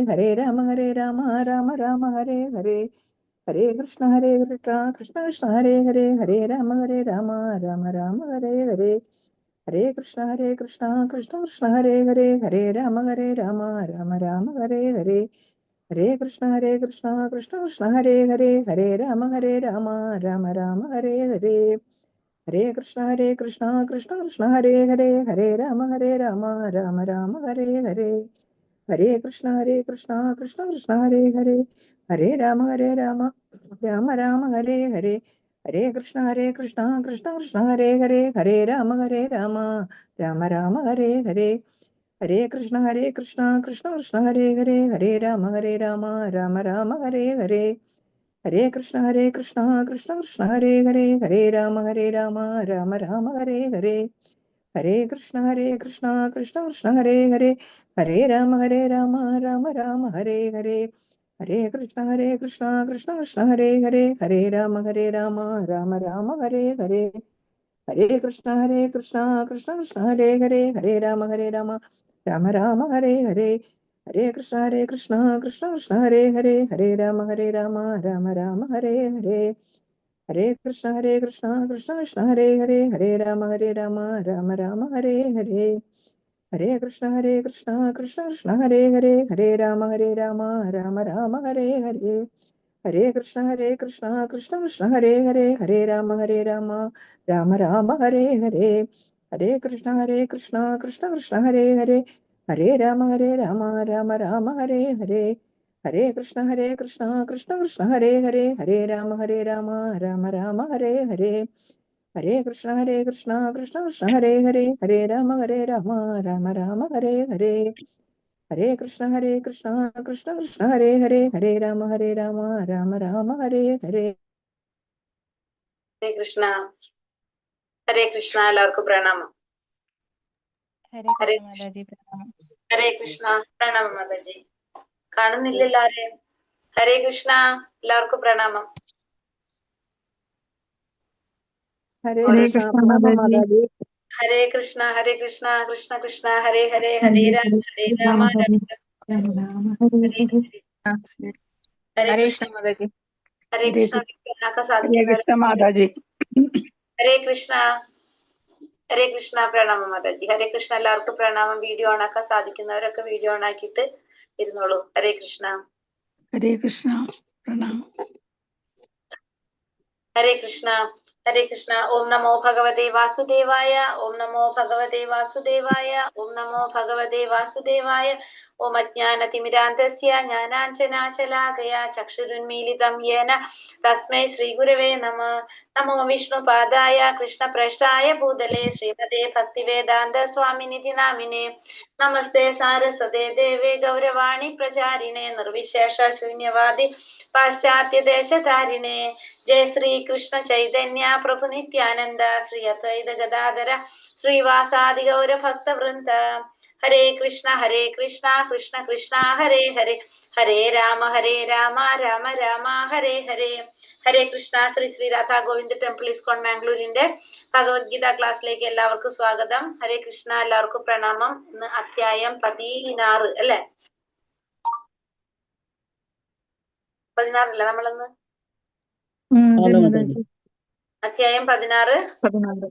ഹരേ രാമ രാമ രാമ ഹരേ ഹരേ, ഹരേ കൃഷ്ണ കൃഷ്ണ കൃഷ്ണ ഹരേ ഹരേ, ഹരേ രാമ രാമ രാമ ഹരേ ഹരേ, ഹരേ കൃഷ്ണ കൃഷ്ണ കൃഷ്ണ ഹരേ ഹരേ, ഹരേ രാമ രാമ രാമ ഹരേ ഹരേ, ഹരേ കൃഷ്ണ കൃഷ്ണ കൃഷ്ണ ഹരേ ഹരേ, ഹരേ രാമ രാമ ഹരേ ഹരേ, ഹരേ കൃഷ്ണ കൃഷ്ണ കൃഷ്ണ ഹരേ ഹരേ, ഹരേ രാമ രാമ ഹരേ ഹരേ, ഹരേ കൃഷ്ണ കൃഷ്ണ കൃഷ്ണ ഹരേ ഹരേ, ഹരേ രാമ രാമ ഹരേ ഹരേ, ഹരേ കൃഷ്ണ കൃഷ്ണ കൃഷ്ണ ഹരേ ഹരേ, ഹരേ രാമ രാമ ഹരേ ഹരേ, ഹരേ കൃഷ്ണ കൃഷ്ണ കൃഷ്ണ ഹരേ ഹരേ, ഹരേ രാമ രാമ ഹരേ ഹരേ, ഹരേ കൃഷ്ണ കൃഷ്ണ കൃഷ്ണ ഹരേ ഹരേ, ഹരേ രാമ രാമ ഹരേ ഹരേ, ഹരേ കൃഷ്ണ കൃഷ്ണ കൃഷ്ണ ഹരേ ഹരേ, ഹരേ രാമ രാമ ഹരേ ഹരേ, ഹരേ കൃഷ്ണ കൃഷ്ണ കൃഷ്ണ ഹരേ ഹരേ, ഹരേ രാമ രാമ ഹരേ ഹരേ, ഹരേ കൃഷ്ണ കൃഷ്ണ കൃഷ്ണ ഹരേ ഹരേ, ഹരേ രാമ രാമ ഹരേ ഹരേ, ഹരേ കൃഷ്ണ കൃഷ്ണ കൃഷ്ണ ഹരേ ഹരേ, ഹരേ രാമ രാമ ഹരേ ഹരേ, ഹരേ കൃഷ്ണ കൃഷ്ണ കൃഷ്ണ ഹരേ ഹരേ, ഹരേ രാമ രാമ ഹരേ ഹരേ, ഹരേ കൃഷ്ണ കൃഷ്ണ കൃഷ്ണ ഹരേ ഹരേ, ഹരേ രാമ രാമ ഹരേ ഹരേ, ഹരേ കൃഷ്ണ കൃഷ്ണ കൃഷ്ണ ഹരേ ഹരേ, ഹരേ രാമ രാമ ഹരേ ഹരേ, ഹരേ കൃഷ്ണ കൃഷ്ണ കൃഷ്ണ ഹരേ ഹരേ, ഹരേ രാമ രാമ ഹരേ ഹരേ, ഹരേ കൃഷ്ണ കൃഷ്ണ കൃഷ്ണ ഹരേ ഹരേ, ഹരേ രാമ രാമ ഹരേ ഹരേ, ഹരേ കൃഷ്ണ കൃഷ്ണ കൃഷ്ണ ഹരേ ഹരേ, ഹരേ രാമ രാമ ഹരേ ഹരേ, ഹരേ കൃഷ്ണ കൃഷ്ണ കൃഷ്ണ ഹരേ ഹരേ, ഹരേ രാമ രാമ ഹരേ ഹരേ. ഹരേ കൃഷ്ണ. ഹരേ കൃഷ്ണ. എല്ലാവർക്കും പ്രണാമം. ഹരേ ഹരേ കൃഷ്ണ. പ്രണാമം മാതാജി. കാണുന്നില്ലല്ലോ ആരെയും. ഹരേ കൃഷ്ണ. എല്ലാവർക്കും പ്രണാമം. ഹരേ കൃഷ്ണ. പ്രണാമം മാതാജി. ഹരേ കൃഷ്ണ കൃഷ്ണ കൃഷ്ണ ഹരേ ഹരേ, ഹരേ രാമ രാമ ഹരേ കൃഷ്ണ മാതാജി. ഹരേ കൃഷ്ണ. സാധിക്കുന്നവർ മാതാജി. ഹരേ കൃഷ്ണ. ഹരേ കൃഷ്ണ. പ്രണാമം മാതാജി. ഹരേ കൃഷ്ണ. എല്ലാവർക്കും പ്രണാമം. വീഡിയോ ഓണാക്കാൻ സാധിക്കുന്നവരൊക്കെ വീഡിയോ ഓണാക്കിയിട്ട് ഇരുന്നോളൂ. ഹരേ കൃഷ്ണ. ഹരേ കൃഷ്ണ. പ്രണാമം. ഹരേ കൃഷ്ണ. ഹരേ കൃഷ്ണ. ഓം നമോ ഭഗവതേ വാസുദേവായ. ഓം നമോ ഭഗവതേ വാസുദേവായ. ഓം നമോ ഭഗവതേ വാസുദേവായ. ഓം അജ്ഞാനതിമിരാന്ധസ്യ ജ്ഞാനാഞ്ജനാശലാകയാ ചക്ഷുരുന്മീലിതം യേന തസ്മൈ ശ്രീഗുരവേ നമഃ. നമോ വിഷ്ണുപാദായ കൃഷ്ണപ്രേഷ്ഠായ ഭൂതലേ ശ്രീമതേ ഭക്തിവേദാന്ത സ്വാമിനിധി നാമിനേ. നമസ്തേ സാരസ്വതേ ദേവേ ഗൗരവാണി പ്രചാരിണേ നിർവിശേഷ ശൂന്യവാദി പാശ്ചാത്യ ദേശധാരിണേ. ജയ ശ്രീ കൃഷ്ണ ചൈതന്യ പ്രഭു നിത്യാനന്ദ ശ്രീ അദ്വൈത ഗദാധര ശ്രീവാസാദി ഗൗര ഭക്ത വൃന്ദ. ഹരേ കൃഷ്ണ കൃഷ്ണ കൃഷ്ണ ഹരേ ഹരേ, ഹരേ രാമ രാമ രാമ ഹരേ ഹരേ. ഹരേ കൃഷ്ണ. ശ്രീ രാധാ ഗോവിന്ദ് ടെമ്പിൾ ഇസ്കോൺ മാംഗ്ലൂരിന്റെ ഭഗവത്ഗീത ക്ലാസ്സിലേക്ക് എല്ലാവർക്കും സ്വാഗതം. ഹരേ കൃഷ്ണ. എല്ലാവർക്കും പ്രണാമം. ഇന്ന് അധ്യായം 16 അല്ലെ? 16 അല്ലേ നമ്മളിന്ന്? അധ്യായം 16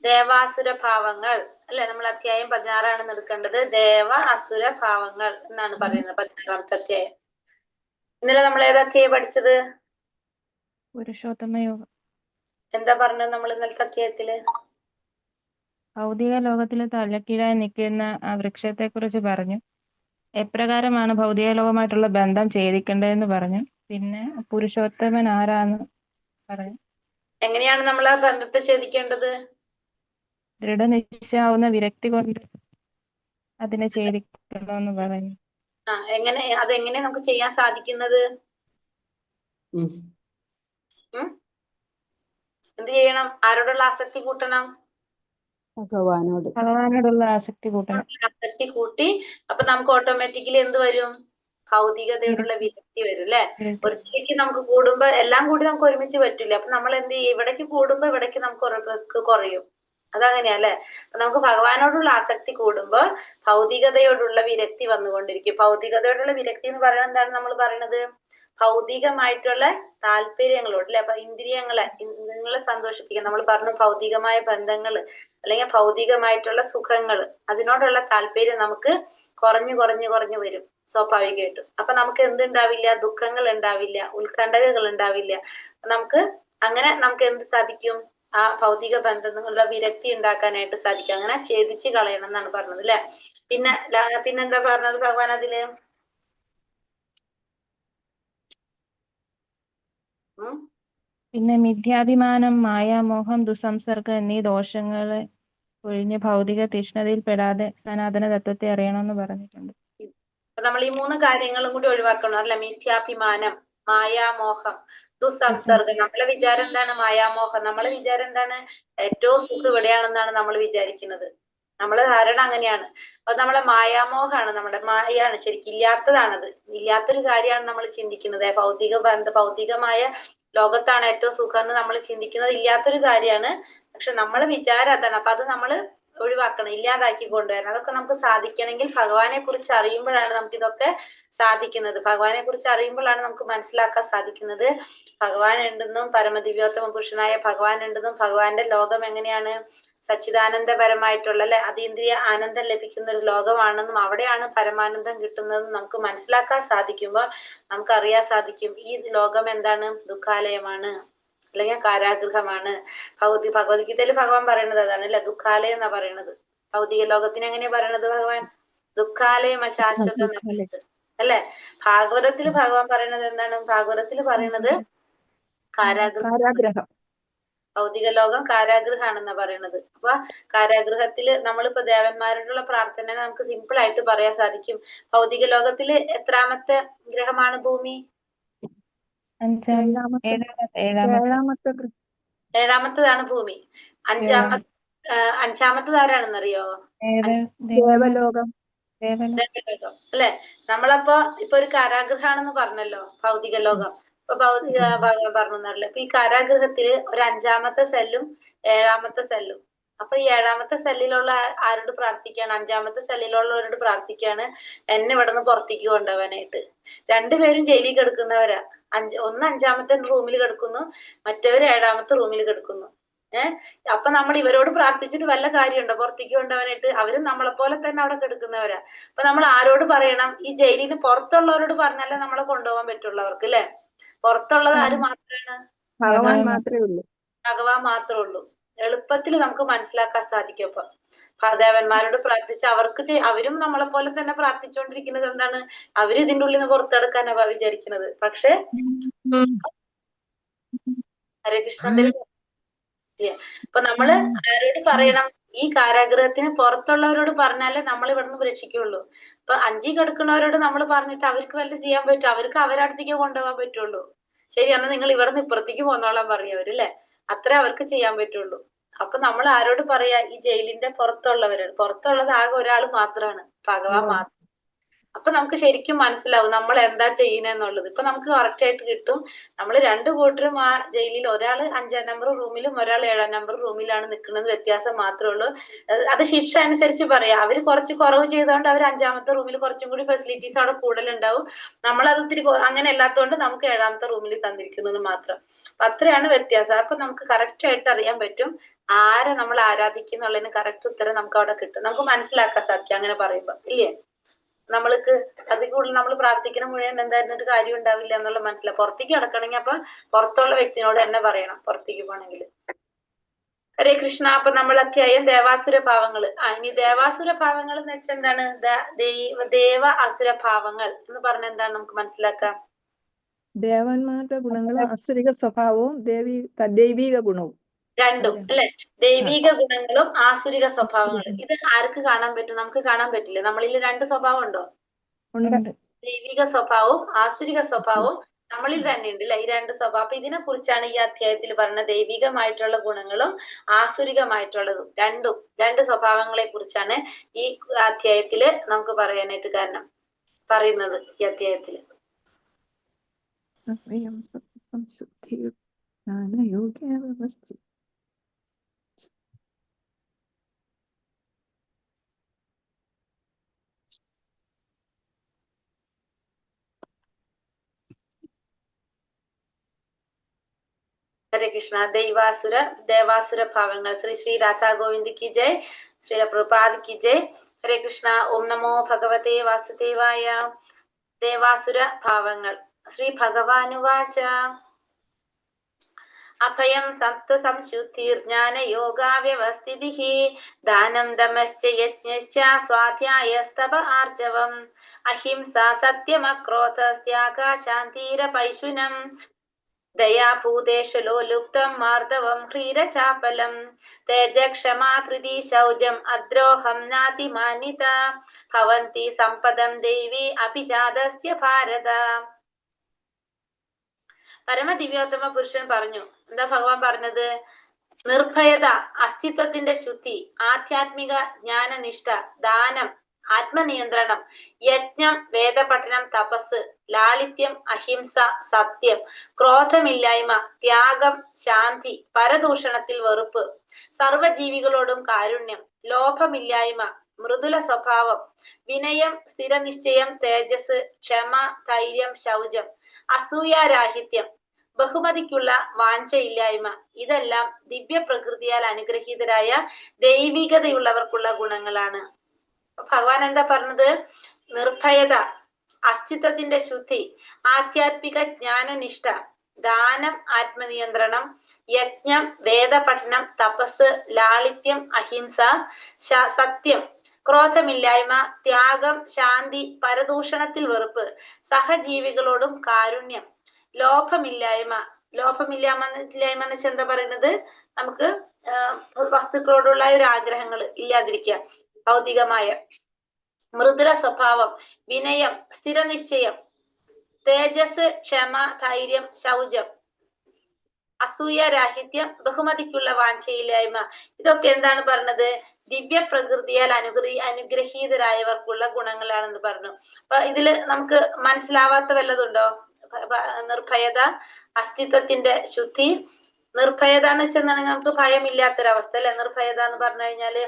ദേവാസുര ഭാവങ്ങൾ അല്ലെ? നമ്മൾ അധ്യായം 16 എടുക്കേണ്ടത്. ദേവ അസുര ഭാവങ്ങൾ എന്നാണ് പറയുന്നത്. 16ാമത്തെ അധ്യായം. ഇന്നലെ നമ്മൾ ഏത് അധ്യായം പഠിച്ചത്? പുരുഷോത്തമയോഗം. എന്താ പറഞ്ഞത് നമ്മൾ ഇന്നലത്തെ അധ്യായത്തില്? ഭൗതിക ലോകത്തിൽ തലക്കീഴായി നിൽക്കുന്ന ആ വൃക്ഷത്തെ കുറിച്ച് പറഞ്ഞു. എപ്രകാരമാണ് ഭൗതിക ലോകമായിട്ടുള്ള ബന്ധം ഛേദിക്കേണ്ടതെന്ന് പറഞ്ഞു. പിന്നെ പുരുഷോത്തമൻ ആരാന്ന് പറഞ്ഞു. എങ്ങനെയാണ് നമ്മൾ ആ ബന്ധത്തെ ഛേദിക്കേണ്ടത്? ദൃഢനിശ്ചയാവുന്ന വിരക്തി കൊണ്ട് അതിനെ ഛേദിക്കണമെന്ന് പറഞ്ഞു. അതെങ്ങനെ നമുക്ക് ചെയ്യാൻ സാധിക്കുന്നത്? എന്ത് ചെയ്യണം? ആരോടുള്ള ആസക്തി കൂട്ടണം? ഭഗവാനോടുള്ള ആസക്തി കൂട്ടണം. ആസക്തി കൂട്ടി അപ്പൊ നമുക്ക് ഓട്ടോമാറ്റിക്കലി എന്ത് വരും? ഭൗതികതയോടുള്ള വിരക്തി വരും അല്ലെ? ഒരിക്കലേക്ക് നമുക്ക് കൂടുമ്പോ എല്ലാം കൂടി നമുക്ക് ഒരുമിച്ച് പറ്റില്ല. അപ്പൊ നമ്മൾ എന്ത് ചെയ്യും? ഇവിടേക്ക് കൂടുമ്പോ ഇവിടേക്ക് നമുക്ക് കുറയും. അതങ്ങനെയല്ലേ? നമുക്ക് ഭഗവാനോടുള്ള ആസക്തി കൂടുമ്പോൾ ഭൗതികതയോടുള്ള വിരക്തി വന്നുകൊണ്ടിരിക്കും. ഭൗതികതയോടുള്ള വിരക്തി എന്ന് പറയുന്നത് എന്താണ് നമ്മൾ പറയുന്നത്? ഭൗതികമായിട്ടുള്ള താല്പര്യങ്ങളോട് അല്ലെ, അപ്പൊ നിങ്ങളെ സന്തോഷിപ്പിക്കാൻ നമ്മൾ പറഞ്ഞു. ഭൗതികമായ ബന്ധങ്ങള് അല്ലെങ്കിൽ ഭൗതികമായിട്ടുള്ള സുഖങ്ങള്, അതിനോടുള്ള താല്പര്യം നമുക്ക് കുറഞ്ഞു കുറഞ്ഞു കുറഞ്ഞു വരും സ്വാഭാവികമായിട്ടും. അപ്പൊ നമുക്ക് എന്തുണ്ടാവില്ല? ദുഃഖങ്ങൾ ഉണ്ടാവില്ല, ഉത്കണ്ഠകൾ ഉണ്ടാവില്ല. നമുക്ക് എന്ത് സാധിക്കും? ആ ഭൗതിക ബന്ധങ്ങളുടെ വിരക്തി ഉണ്ടാക്കാനായിട്ട് സാധിക്കും. അങ്ങനെ ഛേദിച്ച് കളയണം എന്നാണ് പറഞ്ഞത് അല്ലെ. പിന്നെന്താ പറഞ്ഞത് ഭഗവാൻ അതില്? പിന്നെ മിഥ്യാഭിമാനം, മായാമോഹം, ദുസംസർഗം എന്നീ ദോഷങ്ങളെ ഒഴിഞ്ഞ് ഭൗതിക തീഷ്ണതയിൽ പെടാതെ സനാതന തത്വത്തെ അറിയണമെന്ന് പറഞ്ഞിട്ടുണ്ട്. നമ്മൾ ഈ 3 കാര്യങ്ങളും കൂടി ഒഴിവാക്കണം അല്ലെ. മിഥ്യാഭിമാനം, മായാമോഹം, ദുസംസർഗം. നമ്മളെ വിചാരം എന്താണ്? മായാമോഹം. നമ്മളെ വിചാരം എന്താണ്? ഏറ്റവും സുഖം ഇവിടെയാണെന്നാണ് നമ്മൾ വിചാരിക്കുന്നത്. നമ്മളെ ധാരണ അങ്ങനെയാണ്. അപ്പൊ നമ്മളെ മായാമോഹമാണ്, നമ്മുടെ മായയാണ്, ശരിക്കും ഇല്ലാത്തതാണത്. ഇല്ലാത്തൊരു കാര്യമാണ് നമ്മൾ ചിന്തിക്കുന്നത്. ഭൗതികമായ ലോകത്താണ് ഏറ്റവും സുഖം എന്ന് നമ്മൾ ചിന്തിക്കുന്നത് ഇല്ലാത്തൊരു കാര്യമാണ്. പക്ഷെ നമ്മളെ വിചാരം അതാണ്. അപ്പൊ അത് നമ്മൾ ഒഴിവാക്കണം, ഇല്ലാതാക്കി കൊണ്ടുവരണം. അതൊക്കെ നമുക്ക് സാധിക്കണമെങ്കിൽ ഭഗവാനെ കുറിച്ച് അറിയുമ്പോഴാണ് നമുക്ക് ഇതൊക്കെ സാധിക്കുന്നത്. ഭഗവാനെ കുറിച്ച് അറിയുമ്പോഴാണ് നമുക്ക് മനസ്സിലാക്കാൻ സാധിക്കുന്നത് ഭഗവാൻ ഉണ്ടെന്നും പരമദിവ്യോത്തമ പുരുഷനായ ഭഗവാൻ ഉണ്ടെന്നും ഭഗവാന്റെ ലോകം എങ്ങനെയാണ്? സച്ചിദാനന്ദപരമായിട്ടുള്ള അല്ലെ, അതീന്ദ്രിയ ആനന്ദം ലഭിക്കുന്ന ഒരു ലോകമാണെന്നും അവിടെയാണ് പരമാനന്ദം കിട്ടുന്നതെന്നും നമുക്ക് മനസ്സിലാക്കാൻ സാധിക്കുമ്പോൾ നമുക്ക് അറിയാൻ സാധിക്കും ഈ ലോകം എന്താണ്? ദുഃഖാലയമാണ്, അല്ലെങ്കിൽ കാരാഗൃഹമാണ്. ഭഗവത്ഗീതയിൽ ഭഗവാൻ പറയുന്നത് അതാണ് അല്ലെ, ദുഃഖാലയം എന്നാ പറയുന്നത്. ഭൗതിക ലോകത്തിന് എങ്ങനെയാ പറയണത് ഭഗവാൻ? ദുഃഖാലയം അശാശ്വതം അല്ലെ. ഭാഗവതത്തിൽ ഭഗവാൻ പറയുന്നത് എന്താണ്? ഭാഗവതത്തിൽ പറയുന്നത് കാരാഗ്രഹം. ഭൗതിക ലോകം കാരാഗൃഹാണെന്നാ പറയുന്നത്. അപ്പൊ കാരാഗൃഹത്തില് നമ്മളിപ്പോ ദേവന്മാരോടുള്ള പ്രാർത്ഥന നമുക്ക് സിമ്പിൾ ആയിട്ട് പറയാൻ സാധിക്കും. ഭൗതിക ലോകത്തില് എത്രാമത്തെ ഗ്രഹമാണ് ഭൂമി? ഏഴാമത്തതാണ് ഭൂമി. അഞ്ചാമത്തത് ആരാണെന്നറിയോ? ദേവലോകം. ദേവലോകം അല്ലെ. നമ്മളപ്പോ ഇപ്പൊ ഒരു കാരാഗൃഹാണെന്ന് പറഞ്ഞല്ലോ ഭൗതിക ലോകം. ഇപ്പൊ ഭഗവാൻ പറഞ്ഞല്ലേ, ഇപ്പൊ ഈ കാരാഗൃഹത്തില് ഒരു 5ാമത്തെ സെല്ലും 7ാമത്തെ സെല്ലും. അപ്പൊ ഈ 7ാമത്തെ സെല്ലിലുള്ള ആരോട് പ്രാർത്ഥിക്കാണ്? 5ാമത്തെ സെല്ലിലുള്ളവരോട് പ്രാർത്ഥിക്കാണ് എന്നെ ഇവിടെ നിന്ന് പുറത്തേക്ക് കൊണ്ടുപോകാനായിട്ട്. രണ്ടുപേരും ജയിലിൽ കിടക്കുന്നവരാ. ഒന്ന് 5ാമത്തെ റൂമിൽ കിടക്കുന്നു, മറ്റവര് 7ാമത്തെ റൂമിൽ കിടക്കുന്നു. അപ്പൊ നമ്മൾ ഇവരോട് പ്രാർത്ഥിച്ചിട്ട് വല്ല കാര്യമുണ്ടോ പുറത്തേക്ക് കൊണ്ടുപോകാനായിട്ട്? അവരും നമ്മളെ പോലെ തന്നെ അവിടെ കിടക്കുന്നവരാ. അപ്പൊ നമ്മൾ ആരോട് പറയണം? ഈ ജയിലിന് പുറത്തുള്ളവരോട് പറഞ്ഞാലേ നമ്മളെ കൊണ്ടുപോകാൻ പറ്റുള്ളൂ അവർക്ക് അല്ലെ. പുറത്തുള്ളത് ആര് മാത്രമാണ്? ഭഗവാൻ മാത്രമേ ഉള്ളൂ. ഭഗവാൻ മാത്രമേ ഉള്ളൂ. എളുപ്പത്തിൽ നമുക്ക് മനസ്സിലാക്കാൻ സാധിക്കും. അപ്പൊ ദേവന്മാരോട് പ്രാർത്ഥിച്ച് അവരും നമ്മളെ പോലെ തന്നെ പ്രാർത്ഥിച്ചുകൊണ്ടിരിക്കുന്നത് എന്താണ്? അവര് ഇതിന്റെ ഉള്ളിൽ നിന്ന് പുറത്തെടുക്കാനാ വിചാരിക്കുന്നത്. പക്ഷെ ഹരേ കൃഷ്ണ, ഇപ്പൊ നമ്മള് ആരോട് പറയണം? ഈ കാരാഗൃഹത്തിന് പുറത്തുള്ളവരോട് പറഞ്ഞാലേ നമ്മൾ ഇവിടുന്ന് രക്ഷിക്കുള്ളൂ. ഇപ്പൊ 5 കിടക്കുന്നവരോട് നമ്മൾ പറഞ്ഞിട്ട് അവർക്ക് വല്ല ചെയ്യാൻ പറ്റും? അവർക്ക് അവരടുത്തേക്ക് കൊണ്ടുപോകാൻ പറ്റുള്ളൂ. ശരി, എന്നാ നിങ്ങൾ ഇവിടുന്ന് ഇപ്പുറത്തേക്ക് പോന്നോളാൻ പറയവരല്ലേ. അത്രേ അവർക്ക് ചെയ്യാൻ പറ്റുള്ളൂ. അപ്പൊ നമ്മൾ ആരോട് പറയാ? ഈ ജയിലിന്റെ പുറത്തുള്ളവരോട്. പുറത്തുള്ളത് ആകെ ഒരാൾ മാത്രമാണ്, ഭഗവാൻ മാത്രം. അപ്പൊ നമുക്ക് ശരിക്കും മനസ്സിലാവും നമ്മൾ എന്താ ചെയ്യുന്നതെന്നുള്ളത്. ഇപ്പൊ നമുക്ക് കറക്റ്റ് ആയിട്ട് കിട്ടും. നമ്മൾ 2 കൂട്ടരും ആ ജയിലിൽ, ഒരാൾ 5ാം നമ്പർ റൂമിലും ഒരാൾ 7ാം നമ്പർ റൂമിലാണ് നിൽക്കുന്നത്. വ്യത്യാസം മാത്രമേ ഉള്ളൂ. അത് ശിക്ഷ അനുസരിച്ച് പറയാം. അവര് കുറച്ച് കുറവ് ചെയ്തുകൊണ്ട് അവർ 5ാമത്തെ റൂമിൽ കുറച്ചും കൂടി ഫെസിലിറ്റീസ് അവിടെ കൂടുതലുണ്ടാവും. നമ്മളത് ഇത്തിരി അങ്ങനെ അല്ലാത്തതുകൊണ്ട് നമുക്ക് 7ാമത്തെ റൂമിൽ തന്നിരിക്കുന്നത് മാത്രം. അത്രയാണ് വ്യത്യാസം. അപ്പൊ നമുക്ക് കറക്റ്റ് ആയിട്ട് അറിയാൻ പറ്റും ആരെ നമ്മൾ ആരാധിക്കുന്നുള്ളതിന് കറക്റ്റ് ഉത്തരം നമുക്ക് അവിടെ കിട്ടും. നമുക്ക് മനസ്സിലാക്കാൻ സാധിക്കും അങ്ങനെ പറയുമ്പോ, ഇല്ലേ? നമ്മൾക്ക് അതിൽ കൂടുതൽ നമ്മൾ പ്രാർത്ഥിക്കുന്ന മുഴുവൻ എന്തായിരുന്നു ഒരു കാര്യം ഉണ്ടാവില്ല എന്നുള്ള മനസ്സിലാവും. പുറത്തേക്ക് കിടക്കണമെങ്കിൽ അപ്പൊ പുറത്തുള്ള വ്യക്തിനോട് തന്നെ പറയണം പുറത്തേക്ക് പോകണമെങ്കിൽ. ഹരേ കൃഷ്ണ. അപ്പൊ നമ്മൾ അധ്യായം ദേവാസുര ഭാവങ്ങൾ. ഇനി ദേവാസുര ഭാവങ്ങൾ എന്ന് വെച്ചാൽ എന്താണ്? ദേവ അസുര ഭാവങ്ങൾ എന്ന് പറഞ്ഞ എന്താണ് നമുക്ക് മനസ്സിലാക്കാം? ദേവന്മാരുടെ ഗുണങ്ങളും അസുരിക സ്വഭാവവും ദൈവിക ഗുണവും രണ്ടും അല്ലെ. ദൈവിക ഗുണങ്ങളും ആസുരിക സ്വഭാവങ്ങളും. ഇത് ആർക്ക് കാണാൻ പറ്റും? നമുക്ക് കാണാൻ പറ്റില്ല. നമ്മളിൽ 2 സ്വഭാവം ഉണ്ടോ? ദൈവിക സ്വഭാവവും ആസുരിക സ്വഭാവവും നമ്മളിൽ തന്നെ ഉണ്ട് അല്ലെ, ഈ 2 സ്വഭാവം. അപ്പൊ ഇതിനെ കുറിച്ചാണ് ഈ അധ്യായത്തിൽ പറഞ്ഞ ദൈവികമായിട്ടുള്ള ഗുണങ്ങളും ആസുരികമായിട്ടുള്ളതും. 2 സ്വഭാവങ്ങളെ കുറിച്ചാണ് ഈ അധ്യായത്തില് നമുക്ക് പറയാനായിട്ട് കാരണം പറയുന്നത്. ഈ അധ്യായത്തില് ഹരേ കൃഷ്ണ. ദേവാസുര ഭാവങ്ങൾ. ശ്രീ ശ്രീ രാധാ ഗോവിന്ദ് കി ജയ്. ശ്രീ പ്രഭുപാദ് കി ജയ്. ഹരേ കൃഷ്ണ. ഓം നമോ ഭഗവതേ വാസുദേവായ. ദേവാസുര ഭാവങ്ങൾ. ശ്രീ ഭഗവാനുവാച അഭയം സപ്ത സംശുദ്ധിർജ്ഞാന യോഗാ വ്യവസ്ഥിതിഃ ദാനം ദമശ്ച യജ്ഞശ്ച സ്വാധ്യായസ്തപ ആർജവം അഹിംസ സത്യമക്രോധസ്ത്യാഗ ശാന്തിരപൈശുനം ദയാഭൂതേഷു ലോലുപ്തം മാർദവം ഹ്രീരചാപലം തേജക്ഷമാ ധൃതി ശൗചം അദ്രോഹം നാതിമാനിത ഭവന്തി സമ്പദം ദേവി അഭിജാതസ്യ ഭാരത. പരമദിവ്യോത്തമ പുരുഷൻ പറഞ്ഞു. എന്താ ഭഗവാൻ പറഞ്ഞത്? നിർഭയത, അസ്തിത്വത്തിന്റെ ശുദ്ധി, ആധ്യാത്മിക ജ്ഞാനനിഷ്ഠ, ദാനം, ആത്മനിയന്ത്രണം, യജ്ഞം, വേദപഠനം, തപസ്, ലാളിത്യം, അഹിംസ, സത്യം, ക്രോധമില്ലായ്മ, ത്യാഗം, ശാന്തി, പരദൂഷണത്തിൽ വെറുപ്പ്, സർവജീവികളോടും കാരുണ്യം, ലോഭമില്ലായ്മ, മൃദുല സ്വഭാവം, വിനയം, സ്ഥിരനിശ്ചയം, തേജസ്, ക്ഷമ, ധൈര്യം, ശൗചം, അസൂയാരാഹിത്യം, ബഹുമതിക്കുള്ള വാഞ്ചയില്ലായ്മ, ഇതെല്ലാം ദിവ്യ പ്രകൃതിയാൽ അനുഗ്രഹീതരായ ദൈവികതയുള്ളവർക്കുള്ള ഗുണങ്ങളാണ്. ഭഗവാൻ എന്താ പറഞ്ഞത്? നിർഭയത, അസ്തിത്വത്തിന്റെ ശുദ്ധി, ആധ്യാത്മിക ജ്ഞാനനിഷ്ഠ, ദാനം, ആത്മനിയന്ത്രണം, യജ്ഞം, വേദപഠനം, തപസ്, ലാളിത്യം, അഹിംസ, സത്യം, ക്രോധമില്ലായ്മ, ത്യാഗം, ശാന്തി, പരദൂഷണത്തിൽ വെറുപ്പ്, സഹജീവികളോടും കാരുണ്യം, ലോഭമില്ലായ്മ. ലോഭമില്ലായ്മ എന്ന് വെച്ചാൽ എന്താ പറയുന്നത്? നമുക്ക് വസ്തുക്കളോടുള്ള ഒരു ആഗ്രഹങ്ങൾ ഇല്ലാതിരിക്കുക, ഭൗതികമായ. മൃദുല സ്വഭാവം, വിനയം, സ്ഥിരനിശ്ചയം, തേജസ്, ക്ഷമ, ധൈര്യം, ശൗചം, അസൂയാരാഹിത്യം, ബഹുമതിക്കുള്ള വാഞ്ചയില്ലായ്മ. ഇതൊക്കെ എന്താണ് പറഞ്ഞത്? ദിവ്യ പ്രകൃതിയാൽ അനുഗ്രഹീതരായവർക്കുള്ള ഗുണങ്ങളാണെന്ന് പറഞ്ഞു. അപ്പൊ ഇതില് നമുക്ക് മനസ്സിലാവാത്ത വല്ലതുണ്ടോ? നിർഭയത, അസ്തിത്വത്തിന്റെ ശുദ്ധി. നിർഭയത എന്ന് വെച്ചാൽ നമുക്ക് ഭയമില്ലാത്തൊരവസ്ഥ അല്ലെ? നിർഭയത എന്ന് പറഞ്ഞു കഴിഞ്ഞാല്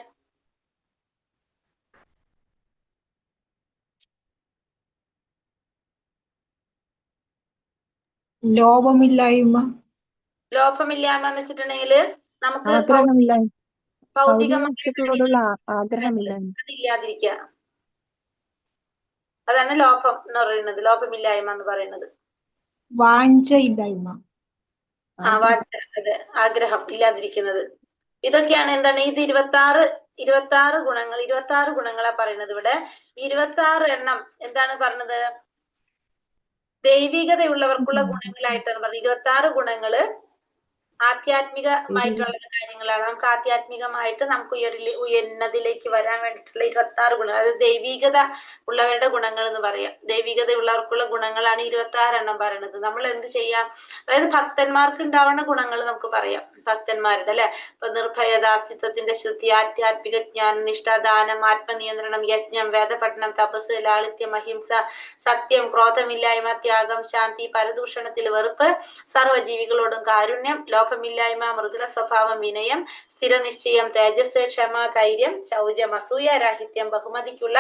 ലോഭമില്ലായ്മ എന്ന് വെച്ചിട്ടുണ്ടെങ്കിൽ നമുക്ക് ഭൗതികമായിട്ടുള്ള ആഗ്രഹമില്ലായ്മ, അതില്ലാതിരിക്കുക. അതാണ് ലോഭം എന്ന് പറയുന്നത്, ലോഭമില്ലായ്മ എന്ന് പറയുന്നത്. വാഞ്ചയില്ലായ്മ, അതെ, ആഗ്രഹം ഇല്ലാതിരിക്കുന്നത്. ഇതൊക്കെയാണ് എന്താണ് ഇത് 26 ഗുണങ്ങൾ, 26 ഗുണങ്ങളാ പറയുന്നത് ഇവിടെ. 26 എണ്ണം എന്താണ് പറഞ്ഞത്? ദൈവികതയുള്ളവർക്കുള്ള ഗുണങ്ങളായിട്ടാണ് പറഞ്ഞത്. 26 ഗുണങ്ങള് ആധ്യാത്മികമായിട്ടുള്ള കാര്യങ്ങളാണ്. നമുക്ക് ആധ്യാത്മികമായിട്ട് നമുക്ക് ഉയരുന്നതിലേക്ക് വരാൻ വേണ്ടിയിട്ടുള്ള 26 ഗുണങ്ങൾ, അതായത് ദൈവികത ഉള്ളവരുടെ ഗുണങ്ങൾ എന്ന് പറയാം. ദൈവികത ഉള്ളവർക്കുള്ള ഗുണങ്ങളാണ് 26 എണ്ണം പറയുന്നത്. നമ്മൾ എന്ത് ചെയ്യാം? അതായത് ഭക്തന്മാർക്ക് ഉണ്ടാവുന്ന ഗുണങ്ങൾ നമുക്ക് പറയാം, ഭക്തന്മാരുടെ അല്ലെ. ഇപ്പൊ നിർഭയത, അസ്തിത്വത്തിന്റെ ശുദ്ധി, ആധ്യാത്മിക ജ്ഞാനം, നിഷ്ഠ, ദാനം, ആത്മനിയന്ത്രണം, യജ്ഞം, വേദപഠനം, തപസ്, ലാളിത്യം, അഹിംസ, സത്യം, ക്രോധമില്ലായ്മ, ത്യാഗം, ശാന്തി, പരദൂഷണത്തിൽ വെറുപ്പ്, സർവ്വജീവികളോടും കാരുണ്യം, ലോഭമില്ലായ്മ, മൃദുല സ്വഭാവം, വിനയം, സ്ഥിരനിശ്ചയം, തേജസ്, ക്ഷമ, ധൈര്യം, ശൗചം, അസൂയാരാഹിത്യം, ബഹുമതിക്കുള്ള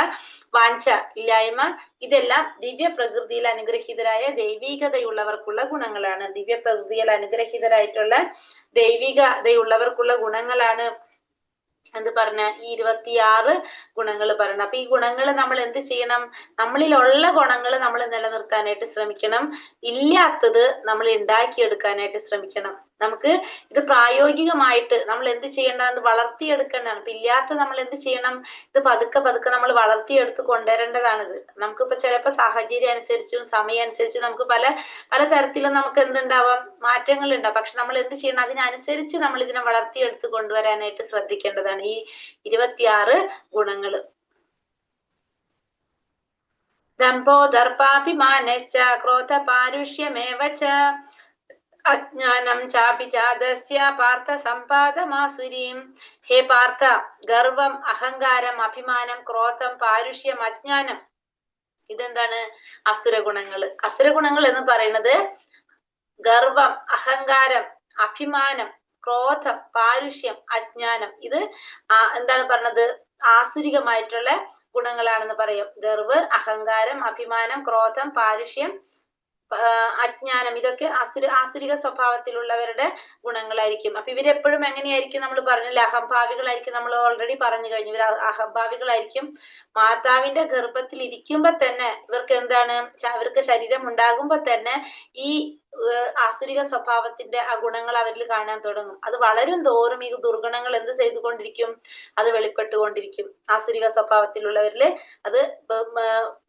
വാഞ്ച ഇല്ലായ്മ. ഇതെല്ലാം ദിവ്യ പ്രകൃതിയിൽ അനുഗ്രഹീതരായ ദൈവികതയുള്ളവർക്കുള്ള ഗുണങ്ങളാണ്. ദിവ്യ പ്രകൃതിയിൽ അനുഗ്രഹീതരായിട്ടുള്ള ദൈവികതയുള്ളവർക്കുള്ള ഗുണങ്ങളാണ് എന്ത് പറഞ്ഞ ഈ 26 ഗുണങ്ങൾ പറയണം. അപ്പൊ ഈ ഗുണങ്ങൾ നമ്മൾ എന്ത് ചെയ്യണം? നമ്മളിലുള്ള ഗുണങ്ങൾ നമ്മൾ നിലനിർത്താനായിട്ട് ശ്രമിക്കണം. ഇല്ലാത്തത് നമ്മൾ ഉണ്ടാക്കിയെടുക്കാനായിട്ട് ശ്രമിക്കണം. നമുക്ക് ഇത് പ്രായോഗികമായിട്ട് നമ്മൾ എന്ത് ചെയ്യേണ്ടത്? വളർത്തിയെടുക്കേണ്ടതാണ്. ഇപ്പൊ ഇല്ലാത്ത നമ്മൾ എന്ത് ചെയ്യണം? ഇത് പതുക്കെ നമ്മൾ വളർത്തിയെടുത്ത് കൊണ്ടുവരേണ്ടതാണിത്. നമുക്കിപ്പോ ചിലപ്പോൾ സാഹചര്യം അനുസരിച്ചും സമയം അനുസരിച്ചും നമുക്ക് പല തരത്തിലും നമുക്ക് എന്തുണ്ടാവാം? മാറ്റങ്ങൾ ഉണ്ടാവും. പക്ഷെ നമ്മൾ എന്ത് ചെയ്യണം? അതിനനുസരിച്ച് നമ്മൾ ഇതിനെ വളർത്തിയെടുത്ത് കൊണ്ടുവരാനായിട്ട് ശ്രദ്ധിക്കേണ്ടതാണ് ഈ 26 ഗുണങ്ങള്. ദമ്പോ ദർപ്പാഭിമാനശ്ച ക്രോധ പാരുഷ്യമേവ ച അജ്ഞാനം ചാപിജാതസ്യ പാർത്ഥ സമ്പാദമാസുരീം. ഹേ പാർത്ഥ, ഗർവം, അഹങ്കാരം, അഭിമാനം, ക്രോധം, പാരുഷ്യം, അജ്ഞാനം, ഇതെന്താണ്? അസുരഗുണങ്ങള്. അസുരഗുണങ്ങൾ എന്ന് പറയുന്നത് ഗർവം, അഹങ്കാരം, അഭിമാനം, ക്രോധം, പാരുഷ്യം, അജ്ഞാനം. ഇത് എന്താണ് പറഞ്ഞത്? ആസുരികമായിട്ടുള്ള ഗുണങ്ങളാണെന്ന് പറയും. ഗർവ്, അഹങ്കാരം, അഭിമാനം, ക്രോധം, പാരുഷ്യം, അജ്ഞാനം, ഇതൊക്കെ ആസുരിക സ്വഭാവത്തിലുള്ളവരുടെ ഗുണങ്ങളായിരിക്കും. അപ്പൊ ഇവരെപ്പോഴും എങ്ങനെയായിരിക്കും? നമ്മൾ പറഞ്ഞില്ല, അഹംഭാവികളായിരിക്കും. നമ്മൾ ഓൾറെഡി പറഞ്ഞു കഴിഞ്ഞു, ഇവർ അഹംഭാവികളായിരിക്കും. മാതാവിന്റെ ഗർഭത്തിൽ ഇരിക്കുമ്പോ തന്നെ ഇവർക്ക് എന്താണ്, ഇവർക്ക് ശരീരം ഉണ്ടാകുമ്പോ തന്നെ ഈ ആസുരിക സ്വഭാവത്തിന്റെ ആ ഗുണങ്ങൾ അവരിൽ കാണാൻ തുടങ്ങും. അത് വളരും തോറും ഈ ദുർഗുണങ്ങൾ എന്ത് ചെയ്തുകൊണ്ടിരിക്കും? അത് വെളിപ്പെട്ടുകൊണ്ടിരിക്കും. ആസുരിക സ്വഭാവത്തിലുള്ളവരില് അത്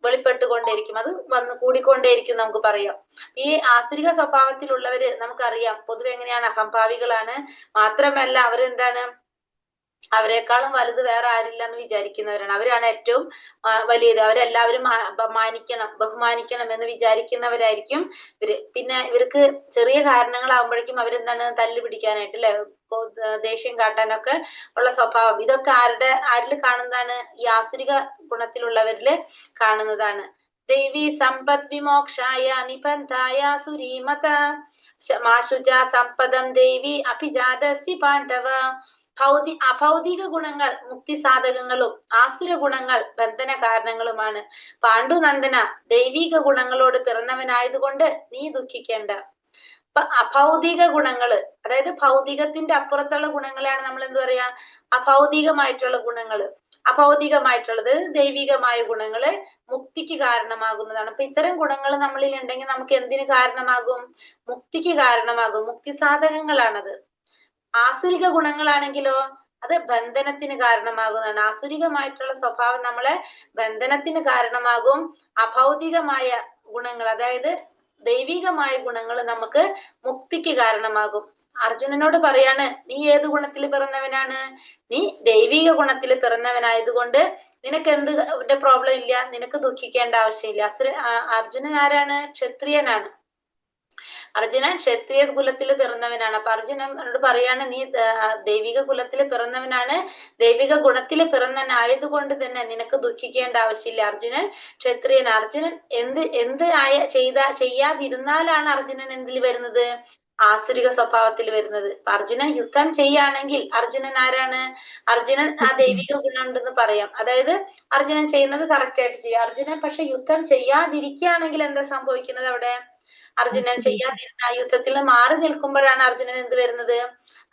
വെളിപ്പെട്ടുകൊണ്ടേയിരിക്കും, അത് വന്ന് കൂടിക്കൊണ്ടേയിരിക്കും നമുക്ക് പറയാം. ഈ ആസുരിക സ്വഭാവത്തിലുള്ളവര് നമുക്കറിയാം പൊതുവെ എങ്ങനെയാണ്? അഹംഭാവികളാണ്. മാത്രമല്ല അവരെന്താണ്, അവരെക്കാളും വലുത് വേറെ ആരില്ല എന്ന് വിചാരിക്കുന്നവരാണ്. അവരാണ് ഏറ്റവും വലിയത്. അവരെല്ലാവരും ബഹുമാനിക്കണം എന്ന് വിചാരിക്കുന്നവരായിരിക്കും ഇവര്. പിന്നെ ഇവർക്ക് ചെറിയ കാരണങ്ങളാകുമ്പോഴേക്കും അവരെന്താണ്, തല്ല് പിടിക്കാനായിട്ട് അല്ലെ, ദേഷ്യം കാട്ടാനൊക്കെ ഉള്ള സ്വഭാവം, ഇതൊക്കെ ആരിൽ കാണുന്നതാണ്? ഈ ആസുരിക ഗുണത്തിലുള്ളവരില് കാണുന്നതാണ്. ദേവി സമ്പദ് വിമോക്ഷായ നിബന്ധായ സുരീമത മാശുജ സമ്പദം ദേവി അഭിജാതസി പാണ്ഡവ. അഭൗതിക ഗുണങ്ങൾ മുക്തിസാധകങ്ങളും ആസുര ഗുണങ്ങൾ ബന്ധന കാരണങ്ങളുമാണ്. പാണ്ഡുനന്ദന, ദൈവിക ഗുണങ്ങളോട് പിറന്നവനായതുകൊണ്ട് നീ ദുഃഖിക്കേണ്ട. അപ്പൊ അഭൗതിക ഗുണങ്ങള്, അതായത് ഭൗതികത്തിന്റെ അപ്പുറത്തുള്ള ഗുണങ്ങളെയാണ് നമ്മൾ എന്ത് പറയാ? അഭൗതികമായിട്ടുള്ള ഗുണങ്ങള്. അഭൗതികമായിട്ടുള്ളത് ദൈവികമായ ഗുണങ്ങള് മുക്തിക്ക് കാരണമാകുന്നതാണ്. അപ്പൊ ഇത്തരം ഗുണങ്ങൾ നമ്മളിൽ ഉണ്ടെങ്കിൽ നമുക്ക് എന്തിന് കാരണമാകും? മുക്തിക്ക് കാരണമാകും. മുക്തി സാധകങ്ങളാണത്. ആസുരിക ഗുണങ്ങളാണെങ്കിലോ അത് ബന്ധനത്തിന് കാരണമാകുന്നതാണ്. ആസുരികമായിട്ടുള്ള സ്വഭാവം നമ്മളെ ബന്ധനത്തിന് കാരണമാകും. അഭൗതികമായ ഗുണങ്ങൾ, അതായത് ദൈവികമായ ഗുണങ്ങൾ നമുക്ക് മുക്തിക്ക് കാരണമാകും. അർജുനനോട് പറയാണ്, നീ ഏത് ഗുണത്തിൽ പിറന്നവനാണ്? നീ ദൈവിക ഗുണത്തിൽ പിറന്നവനായതുകൊണ്ട് നിനക്ക് എന്ത് പ്രോബ്ലം ഇല്ല, നിനക്ക് ദുഃഖിക്കേണ്ട ആവശ്യമില്ല. അർജുനൻ ആരാണ്? ക്ഷത്രിയനാണ്. അർജുനൻ ക്ഷത്രിയ കുലത്തിൽ പിറന്നവനാണ്. അപ്പൊ അർജുനനോട് പറയാണ്, നീ ദൈവിക കുലത്തിൽ പിറന്നവനാണ്, ദൈവിക ഗുണത്തിൽ പിറന്നവനായതുകൊണ്ട് തന്നെ നിനക്ക് ദുഃഖിക്കേണ്ട ആവശ്യമില്ല. അർജുനൻ ക്ഷത്രിയൻ. അർജുനൻ ചെയ്യാതിരുന്നാലാണ് അർജുനൻ എന്തിൽ വരുന്നത്? ആസുരിക സ്വഭാവത്തിൽ വരുന്നത്. അർജുനൻ യുദ്ധം ചെയ്യുകയാണെങ്കിൽ അർജുനൻ ആരാണ്? അർജുനൻ ആ ദൈവിക ഗുണം ഉണ്ടെന്ന് പറയാം. അതായത് അർജുനൻ ചെയ്യുന്നത് കറക്റ്റ് ആയിട്ട് ചെയ്യാം. അർജുനൻ പക്ഷെ യുദ്ധം ചെയ്യാതിരിക്കുകയാണെങ്കിൽ എന്താ സംഭവിക്കുന്നത്? അവിടെ അർജുനൻ ചെയ്യാതിരുന്ന യുദ്ധത്തിൽ മാറി നിൽക്കുമ്പോഴാണ് അർജുനൻ എന്ത് വരുന്നത്?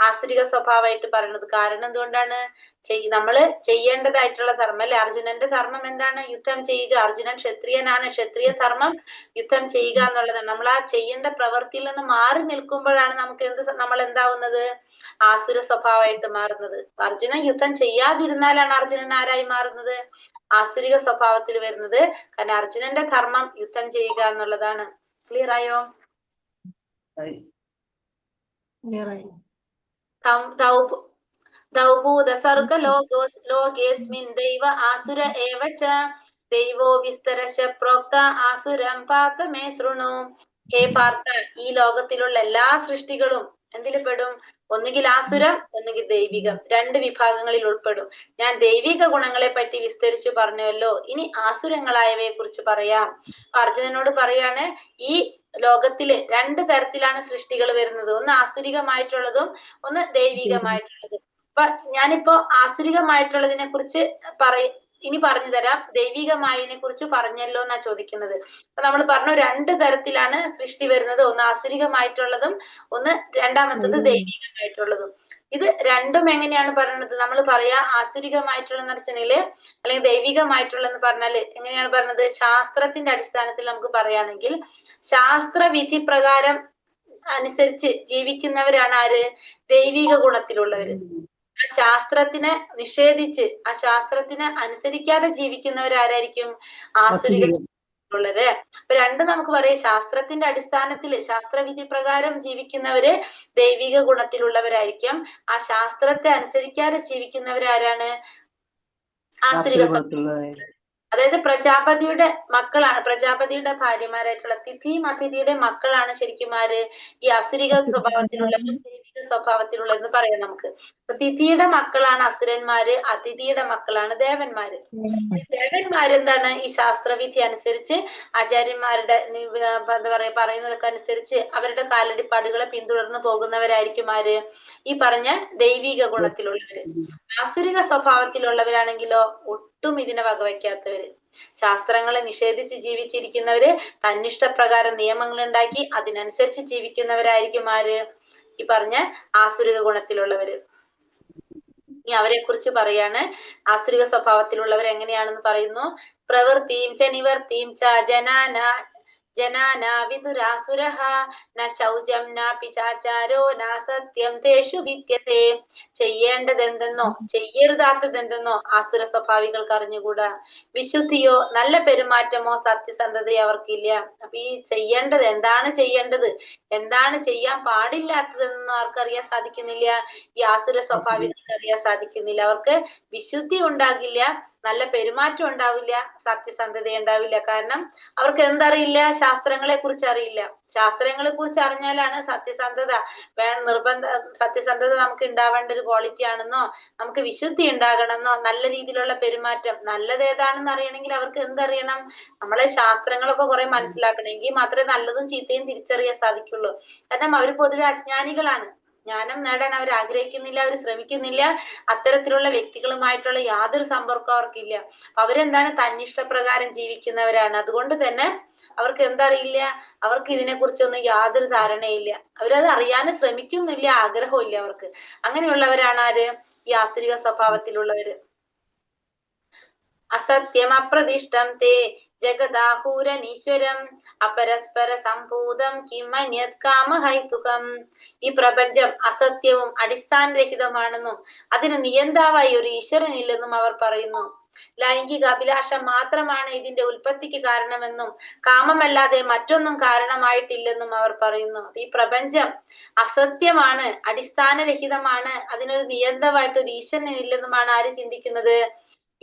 ആസുരിക സ്വഭാവമായിട്ട് പറയുന്നത്. കാരണം എന്തുകൊണ്ടാണ്? നമ്മള് ചെയ്യേണ്ടതായിട്ടുള്ള ധർമ്മം അല്ലെ, അർജുനന്റെ ധർമ്മം എന്താണ്? യുദ്ധം ചെയ്യുക. അർജുനൻ ക്ഷത്രിയനാണ്, ക്ഷത്രിയ ധർമ്മം യുദ്ധം ചെയ്യുക എന്നുള്ളതാണ്. നമ്മൾ ആ ചെയ്യേണ്ട പ്രവൃത്തിയിൽ നിന്ന് മാറി നിൽക്കുമ്പോഴാണ് നമുക്ക് നമ്മൾ എന്താവുന്നത്? ആസുര സ്വഭാവമായിട്ട് മാറുന്നത്. അർജുനൻ യുദ്ധം ചെയ്യാതിരുന്നാലാണ് അർജുനൻ ആരായി മാറുന്നത്? ആസുരിക സ്വഭാവത്തിൽ വരുന്നത്. കാരണം അർജുനന്റെ ധർമ്മം യുദ്ധം ചെയ്യുക എന്നുള്ളതാണ്. ക്ലിയർ ആയോ? ദൗഭൂതസർഗ ലോകേസ്മിൻ ദൈവ ആസുര ഏവ ച ദൈവോ വിസ്തരശ പ്രോക്ത ആസുരം പാർത്ഥ മേ ശൃണു. ഹേ പാർത്ഥ, ഈ ലോകത്തിലുള്ള എല്ലാ സൃഷ്ടികളും എന്തിൽ പെടും? ഒന്നുകിൽ ആസുരം, ഒന്നുകിൽ ദൈവികം. രണ്ട് വിഭാഗങ്ങളിൽ ഉൾപ്പെടും. ഞാൻ ദൈവിക ഗുണങ്ങളെ പറ്റി വിസ്തരിച്ചു പറഞ്ഞുവല്ലോ, ഇനി ആസുരങ്ങളായവയെ കുറിച്ച് പറയാം. അർജുനനോട് പറയാണ്, ഈ ലോകത്തില് രണ്ട് തരത്തിലാണ് സൃഷ്ടികൾ വരുന്നത്. ഒന്ന് ആസുരികമായിട്ടുള്ളതും ഒന്ന് ദൈവികമായിട്ടുള്ളതും. അപ്പൊ ഞാനിപ്പോ ആസുരികമായിട്ടുള്ളതിനെ കുറിച്ച് ഇനി പറഞ്ഞു തരാം. ദൈവികമായതിനെ കുറിച്ച് പറഞ്ഞല്ലോ എന്നാ ചോദിക്കുന്നത്. അപ്പൊ നമ്മൾ പറഞ്ഞു രണ്ട് തരത്തിലാണ് സൃഷ്ടി വരുന്നത്. ഒന്ന് ആസുരികമായിട്ടുള്ളതും ഒന്ന് രണ്ടാമത്തത് ദൈവികമായിട്ടുള്ളതും. ഇത് രണ്ടും എങ്ങനെയാണ് പറയുന്നത്? നമ്മൾ പറയാ ആസുരികമായിട്ടുള്ള വെച്ചാല് അല്ലെങ്കിൽ ദൈവികമായിട്ടുള്ളതെന്ന് പറഞ്ഞാല് എങ്ങനെയാണ് പറഞ്ഞത്? ശാസ്ത്രത്തിന്റെ അടിസ്ഥാനത്തിൽ നമുക്ക് പറയുകയാണെങ്കിൽ ശാസ്ത്ര വിധി പ്രകാരം അനുസരിച്ച് ജീവിക്കുന്നവരാണ് ആര്? ദൈവിക ഗുണത്തിലുള്ളവര്. ആ ശാസ്ത്രത്തിനെ നിഷേധിച്ച് ആ ശാസ്ത്രത്തിനെ അനുസരിക്കാതെ ജീവിക്കുന്നവരാരായിരിക്കും? ആസുരിക ഉള്ളവര്. അപ്പൊ രണ്ട് നമുക്ക് പറയാം, ശാസ്ത്രത്തിന്റെ അടിസ്ഥാനത്തിൽ ശാസ്ത്രവിധി പ്രകാരം ജീവിക്കുന്നവര് ദൈവിക ഗുണത്തിലുള്ളവരായിരിക്കും. ആ ശാസ്ത്രത്തെ അനുസരിക്കാതെ ജീവിക്കുന്നവരാരാണ്? ആസുരിക. അതായത് പ്രജാപതിയുടെ മക്കളാണ്, പ്രജാപതിയുടെ ഭാര്യമാരായിട്ടുള്ള തിഥിയും അതിഥിയുടെ മക്കളാണ് ശരിക്കും ആര്? ഈ അസുരിക സ്വഭാവത്തിലുള്ളവരും ദൈവിക സ്വഭാവത്തിലുള്ളതെന്ന് പറയാം നമുക്ക്. അപ്പൊ തിഥിയുടെ മക്കളാണ് അസുരന്മാര്, അതിഥിയുടെ മക്കളാണ് ദേവന്മാര്. ദേവന്മാരെന്താണ്? ഈ ശാസ്ത്രവിധി അനുസരിച്ച് ആചാര്യന്മാരുടെ എന്താ പറയാ പറയുന്നതൊക്കെ അനുസരിച്ച് അവരുടെ കാലടിപ്പാടുകളെ പിന്തുടർന്ന് പോകുന്നവരായിരിക്കും ആര്? ഈ പറഞ്ഞ ദൈവിക ഗുണത്തിലുള്ളവര്. ആസുരിക സ്വഭാവത്തിലുള്ളവരാണെങ്കിലോ ഒട്ടും ഇതിനെ വകവയ്ക്കാത്തവര്, ശാസ്ത്രങ്ങളെ നിഷേധിച്ച് ജീവിച്ചിരിക്കുന്നവര്, തന്നിഷ്ടപ്രകാരം നിയമങ്ങൾ ഉണ്ടാക്കി അതിനനുസരിച്ച് ജീവിക്കുന്നവരായിരിക്കും ആര്? ഈ പറഞ്ഞ ആസുരിക ഗുണത്തിലുള്ളവര്. ഇനി അവരെ കുറിച്ച് പറയാണ്. ആസുരിക സ്വഭാവത്തിലുള്ളവർ എങ്ങനെയാണെന്ന് പറയുന്നു. പ്രവൃത്തിയും ച നിവർത്തിയും ച ജനാനാ വിദുരാസുരഃ ന ശൗചം നാപി ചാചാരോ ന സത്യം തേഷു വിദ്യത്തെ. ചെയ്യേണ്ടതെന്തെന്നോ ചെയ്യരുതാത്തതെന്തെന്നോ ആസുര സ്വഭാവികൾക്ക് അറിഞ്ഞുകൂടാ. വിശുദ്ധിയോ നല്ല പെരുമാറ്റമോ സത്യസന്ധതയോ അവർക്കില്ല. അപ്പൊ ഈ ചെയ്യേണ്ടത് എന്താണ് ചെയ്യാൻ പാടില്ലാത്തതെന്നൊന്നും ആർക്കറിയാൻ സാധിക്കുന്നില്ല. ഈ ആസുര സ്വഭാവികൾക്ക് അറിയാൻ സാധിക്കുന്നില്ല. അവർക്ക് വിശുദ്ധി ഉണ്ടാകില്ല, നല്ല പെരുമാറ്റം ഉണ്ടാവില്ല, സത്യസന്ധത ഉണ്ടാവില്ല. കാരണം അവർക്ക് എന്തറിയില്ല? ശാസ്ത്രങ്ങളെ കുറിച്ച് അറിയില്ല. ശാസ്ത്രങ്ങളെ കുറിച്ച് അറിഞ്ഞാലാണ് സത്യസന്ധത സത്യസന്ധത നമുക്ക് ഉണ്ടാവേണ്ട ഒരു ക്വാളിറ്റി ആണെന്നോ, നമുക്ക് വിശുദ്ധി ഉണ്ടാകണമെന്നോ, നല്ല രീതിയിലുള്ള പെരുമാറ്റം നല്ലത് ഏതാണെന്ന് അറിയണമെങ്കിൽ അവർക്ക് എന്തറിയണം? നമ്മളെ ശാസ്ത്രങ്ങളൊക്കെ കുറെ മനസ്സിലാക്കണമെങ്കിൽ മാത്രമേ നല്ലതും ചീത്തയും തിരിച്ചറിയാൻ സാധിക്കുള്ളൂ. കാരണം അവർ പൊതുവെ അജ്ഞാനികളാണ്. ജ്ഞാനം നേടാൻ അവർ ആഗ്രഹിക്കുന്നില്ല, അവർ ശ്രമിക്കുന്നില്ല. അത്തരത്തിലുള്ള വ്യക്തികളുമായിട്ടുള്ള യാതൊരു സമ്പർക്കവും അവർക്കില്ല. അവരെന്താണ്? തന്നിഷ്ടപ്രകാരം ജീവിക്കുന്നവരാണ്. അതുകൊണ്ട് തന്നെ അവർക്ക് എന്തറിയില്ല? അവർക്ക് ഇതിനെ കുറിച്ചൊന്നും യാതൊരു ധാരണയില്ല. അവരത് അറിയാനും ശ്രമിക്കുന്നില്ല, ആഗ്രഹവും ഇല്ല അവർക്ക്. അങ്ങനെയുള്ളവരാണ് ആര്? ഈ ആസുരിക സ്വഭാവത്തിലുള്ളവര്. അസത്യം അപ്രതിഷ്ഠം തേ ജഗദാഹൂരനീശ്വരം അപരസ്പര സംഭൂതം കിമന്യത് കാമഹൈതുകം. ഈ പ്രപഞ്ചം അസത്യവും അടിസ്ഥാനരഹിതമാണെന്നും അതിന് നിയന്താവായി ഒരു ഈശ്വരൻ ഇല്ലെന്നും അവർ പറയുന്നു. ലൈംഗിക അഭിലാഷം മാത്രമാണ് ഇതിന്റെ ഉൽപ്പത്തിക്ക് കാരണമെന്നും കാമമല്ലാതെ മറ്റൊന്നും കാരണമായിട്ടില്ലെന്നും അവർ പറയുന്നു. ഈ പ്രപഞ്ചം അസത്യമാണ്, അടിസ്ഥാനരഹിതമാണ്, അതിനൊരു നിയന്തമായിട്ട് ഒരു ഈശ്വരൻ ഇല്ലെന്നുമാണ് ആര് ചിന്തിക്കുന്നത്?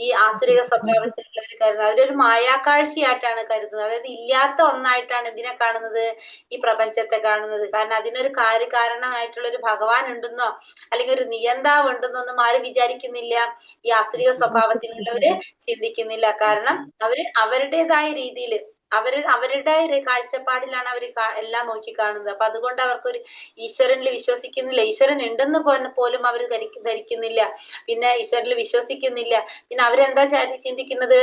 ഈ ആസുരിക സ്വഭാവത്തിലുള്ളവർ കരുതുന്നത്. അവരൊരു മായാക്കാഴ്ചയായിട്ടാണ് കരുതുന്നത്. അതായത് ഇല്ലാത്ത ഒന്നായിട്ടാണ് ഇതിനെ കാണുന്നത്, ഈ പ്രപഞ്ചത്തെ കാണുന്നത്. കാരണം അതിനൊരു കാര്യകാരണമായിട്ടുള്ള ഒരു ഭഗവാൻ ഉണ്ടെന്നോ അല്ലെങ്കിൽ ഒരു നിയന്താവ് ഉണ്ടെന്നോ ഒന്നും ആര് വിചാരിക്കുന്നില്ല? ഈ ആസുരിക സ്വഭാവത്തിലുള്ളവര് ചിന്തിക്കുന്നില്ല. കാരണം അവര് അവരുടേതായ രീതിയിൽ അവരുടെ കാഴ്ചപ്പാടിലാണ് അവർ എല്ലാം നോക്കി കാണുന്നത്. അപ്പൊ അതുകൊണ്ട് അവർക്കൊരു ഈശ്വരനിൽ വിശ്വസിക്കുന്നില്ല. ഈശ്വരൻ ഉണ്ടെന്ന് പോലും അവർ ധരിക്കുന്നില്ല. പിന്നെ ഈശ്വരനിൽ വിശ്വസിക്കുന്നില്ല. പിന്നെ അവരെന്താ ചിന്തിക്കുന്നത്?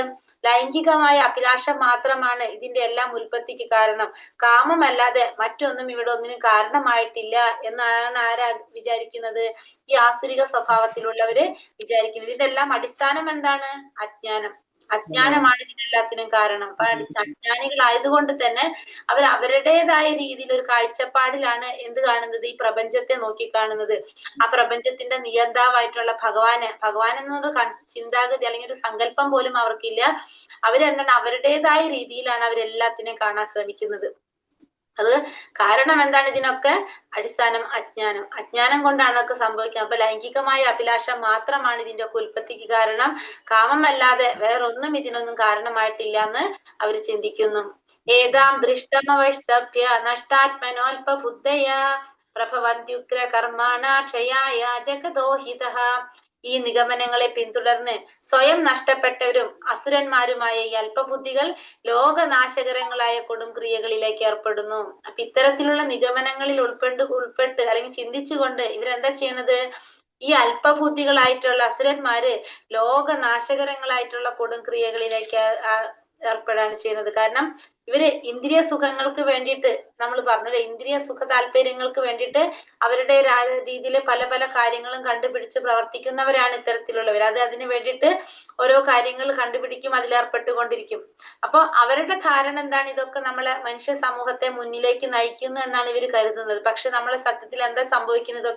ലൈംഗികമായ അഭിലാഷം മാത്രമാണ് ഇതിന്റെ എല്ലാം ഉൽപ്പത്തിക്ക് കാരണം, കാമമല്ലാതെ മറ്റൊന്നും ഇവിടെ ഒന്നിനും കാരണമായിട്ടില്ല എന്നാണ് ആരാ വിചാരിക്കുന്നത്? ഈ ആസുരിക സ്വഭാവത്തിലുള്ളവര് വിചാരിക്കുന്നത്. ഇതിന്റെ എല്ലാം അടിസ്ഥാനം എന്താണ്? അജ്ഞാനമാണ് ഇതിനെല്ലാത്തിനും കാരണം. അപ്പൊ അജ്ഞാനികളായതുകൊണ്ട് തന്നെ അവർ അവരുടേതായ രീതിയിൽ ഒരു കാഴ്ചപ്പാടിലാണ് എന്ത് കാണുന്നത്? ഈ പ്രപഞ്ചത്തെ നോക്കി കാണുന്നത്. ആ പ്രപഞ്ചത്തിന്റെ നിയന്താവായിട്ടുള്ള ഭഗവാൻ എന്നൊരു ചിന്താഗതി അല്ലെങ്കിൽ ഒരു സങ്കല്പം പോലും അവർക്കില്ല. അവരെന്താണ്? അവരുടേതായ രീതിയിലാണ് അവരെല്ലാത്തിനെയും കാണാൻ ശ്രമിക്കുന്നത്. അത് കാരണം എന്താണ്? ഇതിനൊക്കെ അടിസ്ഥാനം അജ്ഞാനം കൊണ്ടാണ് അതൊക്കെ സംഭവിക്കുന്നത്. അപ്പൊ ലൈംഗികമായ അഭിലാഷം മാത്രമാണ് ഇതിന്റെ ഒക്കെ ഉൽപ്പത്തിക്ക് കാരണം, കാമമല്ലാതെ വേറൊന്നും ഇതിനൊന്നും കാരണമായിട്ടില്ല എന്ന് അവർ ചിന്തിക്കുന്നു. ഏതാം ദൃഷ്ടമവൈഷ്ടഭ്യ നഷ്ടാത്മനോൽപബുദ്ധയ പ്രഭവന്ത്യുഗ്ര കർമാണ ക്ഷയായ ജഗദോഹിതഃ. ഈ നിഗമനങ്ങളെ പിന്തുടർന്ന് സ്വയം നഷ്ടപ്പെട്ടവരും അസുരന്മാരുമായ ഈ അല്പബുദ്ധികൾ ലോകനാശകരങ്ങളായ കൊടും ക്രിയകളിലേക്ക് ഏർപ്പെടുന്നു. അപ്പൊ ഇത്തരത്തിലുള്ള നിഗമനങ്ങളിൽ ഉൾപ്പെട്ട് അല്ലെങ്കിൽ ചിന്തിച്ചുകൊണ്ട് ഇവരെന്താ ചെയ്യുന്നത്? ഈ അല്പബുദ്ധികളായിട്ടുള്ള അസുരന്മാര് ലോകനാശകരങ്ങളായിട്ടുള്ള കൊടും ക്രിയകളിലേക്ക് ഏർപ്പെടാണ് ചെയ്യുന്നത്. കാരണം ഇവര് ഇന്ദ്രിയ സുഖങ്ങൾക്ക് വേണ്ടിയിട്ട്, നമ്മൾ പറഞ്ഞില്ലേ, ഇന്ദ്രിയ സുഖ താല്പര്യങ്ങൾക്ക് വേണ്ടിയിട്ട് അവരുടെ രീതിയിൽ പല പല കാര്യങ്ങളും കണ്ടുപിടിച്ച് പ്രവർത്തിക്കുന്നവരാണ് ഇത്തരത്തിലുള്ളവർ. അതിന് വേണ്ടിയിട്ട് ഓരോ കാര്യങ്ങൾ കണ്ടുപിടിക്കും, അതിലേർപ്പെട്ടുകൊണ്ടിരിക്കും. അപ്പൊ അവരുടെ ധാരണ എന്താണ്? ഇതൊക്കെ നമ്മളെ മനുഷ്യ സമൂഹത്തെ മുന്നിലേക്ക് നയിക്കുന്നു എന്നാണ് ഇവർ കരുതുന്നത്. പക്ഷെ നമ്മളെ സത്യത്തിൽ എന്താ സംഭവിക്കുന്നത്?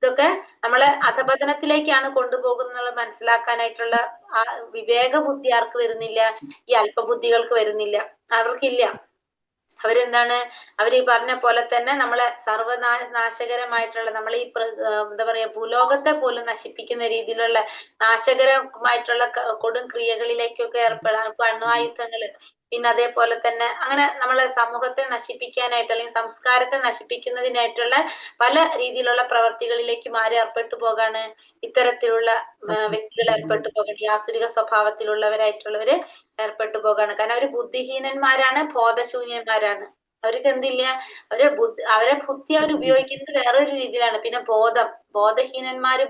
ഇതൊക്കെ നമ്മളെ അധപതനത്തിലേക്കാണ് കൊണ്ടുപോകുന്നത് മനസ്സിലാക്കാനായിട്ടുള്ള ആ വിവേക ബുദ്ധി ആർക്ക് വരുന്നില്ല? ഈ അല്പബുദ്ധികൾക്ക് വരുന്നില്ല, അവർക്കില്ല. അവരെന്താണ്? അവര് ഈ പറഞ്ഞ പോലെ തന്നെ നമ്മളെ സർവനാശകരമായിട്ടുള്ള നമ്മളെ ഈ എന്താ പറയാ ഭൂലോകത്തെ പോലും നശിപ്പിക്കുന്ന രീതിയിലുള്ള നാശകരമായിട്ടുള്ള കൊടും ക്രിയകളിലേക്കൊക്കെ ഏർപ്പെടാൻ, അണ്വായുധങ്ങള്, പിന്നെ അതേപോലെ തന്നെ അങ്ങനെ നമ്മളെ സമൂഹത്തെ നശിപ്പിക്കാനായിട്ട് അല്ലെങ്കിൽ സംസ്കാരത്തെ നശിപ്പിക്കുന്നതിനായിട്ടുള്ള പല രീതിയിലുള്ള പ്രവർത്തികളിലേക്ക് ആര് ഏർപ്പെട്ടു പോകാണ്? ഇത്തരത്തിലുള്ള വ്യക്തികൾ ഏർപ്പെട്ടു പോകണം. ഈ ആസുരിക സ്വഭാവത്തിലുള്ളവരായിട്ടുള്ളവര് ഏർപ്പെട്ടു പോകാണ്. കാരണം അവര് ബുദ്ധിഹീനന്മാരാണ്, ബോധശൂന്യന്മാരാണ്. അവർക്ക് എന്തില്ല? അവരെ ബുദ്ധി അവർ ഉപയോഗിക്കുന്നത് വേറൊരു രീതിയിലാണ്. പിന്നെ ബോധഹീനന്മാര്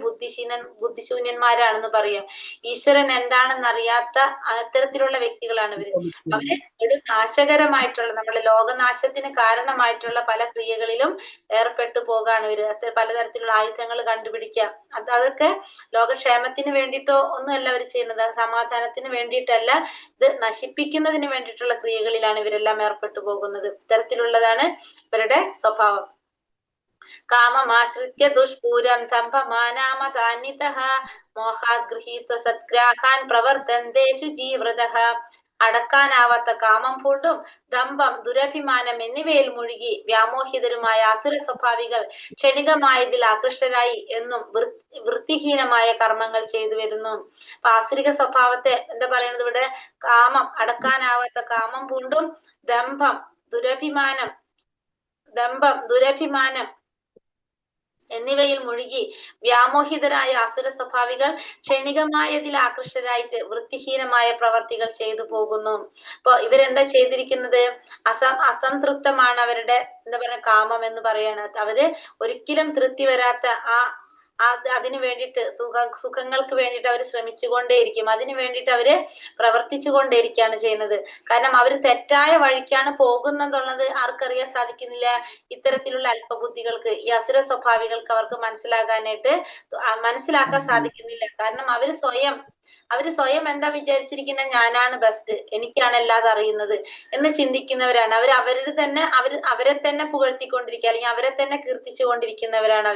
ബുദ്ധിശൂന്യന്മാരാണെന്ന് പറയാം. ഈശ്വരൻ എന്താണെന്ന് അറിയാത്ത അത്തരത്തിലുള്ള വ്യക്തികളാണ് ഇവര്. അവര് ഒരു നാശകരമായിട്ടുള്ള നമ്മുടെ ലോകനാശത്തിന് കാരണമായിട്ടുള്ള പല ക്രിയകളിലും ഏർപ്പെട്ടു പോകാണ് ഇവര്. പലതരത്തിലുള്ള ആയുധങ്ങൾ കണ്ടുപിടിക്കുക, അതൊക്കെ ലോകക്ഷേമത്തിന് വേണ്ടിയിട്ടോ ഒന്നുമല്ല അവർ ചെയ്യുന്നത്, സമാധാനത്തിന് വേണ്ടിയിട്ടല്ല, ഇത് നശിപ്പിക്കുന്നതിന് വേണ്ടിയിട്ടുള്ള ക്രിയകളിലാണ് ഇവരെല്ലാം ഏർപ്പെട്ടു പോകുന്നത്. ഇത്തരത്തിലുള്ളതാണ് ഇവരുടെ സ്വഭാവം. കാമമാശ്രിത്യ ദുഷ്പൂരം ദംഭമാനാമതാന്വിതഃ മോഹാത് ഗൃഹീത്വ സത്ഗ്രാഹാൻ പ്രവർത്തന്തേഷു ജീവൃതഃ. അടക്കാനാവാത്ത കാമം പൂണ്ടും ദമ്പം, ദുരഭിമാനം എന്നിവയിൽ മുഴുകി വ്യാമോഹിതരുമായ അസുര സ്വഭാവികൾ ക്ഷണികമായതിൽ ആകൃഷ്ടരായി എന്നും വൃത്തിഹീനമായ കർമ്മങ്ങൾ ചെയ്തു വരുന്നു. അപ്പൊ ആസുരിക സ്വഭാവത്തെ എന്താ പറയുന്നത് ഇവിടെ? കാമം, അടക്കാനാവാത്ത കാമം പൂണ്ടും ദമ്പം, ദുരഭിമാനം എന്നിവയിൽ മുഴുകി വ്യാമോഹിതരായ അസുര സ്വഭാവികൾ ക്ഷണികമായതിൽ ആകൃഷ്ടരായിട്ട് വൃത്തിഹീനമായ പ്രവർത്തികൾ ചെയ്തു പോകുന്നു. അപ്പൊ ഇവരെന്താ ചെയ്തിരിക്കുന്നത്? അസംതൃപ്തമാണ് അവരുടെ എന്താ പറയുക കാമം എന്ന് പറയുന്നത്. അവര് ഒരിക്കലും തൃപ്തി വരാത്ത അതിനു വേണ്ടിയിട്ട് സുഖങ്ങൾക്ക് വേണ്ടിയിട്ട് അവർ ശ്രമിച്ചുകൊണ്ടേയിരിക്കും. അതിനു വേണ്ടിയിട്ട് അവര് പ്രവർത്തിച്ചു കൊണ്ടേയിരിക്കുകയാണ് ചെയ്യുന്നത്. കാരണം അവർ തെറ്റായ വഴിക്കാണ് പോകുന്നതെന്നുള്ളത് ആർക്കറിയാൻ സാധിക്കുന്നില്ല? ഇത്തരത്തിലുള്ള അല്പബുദ്ധികൾക്ക്, ഈ അസുര സ്വഭാവികൾക്ക് അവർക്ക് മനസ്സിലാക്കാൻ സാധിക്കുന്നില്ല. കാരണം അവര് സ്വയം എന്താ വിചാരിച്ചിരിക്കുന്നത്? ഞാനാണ് ബെസ്റ്റ്, എനിക്കാണ് എല്ലാം അറിയുന്നത് എന്ന് ചിന്തിക്കുന്നവരാണ്. അവരെ തന്നെ പുകഴ്ത്തിക്കൊണ്ടിരിക്കുക, അല്ലെങ്കിൽ അവരെ തന്നെ കീർത്തിച്ചു കൊണ്ടിരിക്കുന്നവരാണ്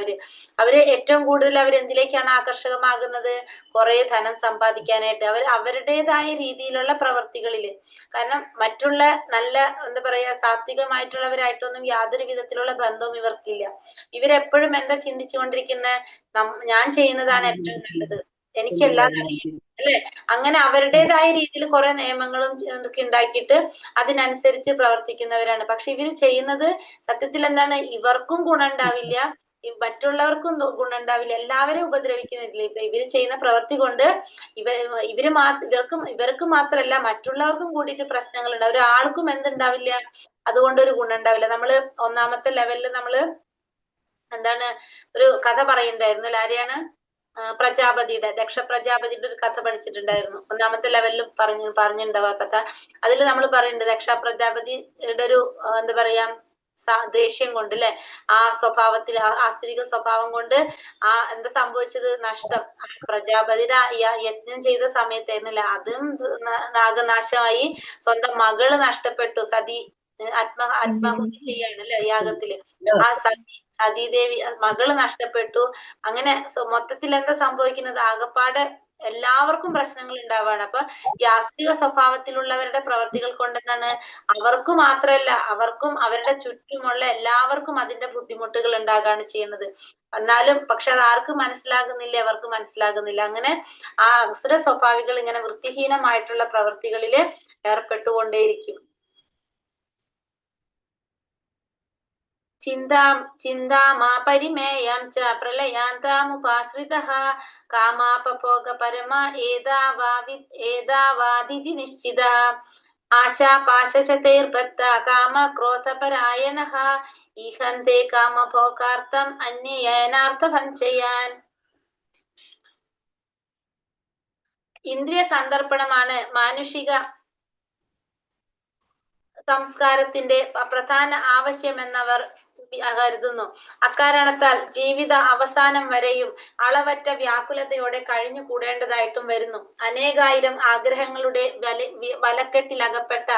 അവര് ഏറ്റവും കൂടുതൽ അവരെന്തിലേക്കാണ് ആകർഷകമാകുന്നത്? കുറെ ധനം സമ്പാദിക്കാനായിട്ട്. അവരുടേതായ രീതിയിലുള്ള പ്രവർത്തികളില്. കാരണം മറ്റുള്ള നല്ല എന്താ പറയാ സാത്വികമായിട്ടുള്ളവരായിട്ടൊന്നും യാതൊരു വിധത്തിലുള്ള ബന്ധവും ഇവർക്കില്ല. ഇവരെപ്പോഴും എന്താ ചിന്തിച്ചുകൊണ്ടിരിക്കുന്നത്? ഞാൻ ചെയ്യുന്നതാണ് ഏറ്റവും നല്ലത്, എനിക്കെല്ലാം അറിയാം അല്ലെ? അങ്ങനെ അവരുടേതായ രീതിയിൽ കുറെ നിയമങ്ങളും ഇതൊക്കെ ഉണ്ടാക്കിയിട്ട് അതിനനുസരിച്ച് പ്രവർത്തിക്കുന്നവരാണ്. പക്ഷെ ഇവര് ചെയ്യുന്നത് സത്യത്തിൽ എന്താണ്? ഇവർക്കും ഗുണം ഉണ്ടാവില്ല, മറ്റുള്ളവർക്കും ഗുണം ഉണ്ടാവില്ല, എല്ലാവരെയും ഉപദ്രവിക്കുന്നില്ല. ഇപ്പൊ ഇവര് ചെയ്യുന്ന പ്രവൃത്തി കൊണ്ട് ഇവർക്ക് മാത്രല്ല മറ്റുള്ളവർക്കും കൂടിയിട്ട് പ്രശ്നങ്ങൾ ഉണ്ടാവും. ഒരാൾക്കും എന്തുണ്ടാവില്ല? അതുകൊണ്ട് ഒരു ഗുണം ഉണ്ടാവില്ല. നമ്മള് ഒന്നാമത്തെ ലെവലില് നമ്മള് എന്താണ് ഒരു കഥ പറയുന്നുണ്ടായിരുന്നു. ആരെയാണ്? ദക്ഷ പ്രജാപതിയുടെ ഒരു കഥ പഠിച്ചിട്ടുണ്ടായിരുന്നു. ഒന്നാമത്തെ ലെവലിൽ പറഞ്ഞിട്ടുണ്ടാവും ആ കഥ. അതിൽ നമ്മൾ പറയുന്നുണ്ട് ദക്ഷ പ്രജാപതിയുടെ ഒരു എന്താ പറയാ ദേഷ്യം കൊണ്ട് അല്ലെ, ആ സ്വഭാവത്തിൽ, ആസുരിക സ്വഭാവം കൊണ്ട് എന്താ സംഭവിച്ചത്? നഷ്ടം. പ്രജാപതിയുടെ യജ്ഞം ചെയ്ത സമയത്തായിരുന്നില്ല, അതും നാഗനാശമായി. സ്വന്തം മകള് നഷ്ടപ്പെട്ടു. സതി ആത്മാഹുതി ചെയ്യാണ് അല്ലെ യാഗത്തില്. ആ സതീദേവി മകള് നഷ്ടപ്പെട്ടു. അങ്ങനെ മൊത്തത്തിൽ എന്താ സംഭവിക്കുന്നത്? ആകപ്പാടെ എല്ലാവർക്കും പ്രശ്നങ്ങൾ ഉണ്ടാവുകയാണ്. അപ്പൊ ഈ ആസ്തിക സ്വഭാവത്തിലുള്ളവരുടെ പ്രവർത്തികൾ കൊണ്ടെന്താണ് അവർക്ക് മാത്രമല്ല, അവർക്കും അവരുടെ ചുറ്റുമുള്ള എല്ലാവർക്കും അതിന്റെ ബുദ്ധിമുട്ടുകൾ ഉണ്ടാകുകയാണ് ചെയ്യുന്നത്. എന്നാലും പക്ഷെ അത് ആർക്കും മനസ്സിലാകുന്നില്ല, അവർക്ക് മനസ്സിലാകുന്നില്ല. അങ്ങനെ ആ അസുര സ്വഭാവികൾ ഇങ്ങനെ വൃത്തിഹീനമായിട്ടുള്ള പ്രവൃത്തികളില് ഏർപ്പെട്ടുകൊണ്ടേയിരിക്കും. ചിന്താമാ പരിമേയം ച പ്രളയാന്താമുപാശ്രിതഃ കാമാപഭോഗ പരമാ ഏതാവാദിതി നിശ്ചിതഃ ആശാപാശശതൈർബദ്ധ കാമക്രോധപരായണഃ ഈഹന്തേ കാമഭോഗാർത്ഥം അന്യയനാർത്ഥഭഞ്ജയാൻ. ഇന്ദ്രിയ സന്ദർപ്പണമാണ് മാനുഷിക സംസ്കാരത്തിന്റെ പ്രധാന ആവശ്യമെന്നവർ കരുതുന്നു. അക്കാരണത്താൽ ജീവിത അവസാനം വരെയും അളവറ്റ വ്യാകുലതയോടെ കഴിഞ്ഞു കൂടേണ്ടതായിട്ടും വരുന്നു. അനേകായിരം ആഗ്രഹങ്ങളുടെ വലക്കെട്ടിലകപ്പെട്ട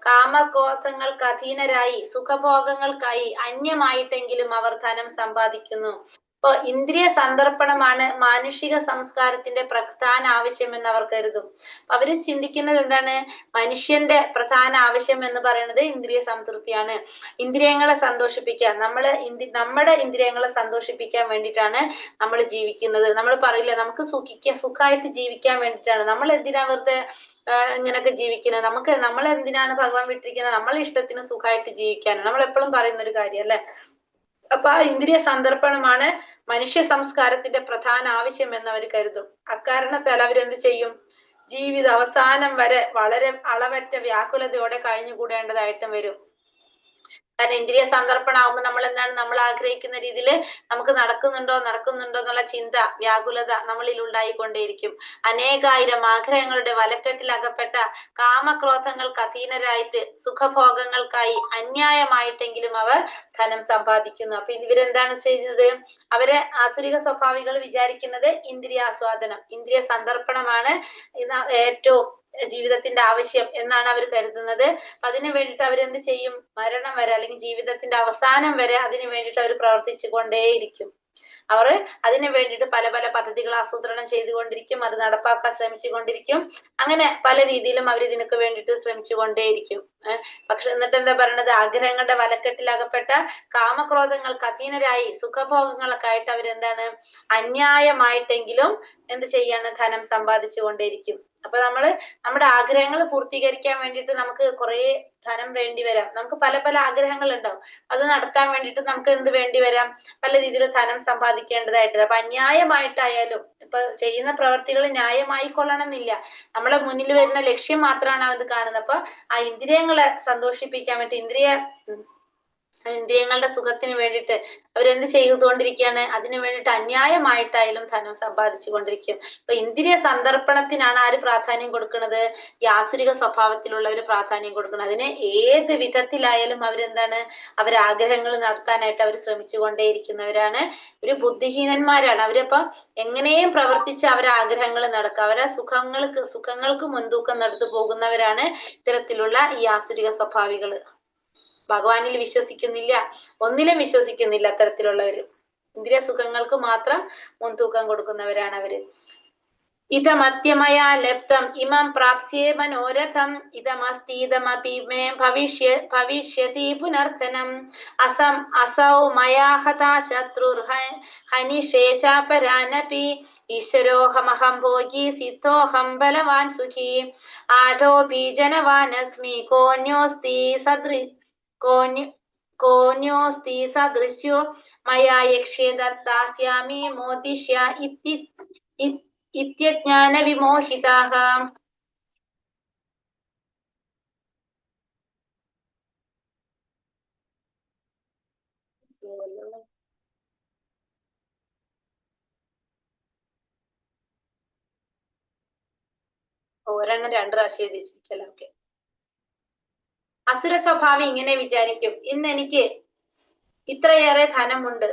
കാമക്രോധങ്ങൾക്ക് അധീനരായി സുഖഭോഗങ്ങൾക്കായി അന്യമായിട്ടെങ്കിലും അവർ ധനം സമ്പാദിക്കുന്നു. ഇപ്പൊ ഇന്ദ്രിയ സന്ദർപ്പണമാണ് മാനുഷിക സംസ്കാരത്തിന്റെ പ്രധാന ആവശ്യം എന്ന് അവർ കരുതും. അവര് ചിന്തിക്കുന്നത് എന്താണ്? മനുഷ്യന്റെ പ്രധാന ആവശ്യം എന്ന് പറയുന്നത് ഇന്ദ്രിയ സംതൃപ്തിയാണ്. ഇന്ദ്രിയങ്ങളെ സന്തോഷിപ്പിക്കാൻ, നമ്മുടെ ഇന്ദ്രിയങ്ങളെ സന്തോഷിപ്പിക്കാൻ വേണ്ടിയിട്ടാണ് നമ്മൾ ജീവിക്കുന്നത്. നമ്മൾ പറയില്ല നമുക്ക് സുഖമായിട്ട് ജീവിക്കാൻ വേണ്ടിയിട്ടാണ്. നമ്മൾ എന്തിനാ വെറുതെ ഇങ്ങനെയൊക്കെ ജീവിക്കുന്നത്? നമ്മൾ എന്തിനാണ് ഭഗവാൻ വിട്ടിരിക്കുന്നത്? നമ്മളെ ഇഷ്ടത്തിന് സുഖമായിട്ട് ജീവിക്കാനാണ്. നമ്മൾ എപ്പോഴും പറയുന്ന ഒരു കാര്യം അല്ലെ. അപ്പൊ ആ ഇന്ദ്രിയ സന്ദർപ്പണമാണ് മനുഷ്യ സംസ്കാരത്തിന്റെ പ്രധാന ആവശ്യം എന്ന് അവർ കരുതും. അക്കാരണത്താൽ അവരെന്ത് ചെയ്യും? ജീവിത അവസാനം വരെ വളരെ അളവറ്റ വ്യാകുലതയോടെ കഴിഞ്ഞുകൂടേണ്ടതായിട്ടും വരും. കാരണം ഇന്ദ്രിയ സന്ദർപ്പണമാകുമ്പോൾ നമ്മൾ എന്താണ്, നമ്മൾ ആഗ്രഹിക്കുന്ന രീതിയിൽ നമുക്ക് നടക്കുന്നുണ്ടോ എന്നുള്ള ചിന്ത, വ്യാകുലത നമ്മളിൽ ഉണ്ടായിക്കൊണ്ടേയിരിക്കും. അനേകായിരം ആഗ്രഹങ്ങളുടെ വലക്കെട്ടിൽ അകപ്പെട്ട കാമക്രോധങ്ങൾക്ക് അധീനരായിട്ട് സുഖഭോഗങ്ങൾക്കായി അന്യായമായിട്ടെങ്കിലും അവർ ധനം സമ്പാദിക്കുന്നു. അപ്പൊ ഇവരെന്താണ് ചെയ്യുന്നത്? അവരെ ആസുരിക സ്വഭാവികൾ വിചാരിക്കുന്നത് ഇന്ദ്രിയാസ്വാദനം, ഇന്ദ്രിയ സന്ദർപ്പണമാണ് ഏറ്റവും ജീവിതത്തിന്റെ ആവശ്യം എന്നാണ് അവർ കരുതുന്നത്. അതിനു വേണ്ടിയിട്ട് അവരെന്ത് ചെയ്യും? മരണം വരെ അല്ലെങ്കിൽ ജീവിതത്തിന്റെ അവസാനം വരെ അതിനു വേണ്ടിയിട്ട് അവർ പ്രവർത്തിച്ചു കൊണ്ടേയിരിക്കും. അവർ അതിനു വേണ്ടിയിട്ട് പല പല പദ്ധതികൾ ആസൂത്രണം ചെയ്തുകൊണ്ടിരിക്കും, അത് നടപ്പാക്കാൻ ശ്രമിച്ചുകൊണ്ടിരിക്കും. അങ്ങനെ പല രീതിയിലും അവർ ഇതിനൊക്കെ വേണ്ടിയിട്ട് ശ്രമിച്ചുകൊണ്ടേയിരിക്കും. പക്ഷെ എന്നിട്ട് എന്താ പറയണത്? ആഗ്രഹങ്ങളുടെ വലക്കെട്ടിലകപ്പെട്ട കാമക്രോധങ്ങൾക്ക് അധീനരായി സുഖഭോഗങ്ങളൊക്കെ ആയിട്ട് അവരെന്താണ്, അന്യായമായിട്ടെങ്കിലും എന്ത് ചെയ്യാണ്? ധനം സമ്പാദിച്ചു കൊണ്ടേയിരിക്കും. അപ്പൊ നമ്മുടെ ആഗ്രഹങ്ങൾ പൂർത്തീകരിക്കാൻ വേണ്ടിയിട്ട് നമുക്ക് കുറെ ധനം വേണ്ടി വരാം. നമുക്ക് പല പല ആഗ്രഹങ്ങൾ ഉണ്ടാവും. അത് നടത്താൻ വേണ്ടിയിട്ട് നമുക്ക് എന്ത് വേണ്ടി വരാം? പല രീതിയിൽ ധനം സമ്പാദിക്കേണ്ടതായിട്ട്. അപ്പൊ അന്യായമായിട്ടായാലും ഇപ്പൊ ചെയ്യുന്ന പ്രവർത്തികൾ ന്യായമായി കൊള്ളണമെന്നില്ല. നമ്മളെ മുന്നിൽ വരുന്ന ലക്ഷ്യം മാത്രമാണ് അത് കാണുന്നത്. അപ്പൊ ആ ഇന്ദ്രിയങ്ങളെ സന്തോഷിപ്പിക്കാൻ വേണ്ടി ഇന്ദ്രിയങ്ങളുടെ സുഖത്തിന് വേണ്ടിയിട്ട് അവരെന്ത് ചെയ്തുകൊണ്ടിരിക്കുകയാണ്? അതിനു വേണ്ടിയിട്ട് അന്യായമായിട്ടായാലും ധനം സമ്പാദിച്ചു കൊണ്ടിരിക്കും. അപ്പൊ ഇന്ദ്രിയ സന്ദർപ്പണത്തിനാണ് ആര് പ്രാധാന്യം കൊടുക്കുന്നത്? ഈ ആസുരിക സ്വഭാവത്തിലുള്ളവർ പ്രാധാന്യം കൊടുക്കുന്നത്. അതിന് ഏത് വിധത്തിലായാലും അവരെന്താണ്, ആഗ്രഹങ്ങൾ നടത്താനായിട്ട് അവർ ശ്രമിച്ചുകൊണ്ടേയിരിക്കുന്നവരാണ്. ഒരു ബുദ്ധിഹീനന്മാരാണ്. അവരപ്പം എങ്ങനെയും പ്രവർത്തിച്ച് അവരെ ആഗ്രഹങ്ങൾ നടക്കുക, അവരെ സുഖങ്ങൾക്ക് മുൻതൂക്കം നടത്തു പോകുന്നവരാണ് ഇത്തരത്തിലുള്ള ഈ ആസുരിക സ്വഭാവികള്. ഭഗവാനിൽ വിശ്വസിക്കുന്നില്ല, ഒന്നിലും വിശ്വസിക്കുന്നില്ല അത്തരത്തിലുള്ളവര്. ഇന്ദ്രിയ സുഖങ്ങൾക്ക് മാത്രം മുൻതൂക്കം കൊടുക്കുന്നവരാണ് അവര്. ഇതമദ്യമയാ ലബ്ധം ഇമം പ്രാപ്സ്യേ മനോരഥം ഇതമസ്തീതമപി മേ ഭവിഷ്യതി പുനർധനം അസൗ മയാ ഹതാ ശത്രുർ ഹനിഷേ ചാപരാനപി ഈശ്വരോഹമഹം ഭോഗി സിദ്ധോഹം ബലവാൻ സുഖി ആഢോപി ജനവാനസ്മി കോന്യോസ്തി സദൃശ്യോ മയാ യക്ഷേ ദാസ്യാമി മോദിഷ്യ ഇത്യജ്ഞാന വിമോഹിതാഃ. ഒരെണ്ണം 2 പ്രാവശ്യം എഴുതിച്ചിരിക്കല്ലോ. ഓക്കെ. അസുര സ്വഭാവി ഇങ്ങനെ വിചാരിക്കും, ഇന്ന് എനിക്ക് ഇത്രയേറെ ധനമുണ്ട്,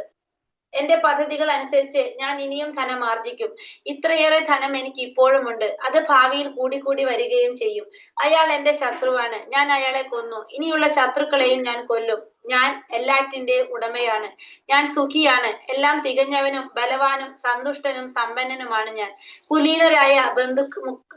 എന്റെ പദ്ധതികൾ അനുസരിച്ച് ഞാൻ ഇനിയും ധനം ആർജിക്കും, ഇത്രയേറെ ധനം എനിക്ക് ഇപ്പോഴും ഉണ്ട്, അത് ഭാവിയിൽ കൂടി വരികയും ചെയ്യും. അയാൾ എന്റെ ശത്രുവാണ്, ഞാൻ അയാളെ കൊന്നു, ഇനിയുള്ള ശത്രുക്കളെയും ഞാൻ കൊല്ലും. ഞാൻ എല്ലാറ്റിന്റെ ഉടമയാണ്, ഞാൻ സുഖിയാണ്, എല്ലാം തികഞ്ഞവനും ബലവാനും സന്തുഷ്ടനും സമ്പന്നനുമാണ് ഞാൻ. കുലീനരായ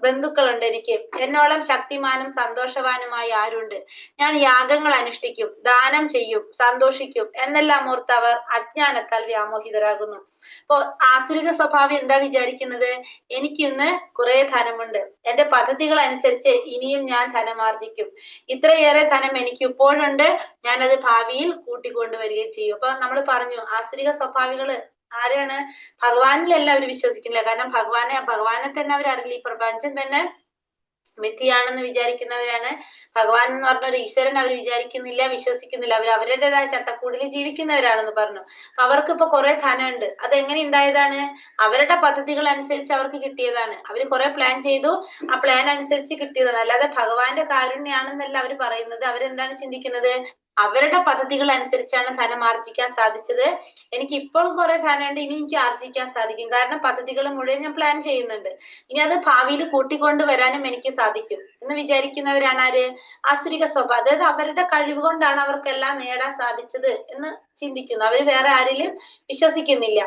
ബന്ധുക്കളുണ്ട് എനിക്ക്, എന്നോളം ശക്തിമാനും സന്തോഷവാനുമായി ആരുണ്ട്. ഞാൻ യാഗങ്ങൾ അനുഷ്ഠിക്കും, ദാനം ചെയ്യും, സന്തോഷിക്കും എന്നെല്ലാം ഓർത്ത് അവർ അജ്ഞാനത്താൽ വ്യാമോഹിതരാകുന്നു. അപ്പോ ആസുരിക സ്വഭാവം എന്താ വിചാരിക്കുന്നത്? എനിക്കിന്ന് കുറെ ധനമുണ്ട്, എന്റെ പദ്ധതികൾ അനുസരിച്ച് ഇനിയും ഞാൻ ധനമാർജിക്കും, ഇത്രയേറെ ധനം എനിക്ക് ഇപ്പോഴുണ്ട്, ഞാനത് ഭാവിയിൽ കൂട്ടിക്കൊണ്ടുവരികയും ചെയ്യും. അപ്പൊ നമ്മൾ പറഞ്ഞു, ആസുരിക സ്വഭാവികള് ആരാണ്? ഭഗവാനിലല്ല അവർ വിശ്വസിക്കുന്നില്ല. കാരണം ഭഗവാനെ തന്നെ അവരറിയില്ല. ഈ പ്രപഞ്ചം തന്നെ മിഥ്യയാണെന്ന് വിചാരിക്കുന്നവരാണ്. ഭഗവാൻ എന്ന് പറഞ്ഞ ഒരു ഈശ്വരൻ അവർ വിചാരിക്കുന്നില്ല, വിശ്വസിക്കുന്നില്ല. അവർ അവരുടേതായ ചട്ടക്കൂടിൽ ജീവിക്കുന്നവരാണെന്ന് പറഞ്ഞു. അപ്പൊ അവർക്ക് ഇപ്പൊ കുറെ ധനമുണ്ട്. അതെങ്ങനെ ഉണ്ടായതാണ്? അവരുടെ പദ്ധതികൾ അനുസരിച്ച് അവർക്ക് കിട്ടിയതാണ്. അവർ കുറെ പ്ലാൻ ചെയ്തു, ആ പ്ലാൻ അനുസരിച്ച് കിട്ടിയതാണ്. അല്ലാതെ ഭഗവാന്റെ കാരുണ്യാണെന്നല്ല അവർ പറയുന്നത്. അവരെന്താണ് ചിന്തിക്കുന്നത്? അവരുടെ പദ്ധതികൾ അനുസരിച്ചാണ് ധനം ആർജിക്കാൻ സാധിച്ചത്. എനിക്ക് ഇപ്പോഴും കുറെ ധനമുണ്ട്, ഇനി എനിക്ക് ആർജിക്കാൻ സാധിക്കും. കാരണം പദ്ധതികൾ മുഴുവൻ ഞാൻ പ്ലാൻ ചെയ്യുന്നുണ്ട്, ഇനി അത് ഭാവിയിൽ കൂട്ടിക്കൊണ്ടുവരാനും എനിക്ക് സാധിക്കും എന്ന് വിചാരിക്കുന്നവരാണ് ആര്? ആസുരിക സ്വഭാവം. അതായത് അവരുടെ കഴിവ് കൊണ്ടാണ് അവർക്കെല്ലാം നേടാൻ സാധിച്ചത് എന്ന് ചിന്തിക്കുന്നു. അവർ വേറെ ആരിലും വിശ്വസിക്കുന്നില്ല.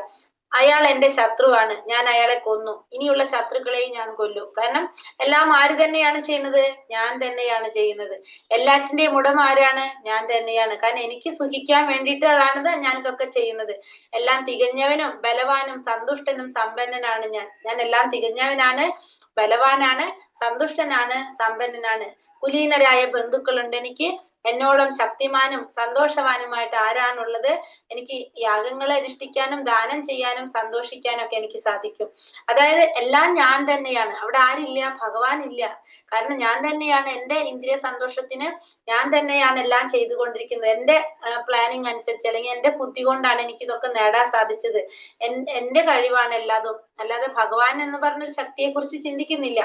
അയാൾ എന്റെ ശത്രുവാണ്, ഞാൻ അയാളെ കൊന്നു, ഇനിയുള്ള ശത്രുക്കളെയും ഞാൻ കൊല്ലും. കാരണം എല്ലാം ആര് തന്നെയാണ് ചെയ്യുന്നത്? ഞാൻ തന്നെയാണ് ചെയ്യുന്നത്. എല്ലാറ്റിന്റെയും ഉടമ ആരാണ്? ഞാൻ തന്നെയാണ്. കാരണം എനിക്ക് സുഖിക്കാൻ വേണ്ടിയിട്ടാണ് ഞാൻ ഇതൊക്കെ ചെയ്യുന്നത്. എല്ലാം തികഞ്ഞവനും ബലവാനും സന്തുഷ്ടനും സമ്പന്നനാണ് ഞാൻ എല്ലാം തികഞ്ഞവനാണ്, ബലവാനാണ്, സന്തുഷ്ടനാണ്, സമ്പന്നനാണ്. കുലീനരായ ബന്ധുക്കളുണ്ട് എനിക്ക്, എന്നോളം ശക്തിമാനും സന്തോഷവാനുമായിട്ട് ആരാണുള്ളത്? എനിക്ക് യാഗങ്ങളെ അനുഷ്ഠിക്കാനും ദാനം ചെയ്യാനും സന്തോഷിക്കാനും ഒക്കെ എനിക്ക് സാധിക്കും. അതായത് എല്ലാം ഞാൻ തന്നെയാണ്, അവിടെ ആരില്ല, ഭഗവാൻ ഇല്ല. കാരണം ഞാൻ തന്നെയാണ് എന്റെ ഇന്ദ്രിയ സന്തോഷത്തിന് ഞാൻ തന്നെയാണ് എല്ലാം ചെയ്തുകൊണ്ടിരിക്കുന്നത്. എന്റെ പ്ലാനിങ് അനുസരിച്ച് അല്ലെങ്കിൽ എന്റെ ബുദ്ധി കൊണ്ടാണ് എനിക്ക് ഇതൊക്കെ നേടാൻ സാധിച്ചത്. എന്റെ കഴിവാണ് എല്ലാതും, അല്ലാതെ ഭഗവാൻ എന്ന് പറഞ്ഞൊരു ശക്തിയെ കുറിച്ച് ചിന്തിക്കുന്നില്ല.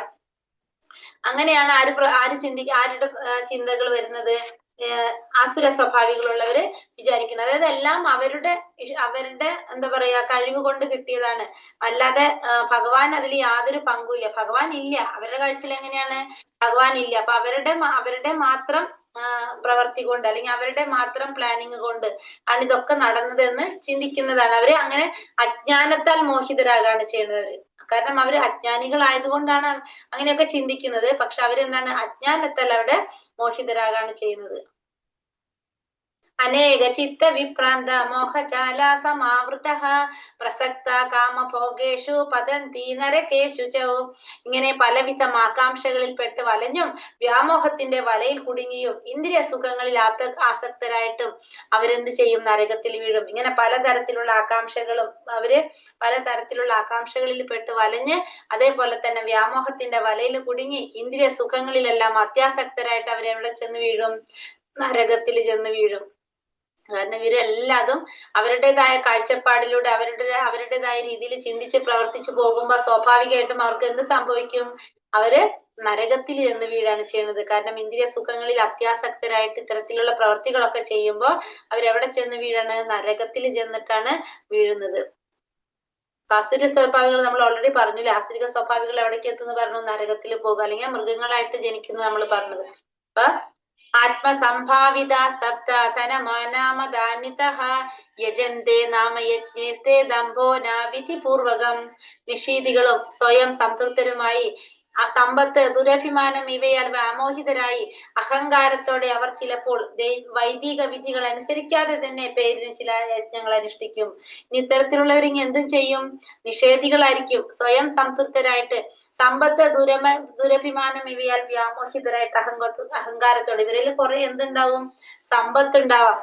അങ്ങനെയാണ് ആരുടെ ചിന്തകൾ വരുന്നത്? ആസുര സ്വഭാവികളുള്ളവര് വിചാരിക്കുന്നത്. അതായത് എല്ലാം അവരുടെ എന്താ പറയാ കഴിവ് കൊണ്ട് കിട്ടിയതാണ്, അല്ലാതെ ഭഗവാൻ അതിൽ യാതൊരു പങ്കുമില്ല. ഭഗവാൻ ഇല്ല, അവരുടെ കാഴ്ചയിൽ എങ്ങനെയാണ്? ഭഗവാൻ ഇല്ല. അപ്പൊ അവരുടെ മാത്രം പ്രവർത്തി കൊണ്ട് അല്ലെങ്കിൽ അവരുടെ മാത്രം പ്ലാനിങ് കൊണ്ട് ആണ് ഇതൊക്കെ നടന്നത് എന്ന് ചിന്തിക്കുന്നതാണ്. അവര് അങ്ങനെ അജ്ഞാനത്താൽ മോഹിതരാകാണ് ചെയ്യുന്നത്. കാരണം അവര് അജ്ഞാനികളായതുകൊണ്ടാണ് അങ്ങനെയൊക്കെ ചിന്തിക്കുന്നത്. പക്ഷെ അവരെന്താണ്? അജ്ഞാനത്താൽ അവിടെ മോഹിതരാകാണ് ചെയ്യുന്നത്. അനേക ചിത്ത വിഭ്രാന്ത മോഹജാല സമാവൃത പ്രസക്ത കാമഭോഗേഷു പതന്തി നരകേഷു ച. ഇങ്ങനെ പലവിധം ആകാംക്ഷകളിൽ പെട്ട് വലഞ്ഞും വ്യാമോഹത്തിന്റെ വലയിൽ കുടുങ്ങിയും ഇന്ദ്രിയ സുഖങ്ങളിൽ ആസക്തരായിട്ടും അവരെന്ത് ചെയ്യും? നരകത്തിൽ വീഴും. ഇങ്ങനെ പലതരത്തിലുള്ള ആകാംക്ഷകളും പലതരത്തിലുള്ള ആകാംക്ഷകളിൽ പെട്ട് വലഞ്ഞ് അതേപോലെ തന്നെ വ്യാമോഹത്തിന്റെ വലയിൽ കുടുങ്ങി ഇന്ദ്രിയ സുഖങ്ങളിലെല്ലാം അത്യാസക്തരായിട്ട് അവരെവിടെ ചെന്ന് വീഴും? നരകത്തിൽ ചെന്ന് വീഴും. കാരണം ഇവരെല്ലാതും അവരുടേതായ കാഴ്ചപ്പാടിലൂടെ അവരുടേതായ രീതിയിൽ ചിന്തിച്ച് പ്രവർത്തിച്ചു പോകുമ്പോൾ സ്വാഭാവികമായിട്ടും അവർക്ക് എന്ത് സംഭവിക്കും? അവര് നരകത്തിൽ ചെന്ന് വീഴാണ് ചെയ്യുന്നത്. കാരണം ഇന്ദ്രിയ സുഖങ്ങളിൽ അത്യാസക്തരായിട്ട് ഇത്തരത്തിലുള്ള പ്രവർത്തികളൊക്കെ ചെയ്യുമ്പോൾ അവരെവിടെ ചെന്ന് വീഴാണ്? നരകത്തിൽ ചെന്നിട്ടാണ് വീഴുന്നത്. ആസുരിക സ്വഭാവികൾ നമ്മൾ ഓൾറെഡി പറഞ്ഞില്ലേ, ആസുരിക സ്വഭാവികൾ എവിടേക്ക് എത്തുന്നു പറഞ്ഞു? നരകത്തിൽ പോകുക, അല്ലെങ്കിൽ മൃഗങ്ങളായിട്ട് ജനിക്കുന്നു നമ്മൾ പറഞ്ഞത്. അപ്പൊ ആത്മസംഭാവിത സ്തബ്ധ ധനമാനാമദാനിതഃ യജന്തേ നാമയജ്ഞേസ്തേ ദംഭോന വിധിപൂർവകം. നിഷീദികളും സ്വയം സംതൃപ്തരുമായി ആ സമ്പത്ത്, ദുരഭിമാനം ഇവയാൽ വ്യാമോഹിതരായി അഹങ്കാരത്തോടെ അവർ ചിലപ്പോൾ വൈദിക വിധികൾ അനുസരിക്കാതെ തന്നെ പേരിന് ചില യജ്ഞങ്ങൾ അനുഷ്ഠിക്കും. ഇനി ഇത്തരത്തിലുള്ളവർ ഇനി എന്തും ചെയ്യും? നിഷേധികളായിരിക്കും, സ്വയം സംതൃപ്തരായിട്ട് സമ്പത്ത്, ദുരഭിമാനം ഇവയാൽ വ്യാമോഹിതരായിട്ട് അഹങ്കാരത്തോടെ. ഇവരിൽ കുറെ എന്തുണ്ടാവും? സമ്പത്ത് ഉണ്ടാവാം.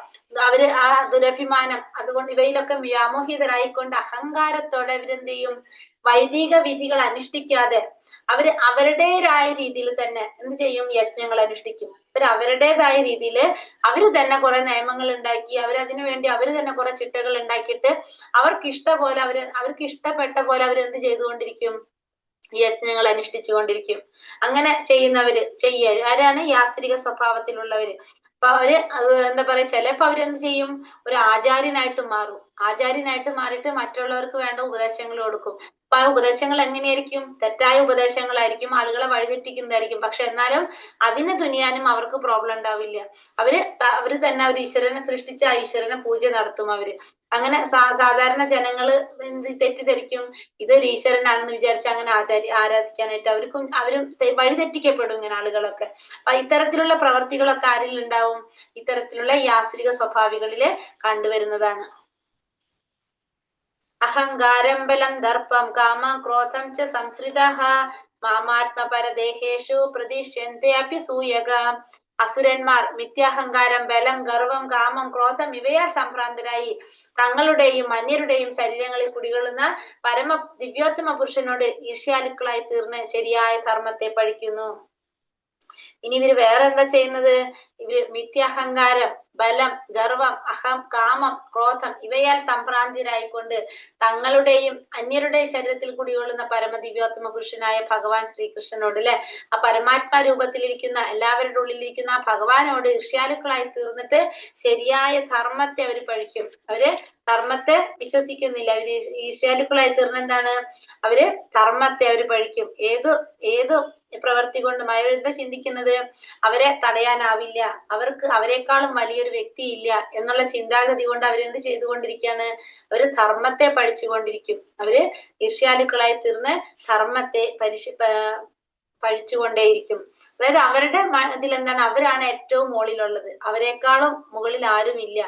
അവര് ആ ദുരഭിമാനം അതുകൊണ്ട് ഇവയിലൊക്കെ വ്യാമോഹിതരായിക്കൊണ്ട് അഹങ്കാരത്തോടെ അവരെന്ത് ചെയ്യും? വൈദിക വിധികൾ അനുഷ്ഠിക്കാതെ അവരുടേതായ രീതിയിൽ തന്നെ എന്ത് ചെയ്യും? യജ്ഞങ്ങൾ അനുഷ്ഠിക്കും. അവരുടേതായ രീതിയിൽ അവര് തന്നെ കുറെ നിയമങ്ങൾ ഉണ്ടാക്കി അവരതിനു വേണ്ടി അവര് തന്നെ കുറെ ചിട്ടകൾ ഉണ്ടാക്കിയിട്ട് അവർക്ക് ഇഷ്ടപ്പെട്ട പോലെ അവരെന്ത് ചെയ്തുകൊണ്ടിരിക്കും? യജ്ഞങ്ങൾ അനുഷ്ഠിച്ചുകൊണ്ടിരിക്കും. അങ്ങനെ ആരാണ്? ഈ ആസുരിക സ്വഭാവത്തിലുള്ളവര്. അപ്പൊ അവര് എന്താ പറയാ, ചിലപ്പോ അവരെന്ത് ചെയ്യും? ഒരു ആചാര്യനായിട്ട് മാറും. ആചാര്യനായിട്ട് മാറിയിട്ട് മറ്റുള്ളവർക്ക് വേണ്ട ഉപദേശങ്ങൾ കൊടുക്കും. അപ്പൊ ആ ഉപദേശങ്ങൾ എങ്ങനെയായിരിക്കും? തെറ്റായ ഉപദേശങ്ങളായിരിക്കും, ആളുകളെ വഴിതെറ്റിക്കുന്നതായിരിക്കും. പക്ഷെ എന്നാലും അതിന് തുനിയാനും അവർക്ക് പ്രോബ്ലം ഉണ്ടാവില്ല. അവര് തന്നെ ഒരു ഈശ്വരനെ സൃഷ്ടിച്ച ആ ഈശ്വരനെ പൂജ നടത്തും അവര്. അങ്ങനെ സാധാരണ ജനങ്ങള് തെറ്റിദ്ധരിക്കും, ഇതൊരു ഈശ്വരനാണെന്ന് വിചാരിച്ച് അങ്ങനെ ആരാധിക്കാനായിട്ട് അവരും വഴിതെറ്റിക്കപ്പെടും ഇങ്ങനെ ആളുകളൊക്കെ. അപ്പൊ ഇത്തരത്തിലുള്ള പ്രവർത്തികളൊക്കെ ആരിൽ ഉണ്ടാവും? ഇത്തരത്തിലുള്ള ഈ ആസുരിക സ്വഭാവികളില് കണ്ടുവരുന്നതാണ്. അഹങ്കാരം ബലം ദർപ്പം കാമം ക്രോധം ച സംശ്രിതഃ മാമാത്മപരദേഹേഷു പ്രദിശ്യന്തെ അപ്യസൂയക. അസുരന്മാർ മിഥ്യാഹങ്കാരം, ബലം, ഗർവം, കാമം, ക്രോധം ഇവയാൽ സംഭ്രാന്തരായി തങ്ങളുടെയും അന്യരുടെയും ശരീരങ്ങളിൽ കുടികൊള്ളുന്ന പരമ ദിവ്യോത്തമ പുരുഷനോട് ഈർഷ്യാലുക്കളായി തീർന്ന് ശരിയായ ധർമ്മത്തെ പഴിക്കുന്നു. ഇനി ഇവര് വേറെ എന്താ ചെയ്യുന്നത്? ഇവര് മിഥ്യാഹങ്കാരം, ബലം, ഗർവം, കാമം, ക്രോധം ഇവയാൽ സംഭ്രാന്തിരായിക്കൊണ്ട് തങ്ങളുടെയും അന്യരുടെയും ശരീരത്തിൽ കുടികൊള്ളുന്ന പരമദിവ്യോത്തമ പുരുഷനായ ഭഗവാൻ ശ്രീകൃഷ്ണനോട് അല്ലെ, ആ പരമാത്മാ രൂപത്തിലിരിക്കുന്ന എല്ലാവരുടെ ഉള്ളിലിരിക്കുന്ന ഭഗവാനോട് ഈർഷ്യാലുക്കളായി തീർന്നിട്ട് ശരിയായ ധർമ്മത്തെ അവര് പഴിക്കും. അവര് ധർമ്മത്തെ വിശ്വസിക്കുന്നില്ല. അവര് ഈർഷ്യാലുക്കളായി തീർന്ന എന്താണ്? അവര് ധർമ്മത്തെ അവര് പഴിക്കും. ഏതു പ്രവൃത്തി കൊണ്ടും അവരെന്താ ചിന്തിക്കുന്നത്? അവരെ തടയാനാവില്ല, അവരെക്കാളും വലിയൊരു വ്യക്തി ഇല്ല എന്നുള്ള ചിന്താഗതി കൊണ്ട് അവരെന്ത് ചെയ്തുകൊണ്ടിരിക്കുകയാണ്? അവര് ധർമ്മത്തെ പഴിച്ചുകൊണ്ടിരിക്കും. അവര് ഈർഷ്യാലുക്കളായി തീർന്ന് ധർമ്മത്തെ പഴിച്ചുകൊണ്ടേയിരിക്കും. അതായത് അവരുടെ ഇതിലെന്താണ്? അവരാണ് ഏറ്റവും മുകളിലുള്ളത്, അവരെക്കാളും മുകളിൽ ആരും ഇല്ല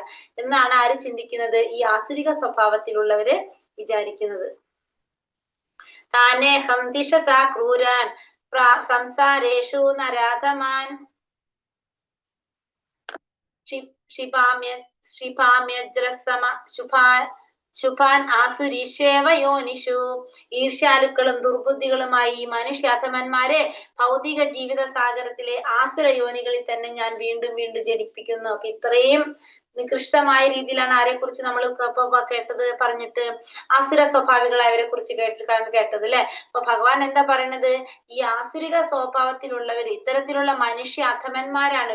എന്നാണ് ആര് ചിന്തിക്കുന്നത്? ഈ ആസുരിക സ്വഭാവത്തിലുള്ളവര് വിചാരിക്കുന്നത്. താനേഹം ദിശതാ ക്രൂരാൻ സംസാരേഷു നരാധമാൻ. ക്ഷിപാമ്യജ്രസമ ശുഭാൻ ആസുരീഷേവ യോനിഷു. ഈർഷ്യാലുക്കളും ദുർബുദ്ധികളുമായി ഈ മനുഷ്യാധമന്മാരെ ഭൗതിക ജീവിത സാഗരത്തിലെ ആസുര യോനികളിൽ തന്നെ ഞാൻ വീണ്ടും വീണ്ടും ജനിപ്പിക്കുന്നു. അപ്പൊ ഇത്രയും നികൃഷ്ടമായ രീതിയിലാണ് ആരെ കുറിച്ച് നമ്മൾ കേട്ടത് പറഞ്ഞിട്ട് ആസുര സ്വഭാവികളായവരെ കുറിച്ച് കേട്ടത് അല്ലെ. അപ്പൊ ഭഗവാൻ എന്താ പറയണത്? ഈ ആസുരിക സ്വഭാവത്തിലുള്ളവര്, ഇത്തരത്തിലുള്ള മനുഷ്യ അധമന്മാരാണ്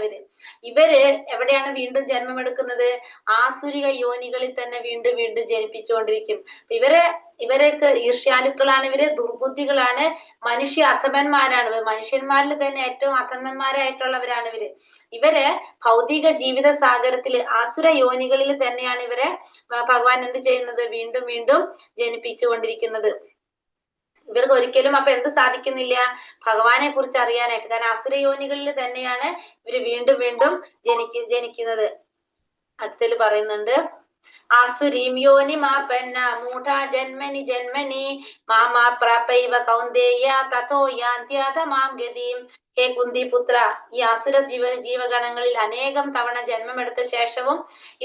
ഇവര് എവിടെയാണ് വീണ്ടും ജന്മമെടുക്കുന്നത്? ആസുരിക യോനികളിൽ തന്നെ വീണ്ടും വീണ്ടും ജനിപ്പിച്ചുകൊണ്ടിരിക്കും. ഇവരൊക്കെ ഈർഷ്യാലുക്കളാണ്, ഇവര് ദുർബുദ്ധികളാണ്, മനുഷ്യ അധമന്മാരാണ്. മനുഷ്യന്മാരിൽ തന്നെ ഏറ്റവും അധമന്മാരായിട്ടുള്ളവരാണ് ഇവര് ഭൗതിക ജീവിത സാഗരത്തില് ആസുര യോനികളിൽ തന്നെയാണ് ഇവരെ ഭഗവാൻ എന്ത് ചെയ്യുന്നത്? വീണ്ടും വീണ്ടും ജനിപ്പിച്ചുകൊണ്ടിരിക്കുന്നത്. ഇവർക്ക് ഒരിക്കലും അപ്പൊ എന്ത് സാധിക്കുന്നില്ല? ഭഗവാനെ കുറിച്ച് അറിയാനായിട്ട്. കാരണം അസുരയോനികളിൽ തന്നെയാണ് ഇവര് വീണ്ടും വീണ്ടും ജനിക്കുന്നത്. അടുത്തതിൽ പറയുന്നുണ്ട്, ആസുരീം യോനി മാപന്ന മൂഢ ജന്മനി ജന്മനി മാമാ പ്രാപൈവ കൗന്ദേയ തഥോ യാന്ത്യധമാം ഗതിം. ഹേ കുന്തി പുത്ര, ഈ ആസുര ജീവഗണങ്ങളിൽ അനേകം തവണ ജന്മമെടുത്ത ശേഷവും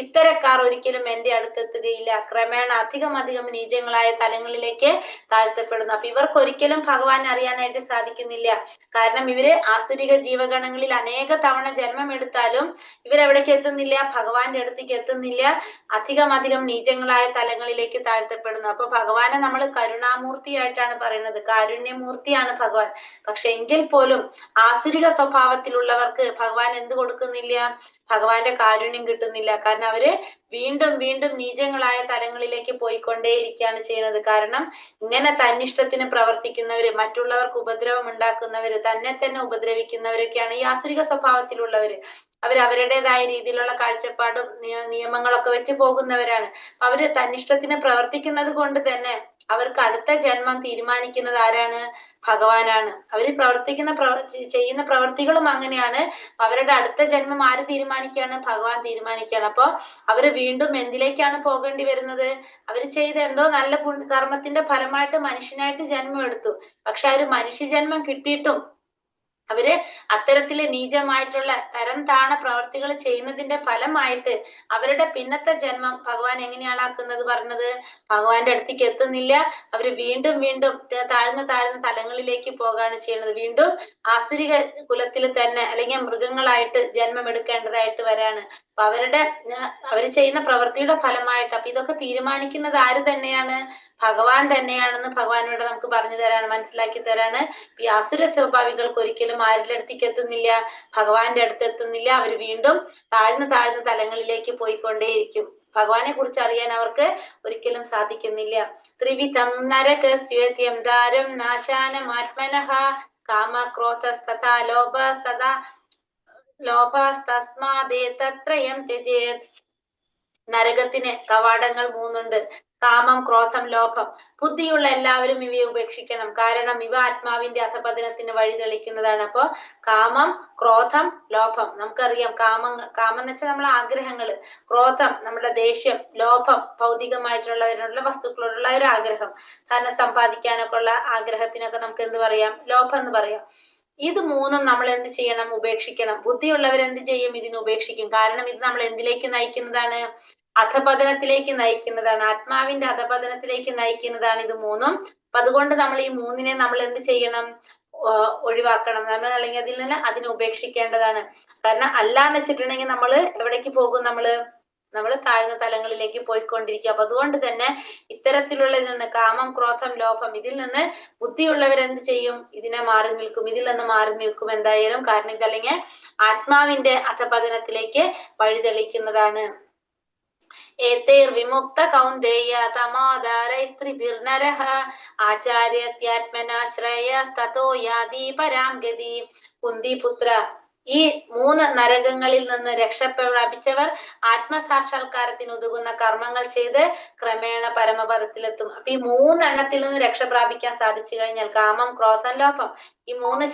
ഇത്തരക്കാർ ഒരിക്കലും എന്റെ അടുത്തെത്തുകയില്ല. ക്രമേണ അധികം നീചങ്ങളായ തലങ്ങളിലേക്ക് താഴ്ത്തപ്പെടുന്നു. അപ്പൊ ഇവർക്ക് ഒരിക്കലും ഭഗവാനെ അറിയാനായിട്ട് സാധിക്കുന്നില്ല. കാരണം ഇവര് ആസുരിക ജീവഗണങ്ങളിൽ അനേക തവണ ജന്മമെടുത്താലും ഇവരെവിടേക്ക് എത്തുന്നില്ല? ഭഗവാന്റെ അടുത്തേക്ക് എത്തുന്നില്ല. അധികം നീചങ്ങളായ തലങ്ങളിലേക്ക് താഴ്ത്തപ്പെടുന്നു. അപ്പൊ ഭഗവാനെ നമ്മൾ കരുണാമൂർത്തിയായിട്ടാണ് പറയുന്നത്, കാരുണ്യമൂർത്തിയാണ് ഭഗവാൻ. പക്ഷെ എങ്കിൽ പോലും ആസുരിക സ്വഭാവത്തിലുള്ളവർക്ക് ഭഗവാൻ എന്ത് കൊടുക്കുന്നില്ല? ഭഗവാന്റെ കാരുണ്യം കിട്ടുന്നില്ല. കാരണം അവര് വീണ്ടും വീണ്ടും നീചങ്ങളായ തലങ്ങളിലേക്ക് പോയിക്കൊണ്ടേയിരിക്കുകയാണ് ചെയ്യുന്നത്. കാരണം ഇങ്ങനെ തന്നിഷ്ടത്തിന് പ്രവർത്തിക്കുന്നവര്, മറ്റുള്ളവർക്ക് ഉപദ്രവം ഉണ്ടാക്കുന്നവര്, തന്നെ ഉപദ്രവിക്കുന്നവരൊക്കെയാണ് ഈ ആസുരിക സ്വഭാവത്തിലുള്ളവര്. അവരവരുടേതായ രീതിയിലുള്ള കാഴ്ചപ്പാടും നിയമങ്ങളൊക്കെ വെച്ച് പോകുന്നവരാണ്. അവര് തന്നിഷ്ടത്തിന് പ്രവർത്തിക്കുന്നത് കൊണ്ട് തന്നെ അവർക്ക് അടുത്ത ജന്മം തീരുമാനിക്കുന്നത് ആരാണ്? ഭഗവാനാണ്. അവര് ചെയ്യുന്ന പ്രവൃത്തികളും അങ്ങനെയാണ്. അവരുടെ അടുത്ത ജന്മം ആര് തീരുമാനിക്കുകയാണ്? ഭഗവാൻ തീരുമാനിക്കുകയാണ്. അപ്പൊ അവര് വീണ്ടും എന്തിലേക്കാണ് പോകേണ്ടി വരുന്നത്? അവര് ചെയ്ത എന്തോ നല്ല കർമ്മത്തിന്റെ ഫലമായിട്ട് മനുഷ്യനായിട്ട് ജന്മം എടുത്തു. പക്ഷെ ആ ഒരു മനുഷ്യജന്മം കിട്ടിയിട്ടും അവര് അത്തരത്തില് നീചമായിട്ടുള്ള തരം താണ പ്രവർത്തികൾ ചെയ്യുന്നതിന്റെ ഫലമായിട്ട് അവരുടെ പിന്നത്തെ ജന്മം ഭഗവാൻ എങ്ങനെയാണ് ആക്കുന്നത്? പറഞ്ഞത് ഭഗവാന്റെ അടുത്തേക്ക് എത്തുന്നില്ല. അവര് വീണ്ടും വീണ്ടും താഴ്ന്ന തലങ്ങളിലേക്ക് പോകാണ് ചെയ്യുന്നത്. വീണ്ടും ആസുരിക കുലത്തിൽ തന്നെ അല്ലെങ്കിൽ മൃഗങ്ങളായിട്ട് ജന്മം എടുക്കേണ്ടതായിട്ട് വരാണ്. അപ്പൊ അവര് ചെയ്യുന്ന പ്രവൃത്തിയുടെ ഫലമായിട്ട്. അപ്പൊ ഇതൊക്കെ തീരുമാനിക്കുന്നത് ആര് തന്നെയാണ്? ഭഗവാൻ തന്നെയാണെന്ന് ഭഗവാനോട് നമുക്ക് പറഞ്ഞു തരാണ്, മനസ്സിലാക്കി തരാണ്. ഈ ആസുര സ്വാഭാവികൾക്ക് ഒരിക്കലും ആരുടെ അടുത്തേക്ക് എത്തുന്നില്ല? ഭഗവാന്റെ അടുത്ത് എത്തുന്നില്ല. അവർ വീണ്ടും താഴ്ന്ന തലങ്ങളിലേക്ക് പോയിക്കൊണ്ടേയിരിക്കും. ഭഗവാനെ കുറിച്ച് അറിയാൻ അവർക്ക് ഒരിക്കലും സാധിക്കുന്നില്ല. ത്രിവിധം നരകസ്യേത്യം ദാരം നാശാനമാത്മനഃ കാമക്രോധസ്തഥാ ലോഭസ്തസ്മാദേതത്രയം ത്യജേത്. നരകത്തിന് കവാടങ്ങൾ 3 ഉണ്ട്. കാമം, ക്രോധം, ലോഭം. ബുദ്ധിയുള്ള എല്ലാവരും ഇവയെ ഉപേക്ഷിക്കണം. കാരണം ഇവ ആത്മാവിന്റെ അധപതനത്തിന് വഴിതെളിക്കുന്നതാണ്. അപ്പോ കാമം, ക്രോധം, ലോഭം. നമുക്കറിയാം കാമം എന്ന് വെച്ചാൽ നമ്മളെ ആഗ്രഹങ്ങള്, ക്രോധം നമ്മുടെ ദേഷ്യം, ലോഭം ഭൗതികമായിട്ടുള്ളവരോടുള്ള വസ്തുക്കളോടുള്ള ഒരു ആഗ്രഹം, ധനം സമ്പാദിക്കാനൊക്കെ ഉള്ള ആഗ്രഹത്തിനൊക്കെ നമുക്ക് എന്ത് പറയാം? ലോഭം എന്ന് പറയാം. ഇത് 3ഉം നമ്മൾ എന്ത് ചെയ്യണം? ഉപേക്ഷിക്കണം. ബുദ്ധിയുള്ളവർ എന്ത് ചെയ്യും? ഇതിനെ ഉപേക്ഷിക്കും. കാരണം ഇത് നമ്മൾ എന്തിലേക്ക് നയിക്കുന്നതാണ്? അധപതനത്തിലേക്ക് നയിക്കുന്നതാണ്. ആത്മാവിന്റെ അധപതനത്തിലേക്ക് നയിക്കുന്നതാണ് ഇത് 3ഉം. അപ്പൊ അതുകൊണ്ട് നമ്മൾ ഈ 3നെ നമ്മൾ എന്ത് ചെയ്യണം? ഒഴിവാക്കണം. നമ്മൾ അല്ലെങ്കിൽ അതിനെ ഉപേക്ഷിക്കേണ്ടതാണ്. കാരണം അല്ലാന്ന് വെച്ചിട്ടുണ്ടെങ്കിൽ നമ്മള് എവിടേക്ക് പോകും? നമ്മള് താഴ്ന്ന തലങ്ങളിലേക്ക് പോയിക്കൊണ്ടിരിക്കുക. അപ്പൊ അതുകൊണ്ട് തന്നെ ഇത്തരത്തിലുള്ളതിൽ നിന്ന്, കാമം, ക്രോധം, ലോഭം, ഇതിൽ നിന്ന് ബുദ്ധിയുള്ളവരെന്ത് ചെയ്യും? ഇതിനെ മാറി നിൽക്കും. ഇതിൽ നിന്ന് മാറി നിൽക്കും എന്തായാലും. കാരണം ഇതല്ലെങ്കിൽ ആത്മാവിന്റെ അധപതനത്തിലേക്ക് വഴിതെളിക്കുന്നതാണ്. ഏതൈർ വിമുക്ത കൗന്ദേയ തമോദാരൈസ്ത്രിഭിർനരഃ ആചാര്യത്യാത്മനാശ്രയസ്തതോ യാതി പരാം ഗതി. കുന്തിപുത്ര, ഈ 3 നരകങ്ങളിൽ നിന്ന് രക്ഷ പ്രാപിച്ചവർ ആത്മസാക്ഷാത്കാരത്തിന് ഉതകുന്ന കർമ്മങ്ങൾ ചെയ്ത് ക്രമേണ പരമപദത്തിലെത്തും. അപ്പൊ ഈ 3 എണ്ണത്തിൽ നിന്ന് രക്ഷ പ്രാപിക്കാൻ സാധിച്ചു കഴിഞ്ഞാൽ, കാമം, ക്രോധം, ലോഭം, ഈ 3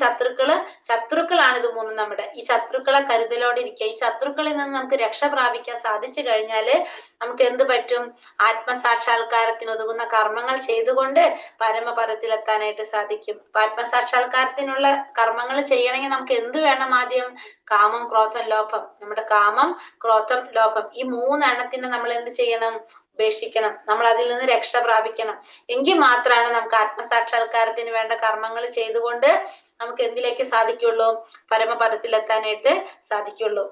ശത്രുക്കളാണ് ഇത് 3 നമ്മുടെ. ഈ ശത്രുക്കളെ കരുതലോടെ ഇരിക്കുക. ഈ ശത്രുക്കളിൽ നിന്ന് നമുക്ക് രക്ഷ പ്രാപിക്കാൻ സാധിച്ചു കഴിഞ്ഞാല് നമുക്ക് എന്ത് പറ്റും? ആത്മസാക്ഷാത്കാരത്തിന് ഉതകുന്ന കർമ്മങ്ങൾ ചെയ്തുകൊണ്ട് പരമപദത്തിലെത്താനായിട്ട് സാധിക്കും. ആത്മസാക്ഷാത്കാരത്തിനുള്ള കർമ്മങ്ങൾ ചെയ്യണമെങ്കിൽ നമുക്ക് എന്ത് വേണം? ആദ്യം ചെയ്യും? കാമം, ക്രോധം, ലോഭം. നമ്മുടെ കാമം, ക്രോധം, ലോഭം ഈ 3 എണ്ണത്തിനെ നമ്മൾ എന്ത് ചെയ്യണം? ഉപേക്ഷിക്കണം. നമ്മൾ അതിൽ നിന്ന് രക്ഷ പ്രാപിക്കണം. എങ്കിൽ മാത്രമാണ് നമുക്ക് ആത്മസാക്ഷാത്കാരത്തിന് വേണ്ട കർമ്മങ്ങൾ ചെയ്തുകൊണ്ട് നമുക്ക് എന്തിലേക്ക് സാധിക്കുള്ളൂ? പരമപദത്തിലെത്താനായിട്ട് സാധിക്കുള്ളൂ.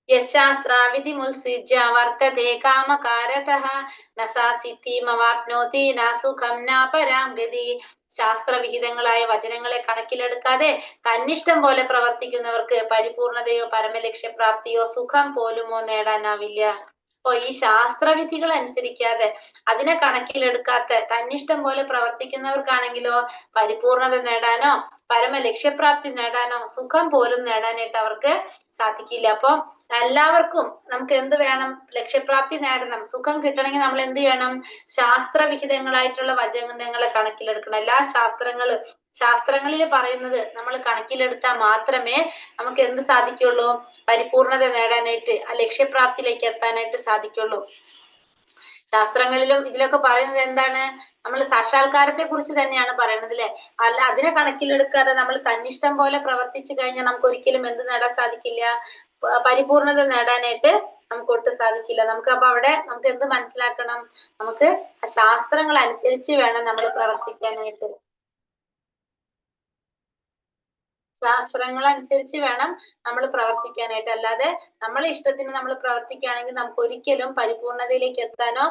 യശാസ്ത്രാവിധിമുത്സിജ്യ വർത്തതേ കാമകാരതഃ ന സാ സിദ്ധിമവാപ്നോതി ന സുഖം ന പരാം ഗതി. ശാസ്ത്രവിഹിതങ്ങളായ വചനങ്ങളെ കണക്കിലെടുക്കാതെ തന്നിഷ്ടം പോലെ പ്രവർത്തിക്കുന്നവർക്ക് പരിപൂർണതയോ പരമലക്ഷ്യപ്രാപ്തിയോ സുഖം പോലുമോ നേടാനാവില്ല. അപ്പൊ ഈ ശാസ്ത്രവിധികൾ അനുസരിക്കാതെ അതിനെ കണക്കിലെടുക്കാത്ത തന്നിഷ്ടം പോലെ പ്രവർത്തിക്കുന്നവർക്കാണെങ്കിലോ പരിപൂർണത നേടാനോ പരമലക്ഷ്യപ്രാപ്തി നേടാനോ സുഖം പോലും നേടാനായിട്ട് അവർക്ക് സാധിക്കില്ല. അപ്പൊ എല്ലാവർക്കും നമുക്ക് എന്ത് വേണം? ലക്ഷ്യപ്രാപ്തി നേടണം, സുഖം കിട്ടണമെങ്കിൽ നമ്മൾ എന്ത് ചെയ്യണം? ശാസ്ത്രവിഹിതങ്ങളായിട്ടുള്ള വചനങ്ങളെ കണക്കിലെടുക്കണം. എല്ലാ ശാസ്ത്രങ്ങളിൽ പറയുന്നത് നമ്മൾ കണക്കിലെടുത്താൽ മാത്രമേ നമുക്ക് എന്ത് സാധിക്കുള്ളൂ? പരിപൂർണത നേടാനായിട്ട് ആ ലക്ഷ്യപ്രാപ്തിയിലേക്ക് എത്താനായിട്ട് സാധിക്കുള്ളൂ. ശാസ്ത്രങ്ങളിലും ഇതിലൊക്കെ പറയുന്നത് എന്താണ്? നമ്മൾ സാക്ഷാത്കാരത്തെ കുറിച്ച് തന്നെയാണ് പറയുന്നത് അല്ലെ. അല്ല, അതിനെ കണക്കിലെടുക്കാതെ നമ്മൾ തന്നിഷ്ടം പോലെ പ്രവർത്തിച്ചു കഴിഞ്ഞാൽ നമുക്ക് ഒരിക്കലും എന്ത് നേടാൻ സാധിക്കില്ല? പരിപൂർണത നേടാനായിട്ട് നമുക്ക് ഒട്ടും സാധിക്കില്ല. നമുക്ക് അപ്പൊ അവിടെ നമുക്ക് എന്ത് മനസ്സിലാക്കണം? നമുക്ക് ശാസ്ത്രങ്ങൾ അനുസരിച്ച് വേണം നമ്മൾ പ്രവർത്തിക്കാനായിട്ട്. ശാസ്ത്രങ്ങൾ അനുസരിച്ച് വേണം നമ്മൾ പ്രവർത്തിക്കാനായിട്ട്. അല്ലാതെ നമ്മളെ ഇഷ്ടത്തിന് നമ്മൾ പ്രവർത്തിക്കുകയാണെങ്കിൽ നമുക്ക് ഒരിക്കലും പരിപൂർണതയിലേക്ക് എത്താനോ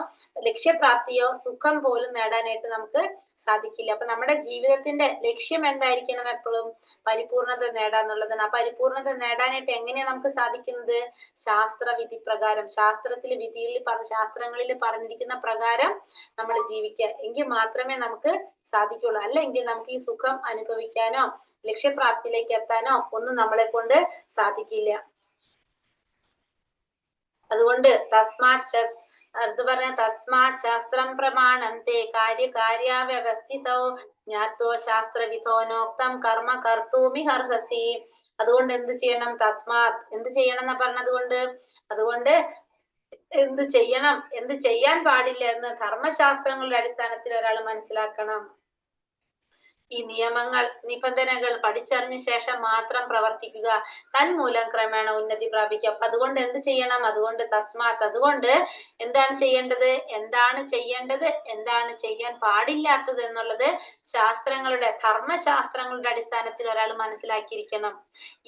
ലക്ഷ്യപ്രാപ്തിയോ സുഖം പോലും നേടാനായിട്ട് നമുക്ക് സാധിക്കില്ല. അപ്പൊ നമ്മുടെ ജീവിതത്തിന്റെ ലക്ഷ്യം എന്തായിരിക്കണം? എപ്പോഴും പരിപൂർണത നേടാന്നുള്ളതാണ്. ആ പരിപൂർണത നേടാനായിട്ട് എങ്ങനെയാണ് നമുക്ക് സാധിക്കുന്നത്? ശാസ്ത്രവിധി പ്രകാരം, ശാസ്ത്രങ്ങളിൽ പറഞ്ഞിരിക്കുന്ന പ്രകാരം നമ്മൾ ജീവിക്കുക. എങ്കിൽ മാത്രമേ നമുക്ക് സാധിക്കുള്ളൂ. അല്ലെങ്കിൽ നമുക്ക് ഈ സുഖം അനുഭവിക്കാനോ ലക്ഷ്യപ്രാപ്തിയിലേക്ക് എത്താനോ ഒന്നും നമ്മളെ കൊണ്ട് സാധിക്കില്ല. അതുകൊണ്ട് തസ്മാത് ശാസ്ത്രം പ്രമാണം തേ കാര്യകാര്യാവ്യവസ്ഥിതോ ജ്ഞാത്വോ ശാസ്ത്രവിധോനോക്തം കർമ്മ കർത്തൂമിഹർഹസി. അതുകൊണ്ട് എന്ത് ചെയ്യണം? തസ്മാത് എന്ത് ചെയ്യണം എന്നാ പറഞ്ഞതുകൊണ്ട്, അതുകൊണ്ട് എന്ത് ചെയ്യണം, എന്ത് ചെയ്യാൻ പാടില്ല എന്ന് ധർമ്മശാസ്ത്രങ്ങളുടെ അടിസ്ഥാനത്തിൽ ഒരാൾ മനസ്സിലാക്കണം. ഈ നിയമങ്ങൾ, നിബന്ധനകൾ പഠിച്ചറിഞ്ഞ ശേഷം മാത്രം പ്രവർത്തിക്കുക. തന്മൂലം ക്രമേണ ഉന്നതി പ്രാപിക്കാം. അതുകൊണ്ട് എന്ത് ചെയ്യണം? അതുകൊണ്ട് തസ്മാത്, അതുകൊണ്ട് എന്താണ് ചെയ്യേണ്ടത്, എന്താണ് ചെയ്യാൻ പാടില്ലാത്തത് എന്നുള്ളത് ധർമ്മശാസ്ത്രങ്ങളുടെ അടിസ്ഥാനത്തിൽ ഒരാൾ മനസ്സിലാക്കിയിരിക്കണം.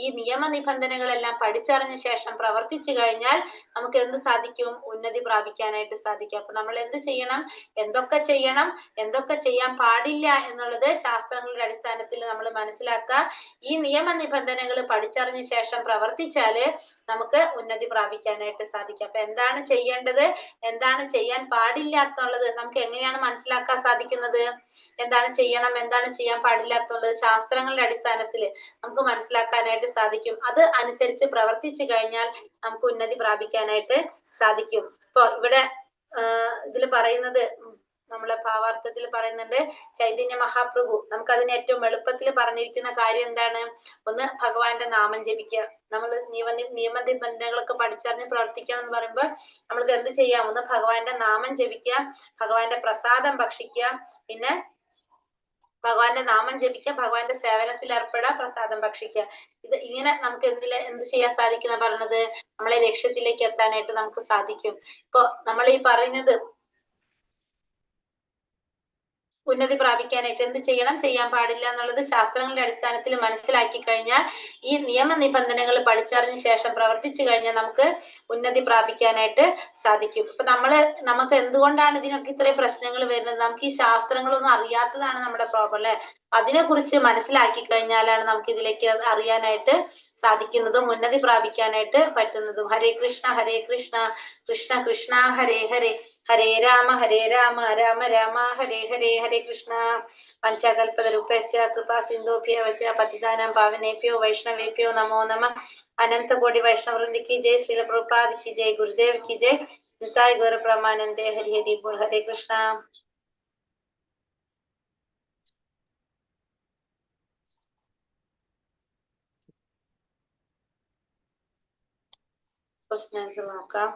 ഈ നിയമനിബന്ധനകളെല്ലാം പഠിച്ചറിഞ്ഞ ശേഷം പ്രവർത്തിച്ചു കഴിഞ്ഞാൽ നമുക്ക് എന്ത് സാധിക്കും? ഉന്നതി പ്രാപിക്കാനായിട്ട് സാധിക്കും. അപ്പൊ നമ്മൾ എന്ത് ചെയ്യണം, എന്തൊക്കെ ചെയ്യാൻ പാടില്ല എന്നുള്ളത് ശാസ്ത്രങ്ങളുടെ അടിസ്ഥാനത്തിൽ നമ്മൾ മനസ്സിലാക്കുക. ഈ നിയമനിബന്ധനകൾ പഠിച്ചറിഞ്ഞ ശേഷം പ്രവർത്തിച്ചാല് നമുക്ക് ഉന്നതി പ്രാപിക്കാനായിട്ട് സാധിക്കും. അപ്പൊ എന്താണ് ചെയ്യേണ്ടത്, എന്താണ് ചെയ്യാൻ പാടില്ലാത്തുള്ളത് നമുക്ക് എങ്ങനെയാണ് മനസ്സിലാക്കാൻ സാധിക്കുന്നത്? എന്താണ് ചെയ്യണം, എന്താണ് ചെയ്യാൻ പാടില്ലാത്തുള്ളത് ശാസ്ത്രങ്ങളുടെ അടിസ്ഥാനത്തിൽ നമുക്ക് മനസ്സിലാക്കാനായിട്ട് സാധിക്കും. അത് അനുസരിച്ച് പ്രവർത്തിച്ചു കഴിഞ്ഞാൽ നമുക്ക് ഉന്നതി പ്രാപിക്കാനായിട്ട് സാധിക്കും. ഇപ്പൊ ഇവിടെ ഇതിൽ പറയുന്നത്, നമ്മളെ ഭാവാർത്ഥത്തിൽ പറയുന്നുണ്ട്, ചൈതന്യ മഹാപ്രഭു നമുക്ക് അതിന് ഏറ്റവും എളുപ്പത്തിൽ പറഞ്ഞിരിക്കുന്ന കാര്യം എന്താണ്? ഒന്ന് ഭഗവാന്റെ നാമം ജപിക്കുക. നമ്മൾ നിയമനിബന്ധനകളൊക്കെ പഠിച്ചറിഞ്ഞ് പ്രവർത്തിക്കണം എന്ന് പറയുമ്പോൾ നമ്മൾക്ക് എന്ത് ചെയ്യാം? ഒന്ന് ഭഗവാന്റെ നാമം ജപിക്കുക, ഭഗവാന്റെ പ്രസാദം ഭക്ഷിക്കുക, പിന്നെ ഭഗവാന്റെ നാമം ജപിക്കുക, ഭഗവാന്റെ സേവനത്തിൽ ഏർപ്പെടുക, പ്രസാദം ഭക്ഷിക്കുക. ഇങ്ങനെ നമുക്ക് എന്ത് ചെയ്യാൻ സാധിക്കുന്ന പറഞ്ഞത്? നമ്മളെ ലക്ഷ്യത്തിലേക്ക് എത്താനായിട്ട് നമുക്ക് സാധിക്കും. ഇപ്പൊ നമ്മൾ ഈ പറയുന്നത് ഉന്നതി പ്രാപിക്കാനായിട്ട് എന്ത് ചെയ്യണം, ചെയ്യാൻ പാടില്ല എന്നുള്ളത് ശാസ്ത്രങ്ങളുടെ അടിസ്ഥാനത്തിൽ മനസ്സിലാക്കി കഴിഞ്ഞാൽ, ഈ നിയമനിബന്ധനകൾ പഠിച്ചറിഞ്ഞ ശേഷം പ്രവർത്തിച്ചു കഴിഞ്ഞാൽ നമുക്ക് ഉന്നതി പ്രാപിക്കാനായിട്ട് സാധിക്കും. ഇപ്പൊ നമുക്ക് എന്തുകൊണ്ടാണ് ഇതിനൊക്കെ ഇത്രയും പ്രശ്നങ്ങൾ വരുന്നത്? നമുക്ക് ഈ ശാസ്ത്രങ്ങളൊന്നും അറിയാത്തതാണ് നമ്മുടെ പ്രോബ്ലം അല്ലെ. അതിനെ കുറിച്ച് മനസ്സിലാക്കി കഴിഞ്ഞാലാണ് നമുക്ക് ഇതിലേക്ക് അറിയാനായിട്ട് സാധിക്കുന്നതും ഉന്നതി പ്രാപിക്കാനായിട്ട് പറ്റുന്നതും. ഹരേ കൃഷ്ണ കൃഷ്ണ കൃഷ്ണ ഹരേ ഹരേ, ഹരേ രാമ രാമ രാമ ഹരേ ഹരേ, ഹരേ കൃഷ്ണ. പഞ്ചകൽപതരുഭ്യശ്ച കൃപാ സിന്ധുഭ്യോ വച പതിതാനാം പാവനേഭ്യോ വൈഷ്ണവേഭ്യോ നമോ നമഃ. അനന്ത കോടി വൈഷ്ണവവൃന്ദ की जय, श्रील प्रभुपाद की जय, गुरुदेव की जय, निताय गौर ब्रह्मानंदे, हरि हरि बोल. हरे कृष्णा. क्वेश्चन आंसर നോക്കാം.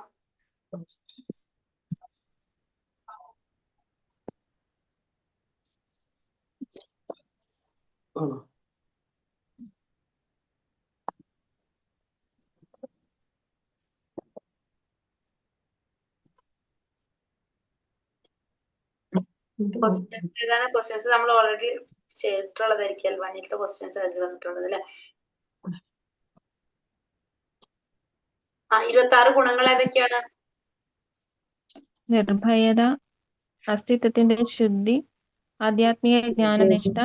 ക്വസ്റ്റ്യൻസ് ഏതാണ്? ക്വസ്റ്റ്യൻസ് നമ്മൾ ഓൾറെഡി ചെയ്തിട്ടുള്ളതായിരിക്കും. L1-ത്തെ ക്വസ്റ്റ്യൻസ് അതിൽ വന്നിട്ടുള്ളത് അല്ലെ. 26 ഗുണങ്ങൾ ഏതൊക്കെയാണ്? നിർഭയത, അസ്തിത്വത്തിന്റെ ശുദ്ധി, ആധ്യാത്മിക ജ്ഞാനനിഷ്ഠ,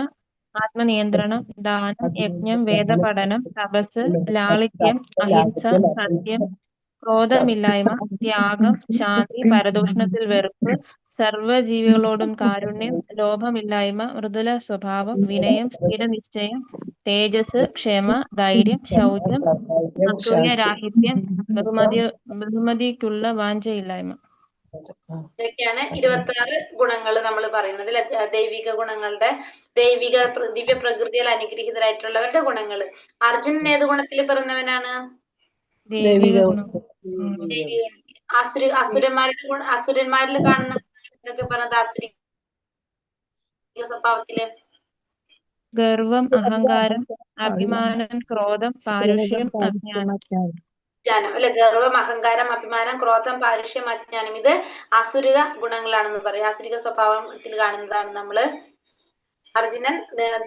ആത്മനിയന്ത്രണം, ദാനം, യജ്ഞം, വേദപഠനം, തപസ്, ലാളിത്യം, അഹിംസ, സത്യം, ക്രോധമില്ലായ്മ, ത്യാഗം, ശാന്തി, പരദൂഷണത്തിൽ വെറുപ്പ്, സർവ്വജീവികളോടും കാരുണ്യം, ലോഭമില്ലായ്മ, മൃദുല സ്വഭാവം, വിനയം, സ്ഥിരനിശ്ചയം, തേജസ്, ക്ഷമ, ധൈര്യം, ശൗചം, അസൂയരാഹിത്യം, ബഹുമതിക്കുള്ള വാഞ്ചയില്ലായ്മ. ഇതൊക്കെയാണ് 26 ഗുണങ്ങൾ നമ്മൾ പറയുന്നത്. ദൈവിക ഗുണങ്ങളുടെ ദിവ്യ പ്രകൃതിയിൽ അനുഗ്രഹീതരായിട്ടുള്ളവരുടെ ഗുണങ്ങൾ. അർജുനൻ ഏത് ഗുണത്തിൽ പിറന്നവനാണ്? ദൈവിക ഗുണം. അസുരന്മാരിൽ കാണുന്ന എന്തൊക്കെ പറഞ്ഞത്? ആസുരിക സ്വഭാവത്തില് ഗർവം, അഹങ്കാരം, അഭിമാനം, ക്രോധം, പാരുഷ്യം, അജ്ഞാനം. അല്ലെ? ഗർവം, അഹങ്കാരം, അഭിമാനം, ക്രോധം, പാരുഷ്യം, അജ്ഞാനം. ഇത് ആസുരിക ഗുണങ്ങളാണെന്ന് പറയും. ആസുരിക സ്വഭാവത്തിൽ കാണുന്നതാണ് നമ്മള്. അർജുനൻ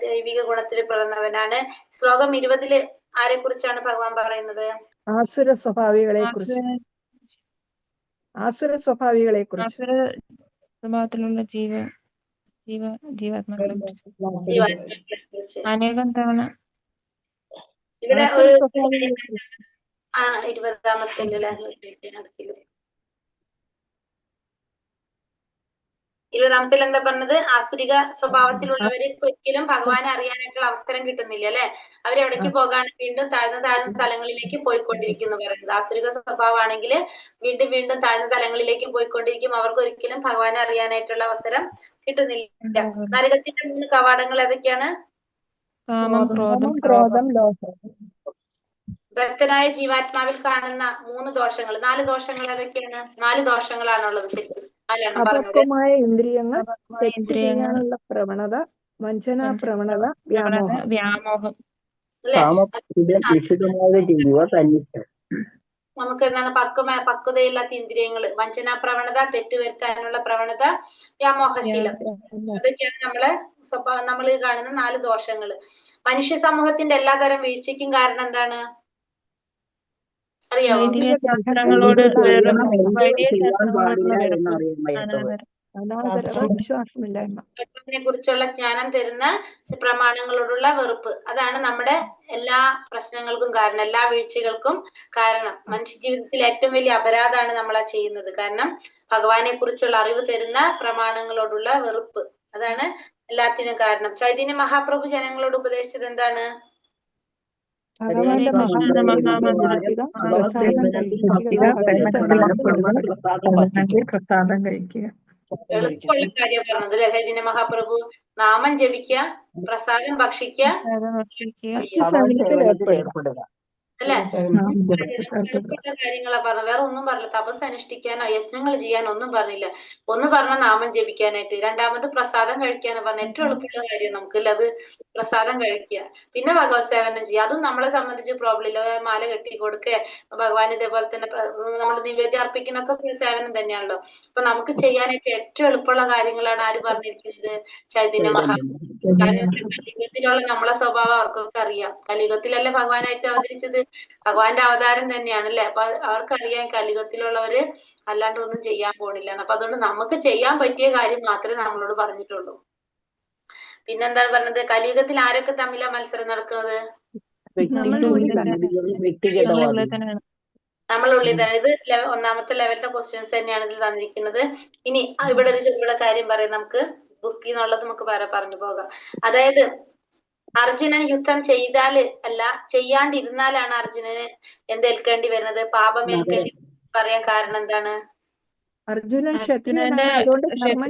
ദൈവിക ഗുണത്തിൽ പിറന്നവനാണ്. ശ്ലോകം 20 ആരെ കുറിച്ചാണ് ഭഗവാൻ പറയുന്നത്? ആസുര സ്വഭാവികളെ കുറിച്ച്. ആസുര സ്വഭാവത്തിലുള്ള ജീവാത്മാക്കളെ കുറിച്ച് അനേകം തവണ ഇവിടെ ഒരു 20-ാമത്തിൽ എന്താ പറഞ്ഞത്? ആസുരിക സ്വഭാവത്തിലുള്ളവർക്ക് ഒരിക്കലും ഭഗവാനെ അറിയാനായിട്ടുള്ള അവസരം കിട്ടുന്നില്ല അല്ലെ. അവരെവിടേക്ക് പോകാൻ വീണ്ടും താഴ്ന്ന തലങ്ങളിലേക്ക് പോയിക്കൊണ്ടിരിക്കുന്നു പറയുന്നത്. ആസുരിക സ്വഭാവമാണെങ്കിൽ വീണ്ടും താഴ്ന്ന തലങ്ങളിലേക്ക് പോയിക്കൊണ്ടിരിക്കും. അവർക്ക് ഒരിക്കലും ഭഗവാനെ അറിയാനായിട്ടുള്ള അവസരം കിട്ടുന്നില്ല. നരകത്തിന്റെ 3 കവാടങ്ങൾ ഏതൊക്കെയാണ്? കാമം, ക്രോധം, ലോഭം. ഭക്തനായ ജീവാത്മാവിൽ കാണുന്ന 3 ദോഷങ്ങൾ, 4 ദോഷങ്ങൾ ഏതൊക്കെയാണ്? 4 ദോഷങ്ങളാണുള്ളത്. ശരി, അപക്വമായ ഇന്ദ്രിയങ്ങൾ, തെറ്റ് ചെയ്യാനുള്ള പ്രവണത, വഞ്ചനാ പ്രവണത, വ്യാമോഹം. നമുക്ക് എന്താണ്? പക്വതയില്ലാത്ത ഇന്ദ്രിയങ്ങൾ, വഞ്ചനാ പ്രവണത, തെറ്റ് വരുത്താനുള്ള പ്രവണത, വ്യാമോഹശീലം. അതൊക്കെയാണ് നമ്മൾ കാണുന്ന 4 ദോഷങ്ങൾ. മനുഷ്യ സമൂഹത്തിന്റെ എല്ലാതരം വീഴ്ചയ്ക്കും കാരണം എന്താണ്? അറിയാമോ? ഭഗവാനെ കുറിച്ചുള്ള ജ്ഞാനം തരുന്ന പ്രമാണങ്ങളോടുള്ള വെറുപ്പ്. അതാണ് നമ്മുടെ എല്ലാ പ്രശ്നങ്ങൾക്കും കാരണം, എല്ലാ വീഴ്ചകൾക്കും കാരണം. മനുഷ്യ ജീവിതത്തിൽ ഏറ്റവും വലിയ അപരാധമാണ് നമ്മൾ ചെയ്യുന്നത്. കാരണം ഭഗവാനെ കുറിച്ചുള്ള അറിവ് തരുന്ന പ്രമാണങ്ങളോടുള്ള വെറുപ്പ്, അതാണ് എല്ലാത്തിനും കാരണം. ചൈതന്യ മഹാപ്രഭു ജനങ്ങളോട് ഉപദേശിച്ചത് എന്താണ്? ഭഗവാന്റെ പ്രസാദം കഴിക്കുക. എളുപ്പമുള്ള കാര്യം പറഞ്ഞത് അല്ലെ ചൈതന്യ മഹാപ്രഭു? നാമം ജപിക്കുക, പ്രസാദം ഭക്ഷിക്കുക, അല്ലെ? എളുപ്പമുള്ള കാര്യങ്ങളാ പറഞ്ഞത്. വേറെ ഒന്നും പറഞ്ഞില്ല. തപസ് അനുഷ്ഠിക്കാനോ യജ്ഞങ്ങൾ ചെയ്യാനോ ഒന്നും പറഞ്ഞില്ല. ഒന്ന് പറഞ്ഞ നാമം ജപിക്കാനായിട്ട്, രണ്ടാമത് പ്രസാദം കഴിക്കാനോ പറഞ്ഞ. ഏറ്റവും എളുപ്പമുള്ള കാര്യം നമുക്കില്ല അത്, പ്രസാദം കഴിക്കുക. പിന്നെ ഭഗവത് സേവനം ചെയ്യുക. അതും നമ്മളെ സംബന്ധിച്ച് പ്രോബ്ലം ഇല്ല. മാല കെട്ടി കൊടുക്കുക, ഭഗവാൻ ഇതേപോലെ തന്നെ നമ്മൾ നിവേദ്യം അർപ്പിക്കുന്നൊക്കെ സേവനം തന്നെയാണല്ലോ. അപ്പൊ നമുക്ക് ചെയ്യാനായിട്ട് ഏറ്റവും എളുപ്പമുള്ള കാര്യങ്ങളാണ് ആര് പറഞ്ഞിരിക്കുന്നത്? ചൈതന്യ മഹാപ്രഭു. കാരണം കലിയുഗത്തിലുള്ള നമ്മളെ സ്വഭാവം അവർക്കൊക്കെ അറിയാം. കലിയുഗത്തിലല്ലേ ഭഗവാനായിട്ട് അവതരിച്ചത്? ഭഗവാന്റെ അവതാരം തന്നെയാണ് അല്ലെ. അപ്പൊ അവർക്കറിയാം കലിയുഗത്തിലുള്ളവര് അല്ലാണ്ട് ഒന്നും ചെയ്യാൻ പോണില്ല. അപ്പൊ അതുകൊണ്ട് നമുക്ക് ചെയ്യാൻ പറ്റിയ കാര്യം മാത്രമേ നമ്മളോട് പറഞ്ഞിട്ടുള്ളൂ. പിന്നെന്താണ് പറഞ്ഞത്? കലിയുഗത്തിൽ ആരൊക്കെ തമ്മിലാ മത്സരം നടക്കുന്നത്? നമ്മളുള്ളിൽ തന്നെ. ഇത് 1-ാമത്തെ ലെവലിന്റെ ക്വസ്റ്റ്യൻസ് തന്നെയാണ് ഇതിൽ തന്നിരിക്കുന്നത്. ഇനി ഇവിടെ കാര്യം പറയാം. നമുക്ക് ബുക്കിൽ നിന്നുള്ളത് നമുക്ക് വേറെ പറഞ്ഞു പോകാം. അതായത് അർജുനൻ യുദ്ധം ചെയ്താൽ അല്ല, ചെയ്യാണ്ടിരുന്നാലാണ് അർജുനന് എന്തേൽക്കേണ്ടി വരുന്നത്? പാപമേൽക്കേണ്ടി പറയാൻ കാരണം എന്താണ്? അർജുനൻ ക്ഷത്രിയനാണ്, അതുകൊണ്ട് കർമ്മം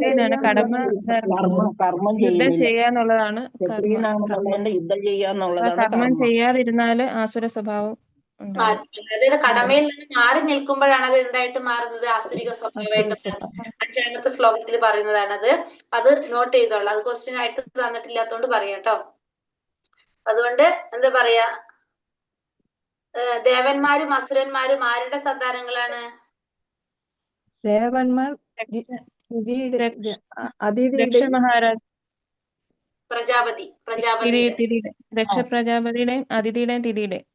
ചെയ്യാന്നുള്ളതാണ്. കർമ്മം ചെയ്യാതിരുന്നാല് ആസുര സ്വഭാവം. അതായത് കടമയിൽ നിന്ന് മാറി നിൽക്കുമ്പോഴാണ് അത് എന്തായിട്ട് മാറുന്നത്? ആസുരിക സ്വഭാവമായിട്ട്. 5-ാമത്തെ ശ്ലോകത്തിൽ പറയുന്നതാണ് അത്. അത് നോട്ട് ചെയ്തോളാം. അത് ക്വസ്റ്റ്യൻ ആയിട്ട് തന്നിട്ടില്ലാത്തോണ്ട് പറയാം കേട്ടോ. അതുകൊണ്ട് എന്താ പറയാ, ദേവന്മാരും അസുരന്മാരും ആരുടെ സന്താനങ്ങളാണ്? ദേവന്മാർ അതിഥിയുടെ മഹാരാജ് പ്രജാപതി ദക്ഷ പ്രജാപതിയുടെയും അതിഥിയുടെയും തിഥിയുടെയും.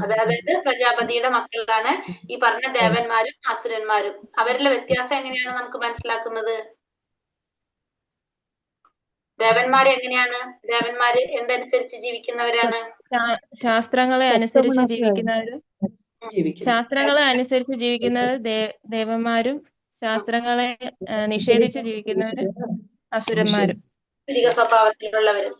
അതായത് പ്രജാപതിയുടെ മക്കളാണ് ഈ പറഞ്ഞ ദേവന്മാരും അസുരന്മാരും. അവരിലെ വ്യത്യാസം എങ്ങനെയാണ് നമുക്ക് മനസ്സിലാക്കുന്നത്? ദേവന്മാര് എങ്ങനെയാണ്? ദേവന്മാര് എന്തനുസരിച്ച് ജീവിക്കുന്നവരാണ്? ശാസ്ത്രങ്ങളെ അനുസരിച്ച് ജീവിക്കുന്നവരും ദേവന്മാരും ശാസ്ത്രങ്ങളെ നിഷേധിച്ച് ജീവിക്കുന്നവര് അസുരന്മാരും. ആസുരിക സ്വഭാവത്തിലുള്ളവരും.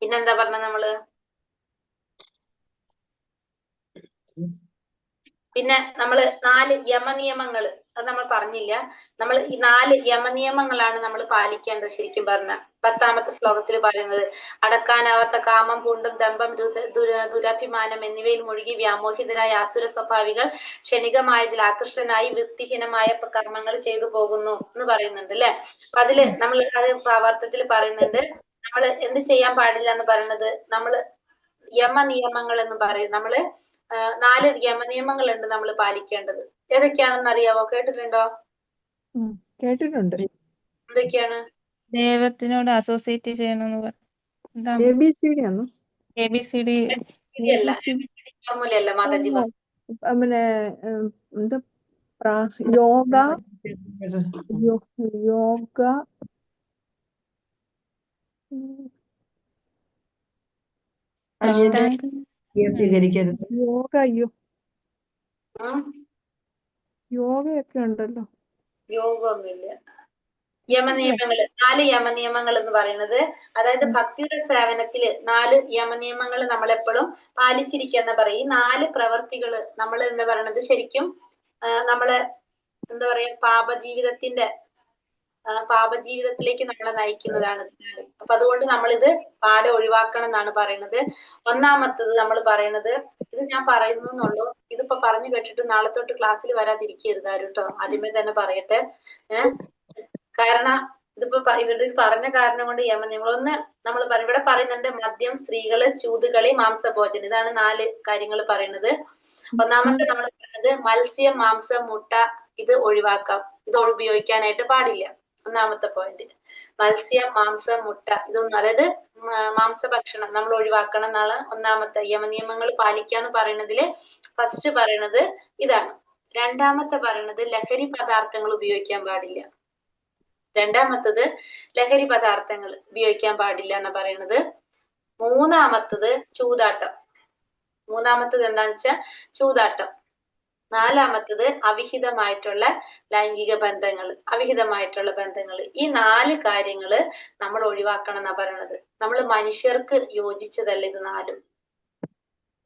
പിന്നെന്താ പറഞ്ഞ നമ്മള്? പിന്നെ നമ്മള് 4 യമനിയമങ്ങള് അത് നമ്മൾ പറഞ്ഞില്ല. നമ്മൾ ഈ 4 യമനിയമങ്ങളാണ് നമ്മൾ പാലിക്കേണ്ടത്. ശരിക്കും പറഞ്ഞ 10ാമത്തെ ശ്ലോകത്തിൽ പറയുന്നത്, അടക്കാനാവാത്ത കാമം, പൂണ്ടും ദമ്പം, ദുരഭിമാനം എന്നിവയിൽ മുഴുകി വ്യാമോഹിതരായ ആസുര സ്വഭാവികൾ ക്ഷണികമായതിൽ ആകൃഷ്ടനായി വൃത്തിഹീനമായ കർമ്മങ്ങൾ ചെയ്തു പോകുന്നു എന്ന് പറയുന്നുണ്ട് അല്ലെ. അപ്പൊ അതില് നമ്മൾ അത് ഭാവാർത്ഥത്തിൽ പറയുന്നുണ്ട്, നമ്മൾ എന്ത് ചെയ്യാൻ പാടില്ല എന്ന് പറയുന്നത്, നമ്മള് യമനിയമങ്ങൾ എന്ന് പറയും. നമ്മള് 4 യമനിയമങ്ങളുണ്ട് നമ്മൾ പാലിക്കേണ്ടത്. ഏതൊക്കെയാണെന്ന് അറിയാവോ? കേട്ടിട്ടുണ്ടോ? കേട്ടിട്ടുണ്ട്. എന്തൊക്കെയാണ്? ദൈവത്തിനോട് അസോസിയേറ്റ് ചെയ്യണമെന്ന് ABCD ആണോ? ABCD അല്ല, ഫോർമുലയല്ല മാതാജി. പിന്നെ എന്താ യോഗ യോഗയൊക്കെ ഉണ്ടല്ലോ. യോഗമൊന്നുമില്ല. യമനിയമങ്ങള് 4 യമനിയമങ്ങൾ എന്ന് പറയുന്നത്, അതായത് ഭക്തിയുടെ സേവനത്തില് 4 യമനിയമങ്ങൾ നമ്മളെപ്പോഴും പാലിച്ചിരിക്കുന്ന പറയും. ഈ 4 പ്രവർത്തികള് നമ്മൾ എന്താ പറയണത്, ശരിക്കും നമ്മള് എന്താ പറയാ പാപജീവിതത്തിലേക്ക് നമ്മളെ നയിക്കുന്നതാണ്. അപ്പൊ അതുകൊണ്ട് നമ്മളിത് പാടെ ഒഴിവാക്കണം എന്നാണ് പറയുന്നത്. ഒന്നാമത്തത് നമ്മൾ പറയുന്നത്, ഇത് ഞാൻ പറയുന്നു എന്നുള്ളൂ, ഇതിപ്പോ പറഞ്ഞു കേട്ടിട്ട് നാളെ തൊട്ട് ക്ലാസ്സിൽ വരാതിരിക്കരുത് ആരും കേട്ടോ. ആദ്യമേ തന്നെ പറയട്ടെ. കാരണം ഇതിപ്പോ ഇവിടെ പറഞ്ഞ കാരണം കൊണ്ട് യമനിയമങ്ങൾ നമ്മൾ ഇവിടെ പറയുന്നുണ്ട്, മദ്യം, സ്ത്രീകള്, ചൂതുകളി, മാംസഭോജനം. ഇതാണ് 4 കാര്യങ്ങൾ പറയുന്നത്. ഒന്നാമത്തെ നമ്മൾ പറയുന്നത് മത്സ്യം, മാംസം, മുട്ട ഇത് ഒഴിവാക്കാം. ഇത് ഉപയോഗിക്കാനായിട്ട് പാടില്ല. ഒന്നാമത്തെ പോയിന്റ് മത്സ്യം, മാംസം, മുട്ട ഇതൊന്നും, അതായത് മാംസഭക്ഷണം നമ്മൾ ഒഴിവാക്കണം എന്നാണ് ഒന്നാമത്തെ യമനിയമങ്ങൾ പാലിക്കാന്ന് പറയുന്നതില് ഫസ്റ്റ് പറയണത് ഇതാണ്. രണ്ടാമത്തെ പറയണത് ലഹരി പദാർത്ഥങ്ങൾ ഉപയോഗിക്കാൻ പാടില്ല. രണ്ടാമത്തത് ലഹരി പദാർത്ഥങ്ങൾ ഉപയോഗിക്കാൻ പാടില്ല എന്ന് പറയുന്നത്. മൂന്നാമത്തത് ചൂതാട്ടം. മൂന്നാമത്തത് എന്താന്ന് വെച്ചാൽ ചൂതാട്ടം. നാലാമത്തത് അവിഹിതമായിട്ടുള്ള ലൈംഗിക ബന്ധങ്ങൾ, അവിഹിതമായിട്ടുള്ള ബന്ധങ്ങൾ. ഈ 4 കാര്യങ്ങള് നമ്മൾ ഒഴിവാക്കണം എന്നാ പറയണത്. നമ്മൾ മനുഷ്യർക്ക് യോജിച്ചതല്ല ഇത് 4.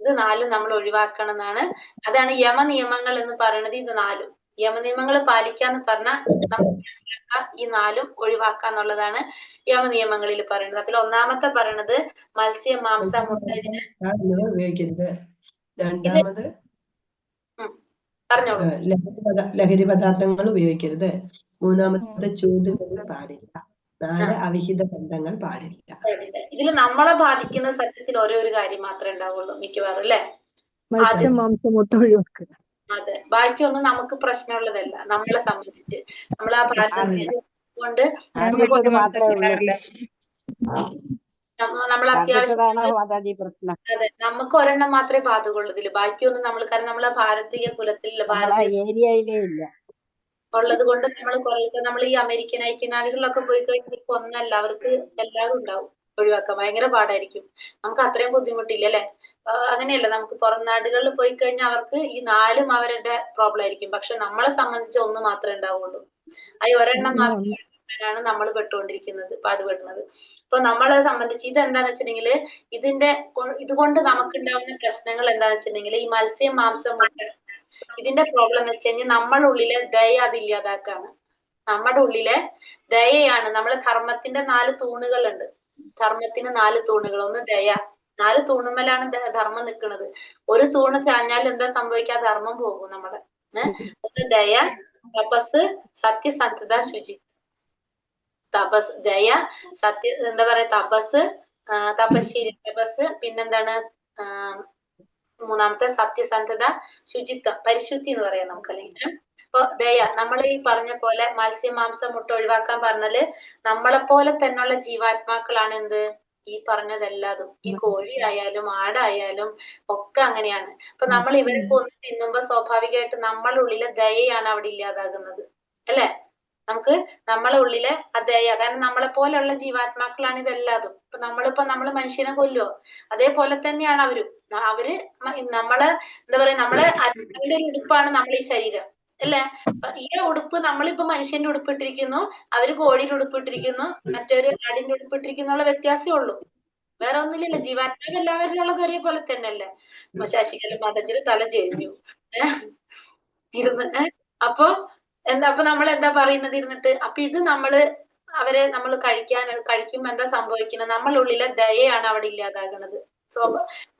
ഇത് 4 നമ്മൾ ഒഴിവാക്കണം എന്നാണ്. അതാണ് യമനിയമങ്ങൾ എന്ന് പറയുന്നത്. ഇത് 4 യമനിയമങ്ങൾ പാലിക്കാന്ന് പറഞ്ഞാൽ നമ്മൾ മനസ്സിലാക്കുക, ഈ 4 ഒഴിവാക്കാന്നുള്ളതാണ് യമനിയമങ്ങളിൽ പറയുന്നത്. അപ്പോൾ ഒന്നാമത്തെ പറയണത് മത്സ്യം, മാംസം, മുട്ട ഇതിന് ഉപയോഗിക്കരുത്. രണ്ടാമത് പറഞ്ഞോളൂ, ലഹരി പദാർത്ഥങ്ങൾ ഉപയോഗിക്കരുത്. മൂന്നാമത്തെ ചൂതുകൾ പാടില്ല. 4 അവിഹിത ബന്ധങ്ങൾ പാടില്ല. ഇതിൽ നമ്മളെ ബാധിക്കുന്ന സത്യത്തിൽ ഒരു കാര്യം മാത്രമേ ഉണ്ടാവുള്ളൂ മിക്കവാറും അല്ലെ, മത്സ്യം, മാംസം, മുട്ട ഒഴിവാക്കുക. അതെ, ബാക്കിയൊന്നും നമുക്ക് പ്രശ്നമുള്ളതല്ല. നമ്മളെ സംബന്ധിച്ച് നമ്മൾ ആ ഭാരതത്തിൽ കൊണ്ട് നമ്മൾ അത്യാവശ്യം അതെ നമുക്ക് ഒരെണ്ണം മാത്രമേ ബാധകമുള്ളൂ ഇതില്. ബാക്കിയൊന്നും നമ്മൾ, കാരണം നമ്മളെ ഭാരതീയ കുലത്തിലുള്ള ഉള്ളത് കൊണ്ട് നമ്മൾ ഈ അമേരിക്കൻ ഐക്യനാടുകളിലൊക്കെ പോയി കഴിഞ്ഞാൽ ഒന്നല്ല, അവർക്ക് എല്ലാവരും ഉണ്ടാവും. ഒഴിവാക്കാൻ ഭയങ്കര പാടായിരിക്കും. നമുക്ക് അത്രയും ബുദ്ധിമുട്ടില്ല അല്ലെ. അങ്ങനെയല്ല, നമുക്ക് പുറം നാടുകളിൽ പോയി കഴിഞ്ഞാൽ അവർക്ക് ഈ 4ഉം അവരുടെ പ്രോബ്ലം ആയിരിക്കും. പക്ഷെ നമ്മളെ സംബന്ധിച്ച് ഒന്ന് മാത്രമേ ഉണ്ടാവുള്ളൂ. ഈ ഒരെണ്ണം മാത്രമാണ് നമ്മൾ പാടുപെടുന്നത്. അപ്പൊ നമ്മളെ സംബന്ധിച്ച് ഇതെന്താന്ന് വെച്ചിട്ടുണ്ടെങ്കിൽ ഇതുകൊണ്ട് നമുക്കുണ്ടാവുന്ന പ്രശ്നങ്ങൾ എന്താന്ന് വെച്ചിട്ടുണ്ടെങ്കിൽ, ഈ മത്സ്യം, മാംസം, മുട്ട ഇതിന്റെ പ്രോബ്ലം എന്ന് വെച്ച് കഴിഞ്ഞാൽ നമ്മളുള്ളിലെ ദയ അതില്ലാതാക്കാണ്. നമ്മുടെ ഉള്ളിലെ ദയയാണ്. നമ്മളെ ധർമ്മത്തിന്റെ 4 തൂണുകളുണ്ട്. ധർമ്മത്തിന് 4 തൂണുകൾ. ഒന്ന് ദയ. 4 തൂണുമ്മലാണ് ധർമ്മം നിൽക്കുന്നത്. ഒരു തൂണ് ചാഞ്ഞാൽ എന്താ സംഭവിക്കുക? ധർമ്മം പോകും നമ്മുടെ. ഒന്ന് ദയ, തപസ്, സത്യസന്ധത, ശുചി. തപസ്, ദയ, എന്താ പറയാ, തപസ്, തപശ്ശേരി, തപസ്, പിന്നെന്താണ് മൂന്നാമത്തെ സത്യസന്ധത, ശുചിത്വം, പരിശുദ്ധി എന്ന് പറയാം നമുക്ക്. അല്ലെങ്കിൽ അപ്പൊ ദയ, നമ്മൾ ഈ പറഞ്ഞ പോലെ മത്സ്യം, മാംസം, മുട്ട ഒഴിവാക്കാൻ പറഞ്ഞാല് നമ്മളെ പോലെ തന്നെയുള്ള ജീവാത്മാക്കളാണ് എന്ത് ഈ പറഞ്ഞതെല്ലാതും. ഈ കോഴി ആയാലും ആടായാലും ഒക്കെ അങ്ങനെയാണ്. അപ്പൊ നമ്മൾ ഇവരൊക്കെ ഒന്ന് തിന്നുമ്പോ സ്വാഭാവികമായിട്ട് നമ്മളുടെ ഉള്ളിലെ ദയയാണ് അവിടെ ഇല്ലാതാകുന്നത്, അല്ലെ? നമുക്ക് നമ്മളെ ഉള്ളിലെ ആ ദയ, കാരണം നമ്മളെ പോലെയുള്ള ജീവാത്മാക്കളാണ് ഇതെല്ലാതും. ഇപ്പൊ നമ്മള് മനുഷ്യനെ കൊല്ലുവോ? അതേപോലെ തന്നെയാണ് അവരും. അവര് നമ്മളെ എന്താ പറയാ, നമ്മളെ അച്ഛന്റെ ഒരു ഉടുപ്പാണ് നമ്മളെ ഈ ശരീരം, അല്ലെ? ഈ ഉടുപ്പ്, നമ്മളിപ്പോ മനുഷ്യന്റെ ഉടുപ്പിട്ടിരിക്കുന്നു, അവര് കോഴിയുടെ ഉടുപ്പിട്ടിരിക്കുന്നു, മറ്റൊരു ആടിന്റെ ഉടുപ്പിട്ടിരിക്കുന്നുള്ള വ്യത്യാസമേ ഉള്ളൂ. വേറെ ഒന്നുമില്ലല്ലോ. ജീവാത്മാവ് എല്ലാവരും ഉള്ളത് ഒരേപോലെ തന്നെയല്ലേ? ശശികല മാതാജിയുടെ തല ചെരിഞ്ഞു ഇരുന്ന്. അപ്പൊ അപ്പൊ നമ്മൾ എന്താ പറയുന്നത് ഇരുന്നിട്ട്? അപ്പൊ ഇത് അവരെ നമ്മൾ കഴിക്കുമ്പോ എന്താ സംഭവിക്കുന്നത്? നമ്മളുള്ളിലെ ദയയാണ് അവിടെ ഇല്ലാതാകുന്നത്.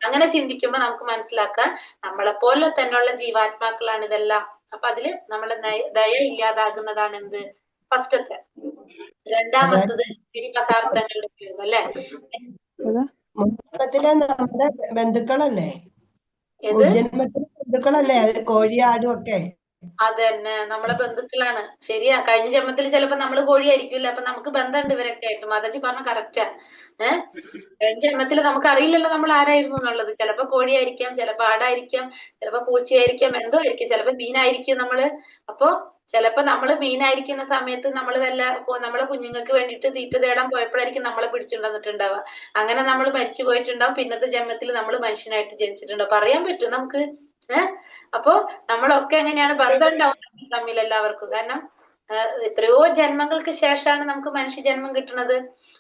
അങ്ങനെ ചിന്തിക്കുമ്പോ നമുക്ക് മനസ്സിലാക്കാൻ നമ്മളെ പോലെ തന്നെയുള്ള ജീവാത്മാക്കളാണ് ഇതെല്ലാം. അപ്പൊ അതില് നമ്മളെ ദയ ഇല്ലാതാകുന്നതാണ് എന്ത്? ഫസ്റ്റത്തെ. രണ്ടാമത്തത് പദാർത്ഥങ്ങളുടെ ഉപയോഗം, അല്ലെ? മുൻജന്മത്തിലെ നമ്മുടെ ബന്ധുക്കളല്ലേ? ഏത് മുൻജന്മത്തിലെ ബന്ധുക്കളല്ലേ അത് കോഴിയാടും ഒക്കെ? അതന്നെ, നമ്മളെ ബന്ധുക്കളാണ്. ശരിയാ. കഴിഞ്ഞ ജന്മത്തിൽ ചിലപ്പോ നമ്മള് കോഴിയായിരിക്കില്ല. അപ്പൊ നമുക്ക് ബന്ധമുണ്ട് ഇവരൊക്കെ ആയിട്ട്. മാതാജി പറഞ്ഞ കറക്റ്റാ. കഴിഞ്ഞ ജന്മത്തിൽ നമുക്ക് അറിയില്ലല്ലോ നമ്മൾ ആരായിരുന്നു എന്നുള്ളത്. ചിലപ്പോ കോഴിയായിരിക്കാം, ചിലപ്പോ ആടായിരിക്കാം, ചിലപ്പോ പൂച്ചയായിരിക്കാം, എന്തോ ആയിരിക്കും, ചിലപ്പോ മീനായിരിക്കും നമ്മള്. അപ്പൊ ചിലപ്പോ നമ്മള് മീനായിരിക്കുന്ന സമയത്ത് നമ്മളെ കുഞ്ഞുങ്ങൾക്ക് വേണ്ടിയിട്ട് തീറ്റ തേടാൻ പോയപ്പോഴായിരിക്കും നമ്മളെ പിടിച്ചുകൊണ്ടിട്ടുണ്ടാവുക. അങ്ങനെ നമ്മൾ മരിച്ചു പോയിട്ടുണ്ടാവും. പിന്നത്തെ ജന്മത്തിൽ നമ്മൾ മനുഷ്യനായിട്ട് ജനിച്ചിട്ടുണ്ടാവും. പറയാൻ പറ്റും നമുക്ക്. അപ്പൊ നമ്മളൊക്കെ എങ്ങനെയാണ് ബന്ധം ഉണ്ടാവും തമ്മിൽ എല്ലാവർക്കും. കാരണം എത്രയോ ജന്മങ്ങൾക്ക് ശേഷമാണ് നമുക്ക് മനുഷ്യ ജന്മം കിട്ടുന്നത്.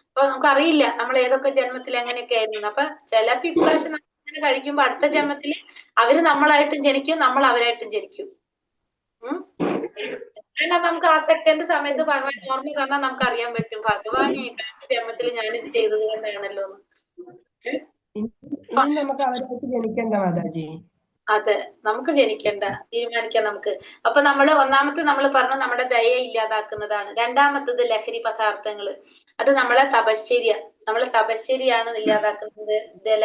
അപ്പൊ നമുക്ക് അറിയില്ല നമ്മൾ ഏതൊക്കെ ജന്മത്തിൽ എങ്ങനെയൊക്കെ ആയിരുന്നു. അപ്പൊ ചിലപ്പോ ഇപ്രാവശ്യം നമ്മൾ അങ്ങനെ കഴിക്കുമ്പോ അടുത്ത ജന്മത്തിൽ അവര് നമ്മളായിട്ടും ജനിക്കും, നമ്മൾ അവരായിട്ടും ജനിക്കും. എന്നാൽ നമുക്ക് ആ സെക്കൻഡ് സമയത്ത് ഭഗവാൻ ഓർമ്മ തന്നാൽ നമുക്ക് അറിയാൻ പറ്റും, ഭഗവാനെ കഴിഞ്ഞ ജന്മത്തിൽ ഞാനിത് ചെയ്തത് കൊണ്ടാണല്ലോ. ഇനി നമുക്ക് അവരായിട്ട് ജനിക്കണ്ട മാതാജി. അതെ, നമുക്ക് ജനിക്കണ്ട, തീരുമാനിക്കാം നമുക്ക്. അപ്പൊ ഒന്നാമത്തെ നമ്മൾ പറഞ്ഞു നമ്മുടെ ദയ ഇല്ലാതാക്കുന്നതാണ്. രണ്ടാമത്തത് ലഹരി പദാർത്ഥങ്ങള്. അത് നമ്മളെ തപശ്ചര്യയാണ് ഇല്ലാതാക്കുന്നത്.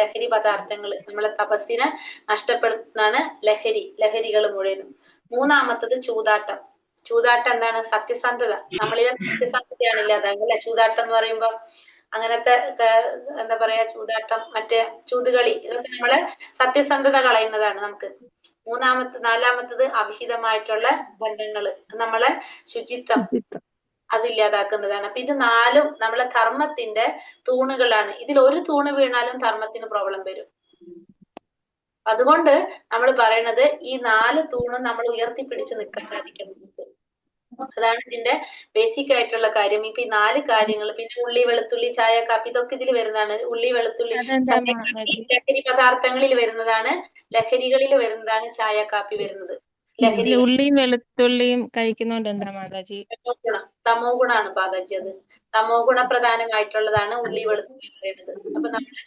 ലഹരി പദാർത്ഥങ്ങള് നമ്മളെ തപസ്സിനെ നഷ്ടപ്പെടുത്തുന്നതാണ് ലഹരികൾ മുഴുവനും. മൂന്നാമത്തത് ചൂതാട്ടം. ചൂതാട്ടം എന്താണ്? സത്യസന്ധത. നമ്മളിലെ സത്യസന്ധതയാണ് ഇല്ലാതാകുക, അല്ലെ? ചൂതാട്ടം എന്ന് പറയുമ്പോ അങ്ങനത്തെ എന്താ പറയാ, ചൂതാട്ടം, മറ്റേ ചൂതുകളി, ഇതൊക്കെ നമ്മളെ സത്യസന്ധത കളയുന്നതാണ് നമുക്ക്. നാലാമത്തത് അവിഹിതമായിട്ടുള്ള ബന്ധങ്ങള്, നമ്മളെ ശുചിത്വം അതില്ലാതാക്കുന്നതാണ്. അപ്പൊ ഇത് 4ഉം നമ്മളെ ധർമ്മത്തിന്റെ തൂണുകളാണ്. ഇതിൽ ഒരു തൂണ് വീണാലും ധർമ്മത്തിന് പ്രോബ്ലം വരും. അതുകൊണ്ട് നമ്മൾ പറയണത് ഈ 4 തൂണും നമ്മൾ ഉയർത്തിപ്പിടിച്ച് നിൽക്കാൻ സാധിക്കണം. അതാണ് ഇതിന്റെ ബേസിക് ആയിട്ടുള്ള കാര്യം. ഇപ്പൊ ഈ 4 കാര്യങ്ങൾ, പിന്നെ ഉള്ളി, വെളുത്തുള്ളി, ചായ, കാപ്പി, ഇതൊക്കെ ഇതിൽ വരുന്നതാണ്. ഉള്ളി, വെളുത്തുള്ളി, ലഹരി പദാർത്ഥങ്ങളിൽ വരുന്നതാണ്. ലഹരികളിൽ വരുന്നതാണ് ചായ, കാപ്പി വരുന്നത്. ഉള്ളിയും വെളുത്തുള്ളിയും കഴിക്കുന്നോണ്ട് എന്താ മാതാജി? തമോ ഗുണാണ് മാതാജി. അത് തമോ ഗുണ പ്രധാനമായിട്ടുള്ളതാണ് ഉള്ളി, വെളുത്തുള്ളി പറയുന്നത്. അപ്പൊ നമ്മള്